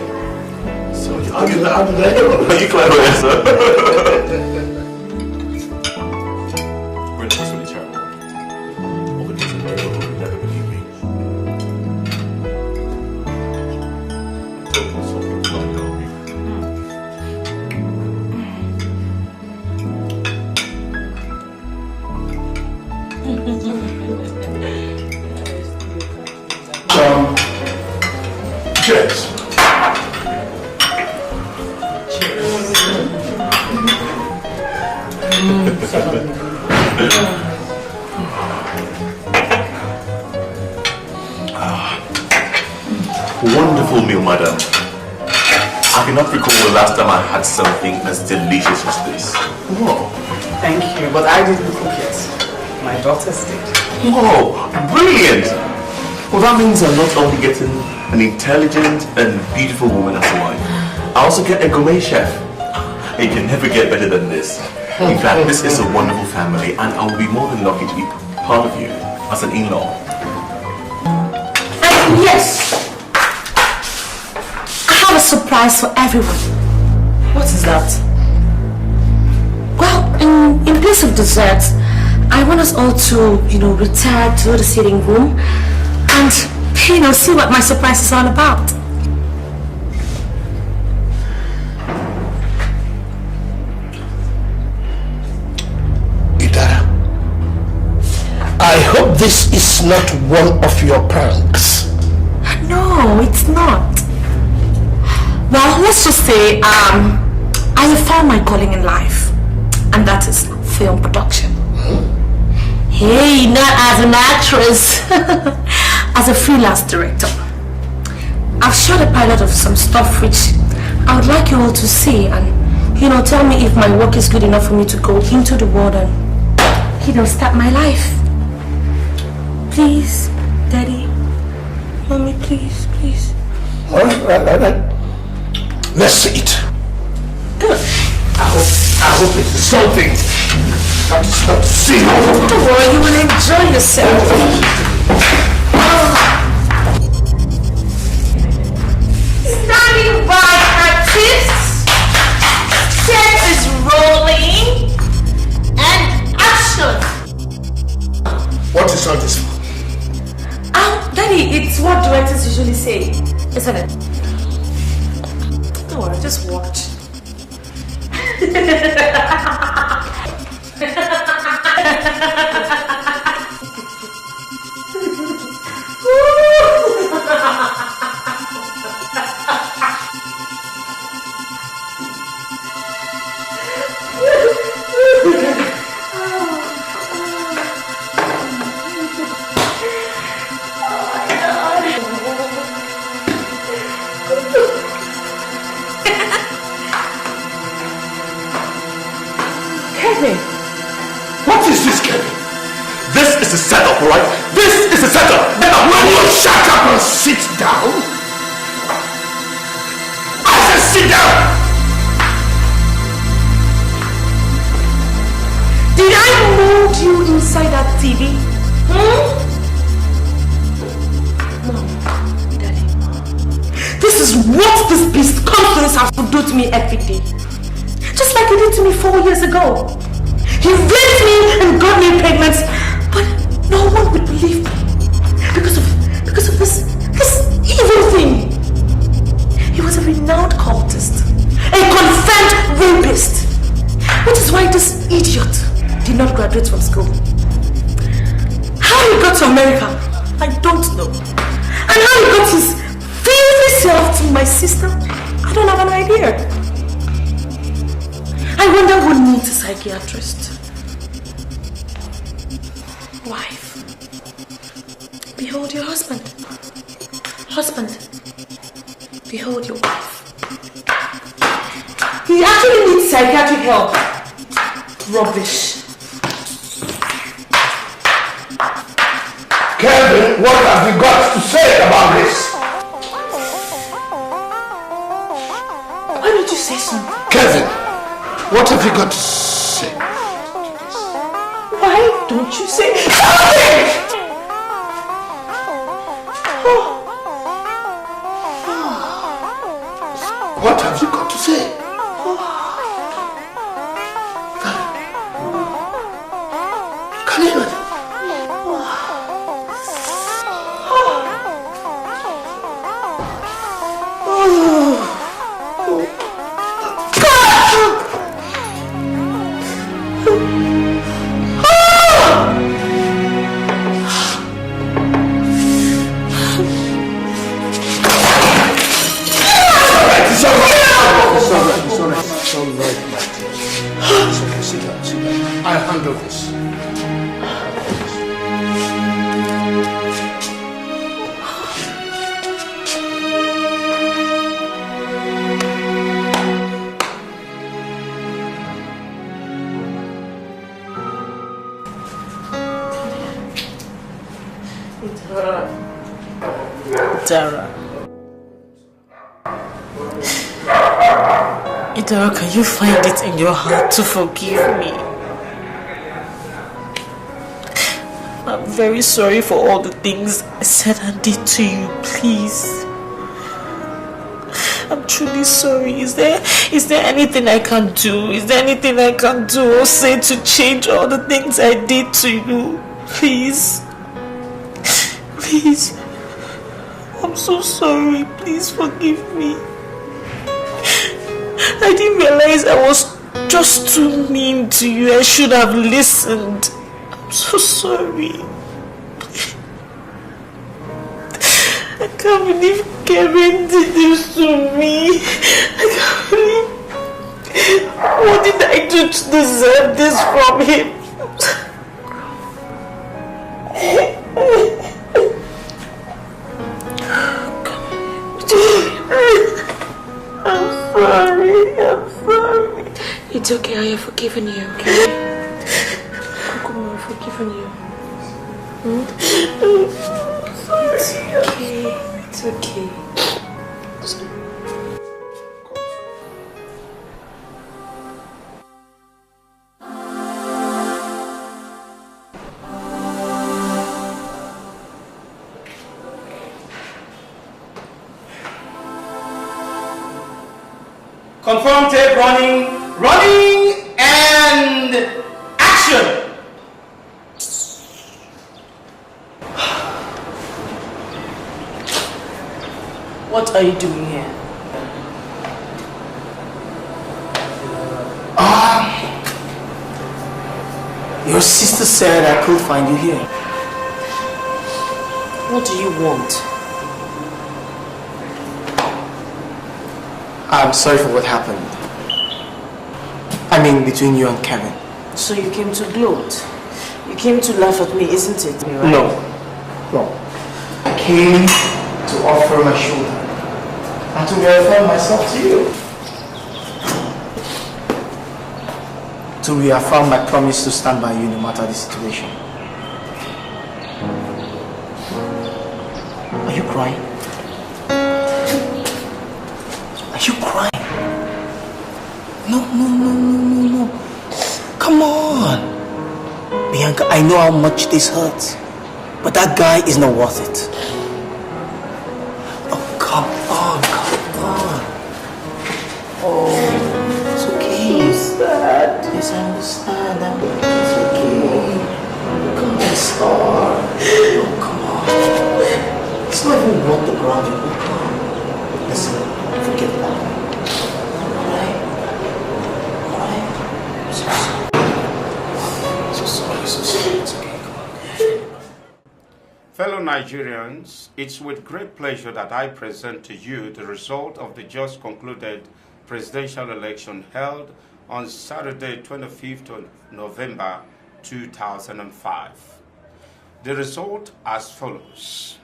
So How did I know? Are you clever, yes, sir? We're not really terrible. All the kids in the world will never believe me. Don't something like that. Cheers. Wonderful meal, madam. I cannot recall the last time I had something as delicious as this. Whoa, thank you, but I didn't cook it. My daughters did. Whoa, brilliant! Well, that means I'm not only getting an intelligent and beautiful woman as a wife, I also get a gourmet chef. You can never get better than this. In fact, this is a wonderful family, and I will be more than lucky to be part of you as an in-law. And yes, I have a surprise for everyone. What is that? Well, in place of desserts, I want us all to, retire to the sitting room and, see what my surprise is all about. Ida, I hope this is not one of your pranks. No, it's not. Well, let's just say, I have found my calling in life, and that is film production. Hey, not as an actress, as a freelance director. I've shot a pilot of some stuff which I would like you all to see and, tell me if my work is good enough for me to go into the world and, start my life. Please, Daddy, Mommy, please. All right. Let's see it. Good. I hope it is something that is not seen. Don't worry, you will enjoy yourself. Standing by, artists. Set is rolling. And action. What is all this for? Daddy, it's what directors usually say, isn't it? Don't worry, just watch. What is this, Kevin? This is a setup, right? This is a setup. Will you shut up and sit down? I said sit down! Did I mold you inside that TV? No, Daddy. This is what this beast comes to this house to do to me every day. Just like he did to me 4 years ago. He raped me and got me pregnant, but no one would believe me because of this evil thing. He was a renowned cultist, a confirmed rapist, which is why this idiot did not graduate from school. How he got to America, I don't know. And how he got his filthy self to my sister, I don't have an idea. I wonder who needs a psychiatrist. Wife, behold your husband. Husband, behold your wife. He actually needs psychiatric help. Rubbish. Kevin, what have you got to say about this? Why don't you say something? Kevin, what have you got to say? Why don't you say something? What have you got to say? Can you imagine? I'll handle this. Dara. Idara, can you find it in your heart to forgive me? I'm very sorry for all the things I said and did to you, please. I'm truly sorry. Is there Is there anything I can do? Is there anything I can do or say to change all the things I did to you? Please. Please. I'm so sorry. Please forgive me. I didn't realize I was just too mean to you. I should have listened. I'm so sorry. I can't believe Kevin did this to me. I can't believe... What did I do to deserve this from him? I'm sorry. It's okay, I have forgiven you, okay? Come on, I've forgiven you. It's okay. It's okay. Confronted, running, and action! What are you doing here? Your sister said I could find you here. What do you want? I'm sorry for what happened. I mean, between you and Kevin. So you came to gloat? You came to laugh at me, isn't it? Right? No. I came to offer my shoulder and to verify myself to you. To reaffirm my promise to stand by you no matter the situation. Are you crying? Are you crying? No. Come on. Bianca, I know how much this hurts, but that guy is not worth it. Oh, come on. Oh, it's okay. It's sad. Yes, I understand. It's okay. Come on, star. Oh, come on. It's not even worth the ground you walk on. Listen, forget that. Alright? So sorry. It's okay. Come on. Fellow Nigerians, it's with great pleasure that I present to you the result of the just concluded presidential election held on Saturday, 25th of November 2005. The result as follows.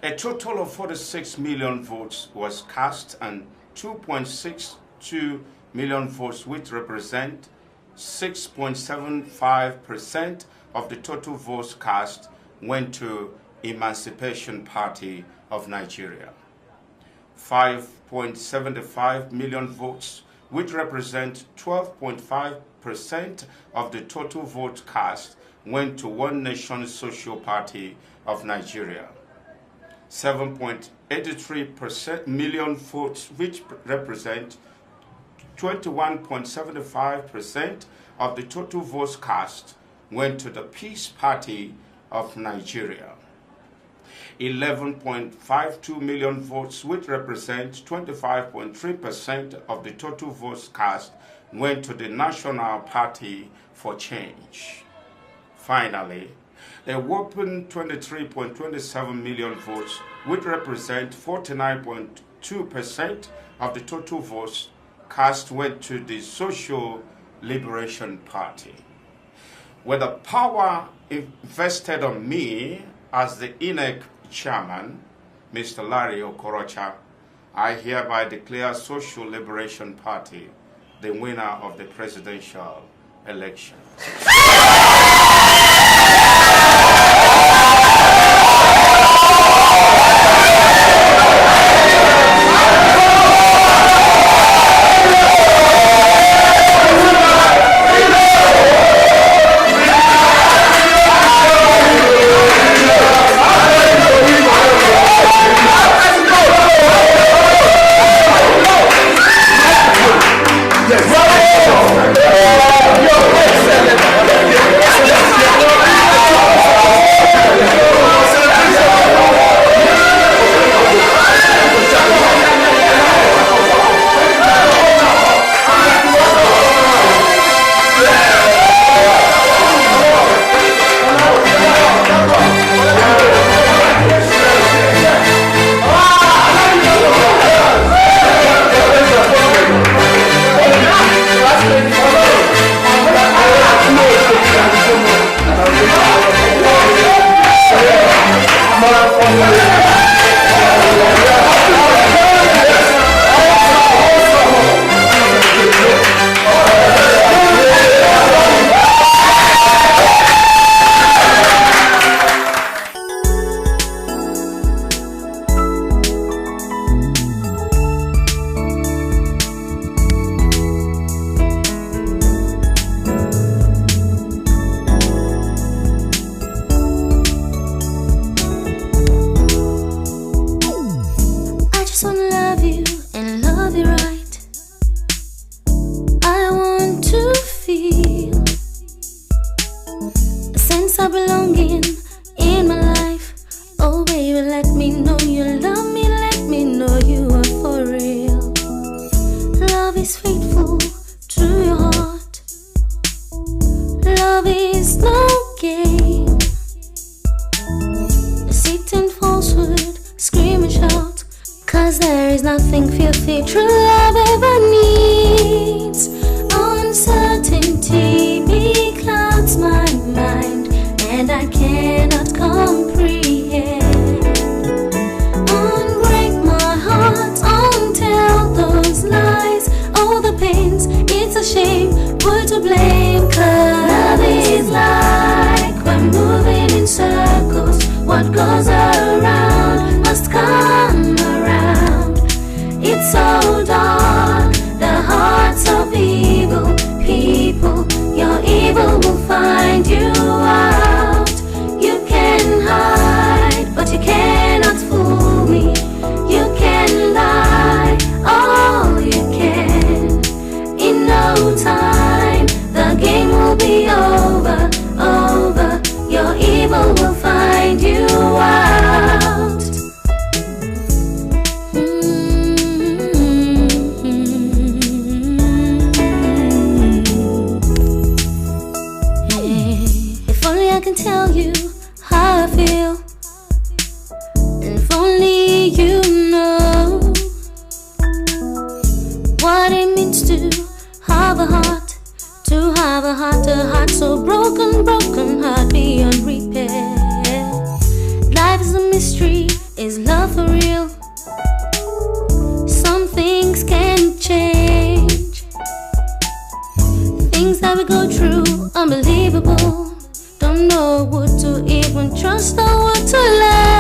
A total of 46 million votes was cast and 2.62 million votes, which represent 6.75% of the total votes cast, went to Emancipation Party of Nigeria. 5.75 million votes, which represent 12.5% of the total votes cast, went to One Nation Social Party of Nigeria. 7.83 million votes, which represent 21.75% of the total votes cast, went to the Peace Party of Nigeria. 11.52 million votes, which represent 25.3% of the total votes cast, went to the National Party for Change. Finally, a whopping 23.27 million votes, which represent 49.2% of the total votes cast, went to the Social Liberation Party. With the power invested on me as the INEC chairman, Mr. Larry Okorocha, I hereby declare Social Liberation Party the winner of the presidential election. stop belonging in my life. Oh baby, let me know you love me, let me know you are for real. Love is faithful to your heart. Love is no game. Deceit and falsehood, scream and shout, 'cause there is nothing filthy true love ever needs. Uncertainty beclouds my mind, and I cannot comprehend. Unbreak my heart, untell those lies, all the pains, it's a shame, who to blame, 'cause love is like we're moving in circles. What goes around must come around. It's so dark, the hearts of evil people. Your evil will find you out. You can hide, but you cannot fool me. You can lie, all you can. In no time, the game will be over, over. Your evil will find you out. If only I can tell you how I feel, if only you know what it means to have a heart, to have a heart so broken, broken heart beyond repair. Life is a mystery, is love for real? Some things can change. Things that we go through, unbelievable. Don't know what to even trust or what to love.